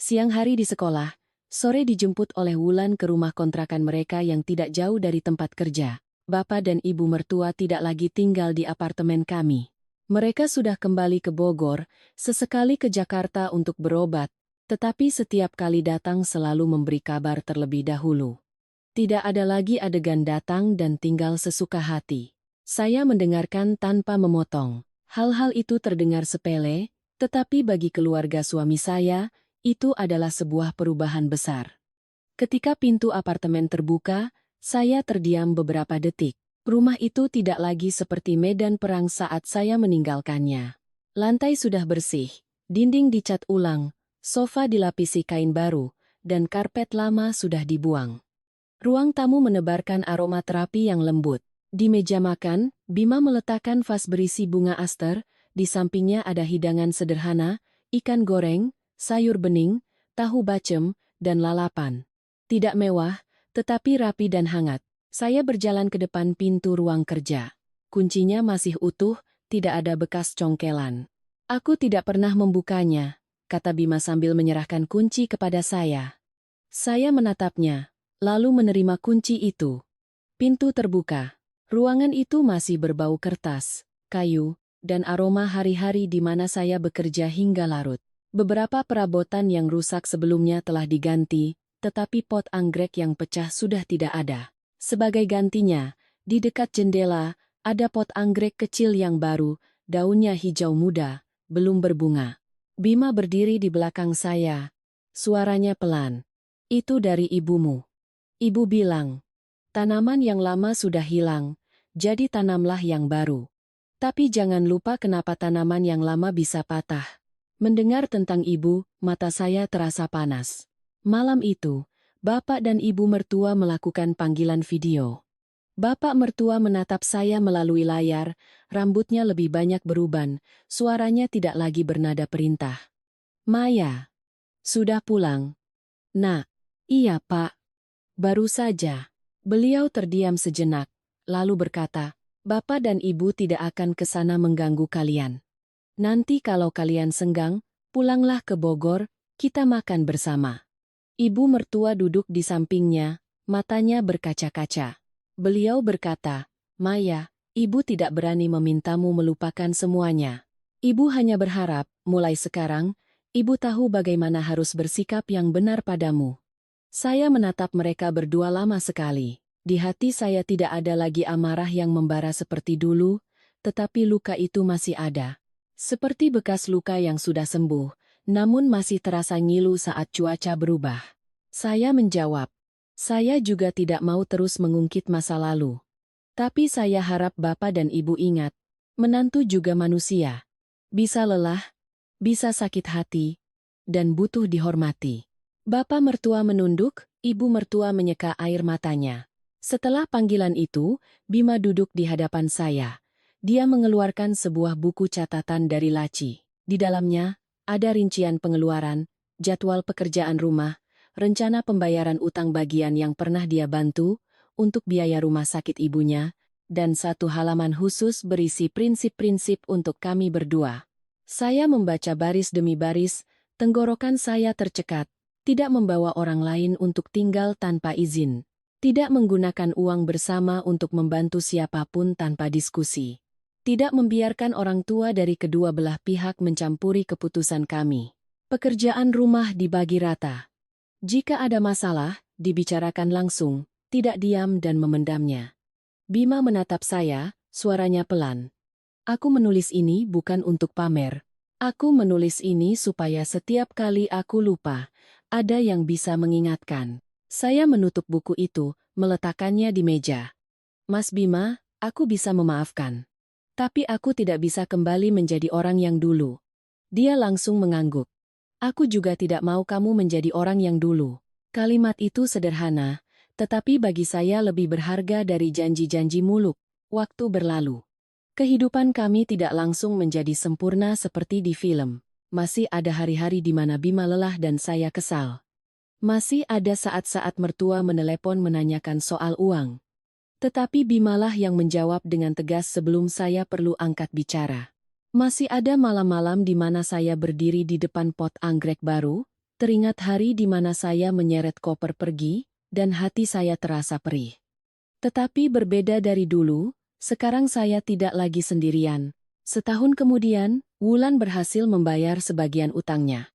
Siang hari di sekolah, sore dijemput oleh Wulan ke rumah kontrakan mereka yang tidak jauh dari tempat kerja. Bapak dan ibu mertua tidak lagi tinggal di apartemen kami. Mereka sudah kembali ke Bogor, sesekali ke Jakarta untuk berobat, tetapi setiap kali datang selalu memberi kabar terlebih dahulu. Tidak ada lagi adegan datang dan tinggal sesuka hati. Saya mendengarkan tanpa memotong. Hal-hal itu terdengar sepele, tetapi bagi keluarga suami saya, itu adalah sebuah perubahan besar. Ketika pintu apartemen terbuka, saya terdiam beberapa detik. Rumah itu tidak lagi seperti medan perang saat saya meninggalkannya. Lantai sudah bersih, dinding dicat ulang, sofa dilapisi kain baru, dan karpet lama sudah dibuang. Ruang tamu menebarkan aroma terapi yang lembut. Di meja makan, Bima meletakkan vas berisi bunga aster, di sampingnya ada hidangan sederhana, ikan goreng, sayur bening, tahu bacem, dan lalapan. Tidak mewah, tetapi rapi dan hangat. Saya berjalan ke depan pintu ruang kerja. Kuncinya masih utuh, tidak ada bekas congkelan. "Aku tidak pernah membukanya," kata Bima sambil menyerahkan kunci kepada saya. Saya menatapnya, lalu menerima kunci itu. Pintu terbuka. Ruangan itu masih berbau kertas, kayu, dan aroma hari-hari di mana saya bekerja hingga larut. Beberapa perabotan yang rusak sebelumnya telah diganti, tetapi pot anggrek yang pecah sudah tidak ada. Sebagai gantinya, di dekat jendela, ada pot anggrek kecil yang baru, daunnya hijau muda, belum berbunga. Bima berdiri di belakang saya. Suaranya pelan. "Itu dari ibumu." Ibu bilang, "Tanaman yang lama sudah hilang, jadi tanamlah yang baru. Tapi jangan lupa kenapa tanaman yang lama bisa patah." Mendengar tentang ibu, mata saya terasa panas. Malam itu, bapak dan ibu mertua melakukan panggilan video. Bapak mertua menatap saya melalui layar, rambutnya lebih banyak beruban, suaranya tidak lagi bernada perintah. "Maya, sudah pulang?" "Nak." "Iya, Pak. Baru saja." Beliau terdiam sejenak, lalu berkata, "Bapak dan Ibu tidak akan ke sana mengganggu kalian. Nanti kalau kalian senggang, pulanglah ke Bogor, kita makan bersama." Ibu mertua duduk di sampingnya, matanya berkaca-kaca. Beliau berkata, "Maya, Ibu tidak berani memintamu melupakan semuanya. Ibu hanya berharap, mulai sekarang, Ibu tahu bagaimana harus bersikap yang benar padamu." Saya menatap mereka berdua lama sekali. Di hati saya tidak ada lagi amarah yang membara seperti dulu, tetapi luka itu masih ada. Seperti bekas luka yang sudah sembuh, namun masih terasa ngilu saat cuaca berubah. Saya menjawab, "Saya juga tidak mau terus mengungkit masa lalu. Tapi saya harap Bapak dan Ibu ingat, menantu juga manusia. Bisa lelah, bisa sakit hati, dan butuh dihormati." Bapak mertua menunduk, ibu mertua menyeka air matanya. Setelah panggilan itu, Bima duduk di hadapan saya. Dia mengeluarkan sebuah buku catatan dari laci. Di dalamnya, ada rincian pengeluaran, jadwal pekerjaan rumah, rencana pembayaran utang bagian yang pernah dia bantu, untuk biaya rumah sakit ibunya, dan satu halaman khusus berisi prinsip-prinsip untuk kami berdua. Saya membaca baris demi baris, tenggorokan saya tercekat. Tidak membawa orang lain untuk tinggal tanpa izin. Tidak menggunakan uang bersama untuk membantu siapapun tanpa diskusi. Tidak membiarkan orang tua dari kedua belah pihak mencampuri keputusan kami. Pekerjaan rumah dibagi rata. Jika ada masalah, dibicarakan langsung, tidak diam dan memendamnya. Bima menatap saya, suaranya pelan. "Aku menulis ini bukan untuk pamer. Aku menulis ini supaya setiap kali aku lupa, ada yang bisa mengingatkan. Saya menutup buku itu, meletakkannya di meja. Mas Bima, aku bisa memaafkan. Tapi aku tidak bisa kembali menjadi orang yang dulu. Dia langsung mengangguk. Aku juga tidak mau kamu menjadi orang yang dulu. Kalimat itu sederhana, tetapi bagi saya lebih berharga dari janji-janji muluk. Waktu berlalu. Kehidupan kami tidak langsung menjadi sempurna seperti di film. Masih ada hari-hari di mana Bima lelah dan saya kesal. Masih ada saat-saat mertua menelepon menanyakan soal uang. Tetapi Bimalah yang menjawab dengan tegas sebelum saya perlu angkat bicara. Masih ada malam-malam di mana saya berdiri di depan pot anggrek baru, teringat hari di mana saya menyeret koper pergi, dan hati saya terasa perih. Tetapi berbeda dari dulu, sekarang saya tidak lagi sendirian. Setahun kemudian, Wulan berhasil membayar sebagian utangnya.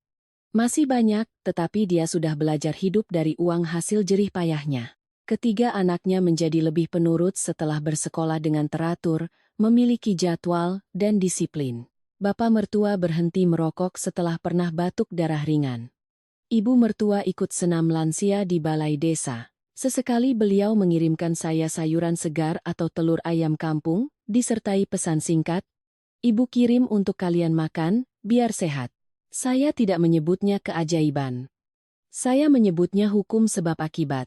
Masih banyak, tetapi dia sudah belajar hidup dari uang hasil jerih payahnya. Ketiga anaknya menjadi lebih penurut setelah bersekolah dengan teratur, memiliki jadwal, dan disiplin. Bapak mertua berhenti merokok setelah pernah batuk darah ringan. Ibu mertua ikut senam lansia di balai desa. Sesekali beliau mengirimkan saya sayuran segar atau telur ayam kampung, disertai pesan singkat, "Ibu kirim untuk kalian makan, biar sehat." Saya tidak menyebutnya keajaiban. Saya menyebutnya hukum sebab akibat.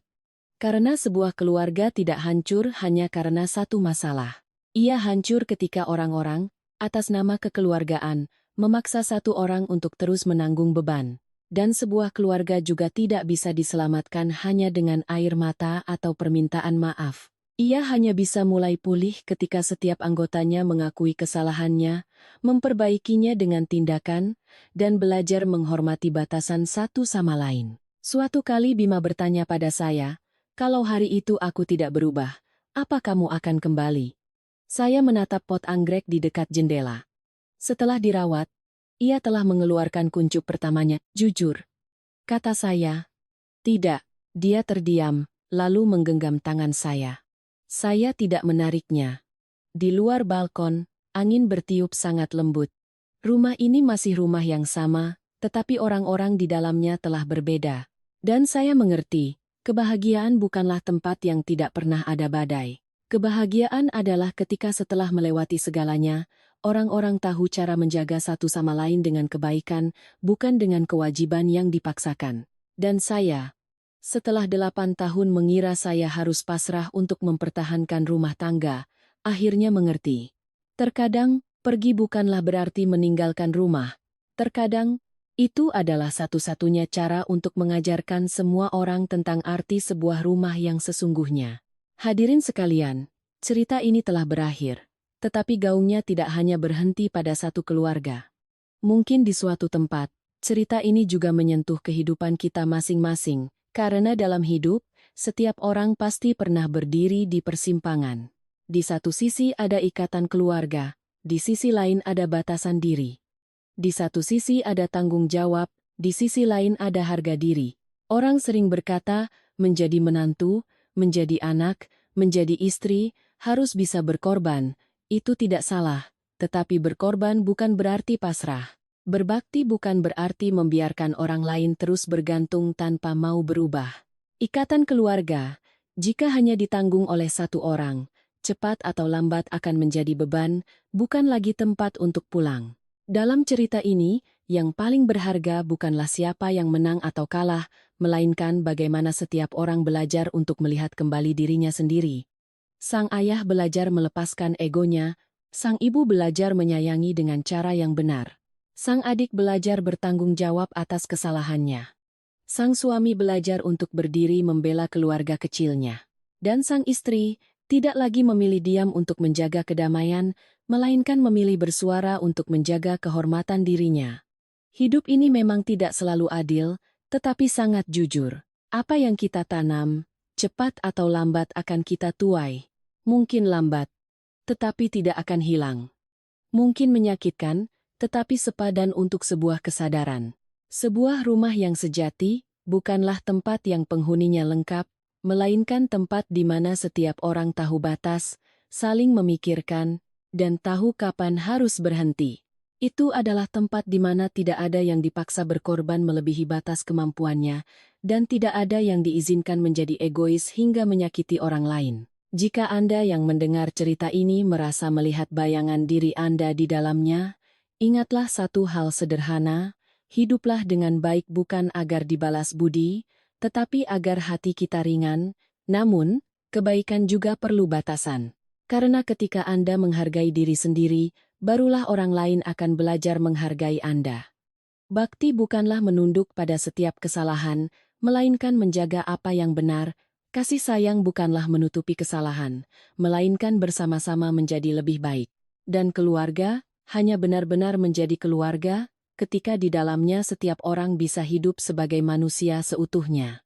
Karena sebuah keluarga tidak hancur hanya karena satu masalah. Ia hancur ketika orang-orang, atas nama kekeluargaan, memaksa satu orang untuk terus menanggung beban. Dan sebuah keluarga juga tidak bisa diselamatkan hanya dengan air mata atau permintaan maaf. Ia hanya bisa mulai pulih ketika setiap anggotanya mengakui kesalahannya, memperbaikinya dengan tindakan, dan belajar menghormati batasan satu sama lain. Suatu kali Bima bertanya pada saya, "Kalau hari itu aku tidak berubah, apa kamu akan kembali?" Saya menatap pot anggrek di dekat jendela. Setelah dirawat, ia telah mengeluarkan kuncup pertamanya. "Jujur," kata saya. "Tidak." Dia terdiam, lalu menggenggam tangan saya. Saya tidak menariknya. Di luar balkon, angin bertiup sangat lembut. Rumah ini masih rumah yang sama, tetapi orang-orang di dalamnya telah berbeda. Dan saya mengerti, kebahagiaan bukanlah tempat yang tidak pernah ada badai. Kebahagiaan adalah ketika setelah melewati segalanya, orang-orang tahu cara menjaga satu sama lain dengan kebaikan, bukan dengan kewajiban yang dipaksakan. Dan saya, setelah 8 tahun mengira saya harus pasrah untuk mempertahankan rumah tangga, akhirnya mengerti. Terkadang, pergi bukanlah berarti meninggalkan rumah. Terkadang, itu adalah satu-satunya cara untuk mengajarkan semua orang tentang arti sebuah rumah yang sesungguhnya. Hadirin sekalian, cerita ini telah berakhir. Tetapi gaungnya tidak hanya berhenti pada satu keluarga. Mungkin di suatu tempat, cerita ini juga menyentuh kehidupan kita masing-masing, karena dalam hidup, setiap orang pasti pernah berdiri di persimpangan. Di satu sisi ada ikatan keluarga, di sisi lain ada batasan diri. Di satu sisi ada tanggung jawab, di sisi lain ada harga diri. Orang sering berkata, menjadi menantu, menjadi anak, menjadi istri, harus bisa berkorban. Itu tidak salah, tetapi berkorban bukan berarti pasrah. Berbakti bukan berarti membiarkan orang lain terus bergantung tanpa mau berubah. Ikatan keluarga, jika hanya ditanggung oleh satu orang, cepat atau lambat akan menjadi beban, bukan lagi tempat untuk pulang. Dalam cerita ini, yang paling berharga bukanlah siapa yang menang atau kalah, melainkan bagaimana setiap orang belajar untuk melihat kembali dirinya sendiri. Sang ayah belajar melepaskan egonya, sang ibu belajar menyayangi dengan cara yang benar. Sang adik belajar bertanggung jawab atas kesalahannya. Sang suami belajar untuk berdiri membela keluarga kecilnya. Dan sang istri tidak lagi memilih diam untuk menjaga kedamaian, melainkan memilih bersuara untuk menjaga kehormatan dirinya. Hidup ini memang tidak selalu adil, tetapi sangat jujur. Apa yang kita tanam, cepat atau lambat akan kita tuai. Mungkin lambat, tetapi tidak akan hilang. Mungkin menyakitkan, tetapi sepadan untuk sebuah kesadaran. Sebuah rumah yang sejati, bukanlah tempat yang penghuninya lengkap, melainkan tempat di mana setiap orang tahu batas, saling memikirkan, dan tahu kapan harus berhenti. Itu adalah tempat di mana tidak ada yang dipaksa berkorban melebihi batas kemampuannya, dan tidak ada yang diizinkan menjadi egois hingga menyakiti orang lain. Jika Anda yang mendengar cerita ini merasa melihat bayangan diri Anda di dalamnya, ingatlah satu hal sederhana, hiduplah dengan baik bukan agar dibalas budi, tetapi agar hati kita ringan. Namun, kebaikan juga perlu batasan. Karena ketika Anda menghargai diri sendiri, barulah orang lain akan belajar menghargai Anda. Bakti bukanlah menunduk pada setiap kesalahan, melainkan menjaga apa yang benar. Kasih sayang bukanlah menutupi kesalahan, melainkan bersama-sama menjadi lebih baik. Dan keluarga hanya benar-benar menjadi keluarga ketika di dalamnya setiap orang bisa hidup sebagai manusia seutuhnya.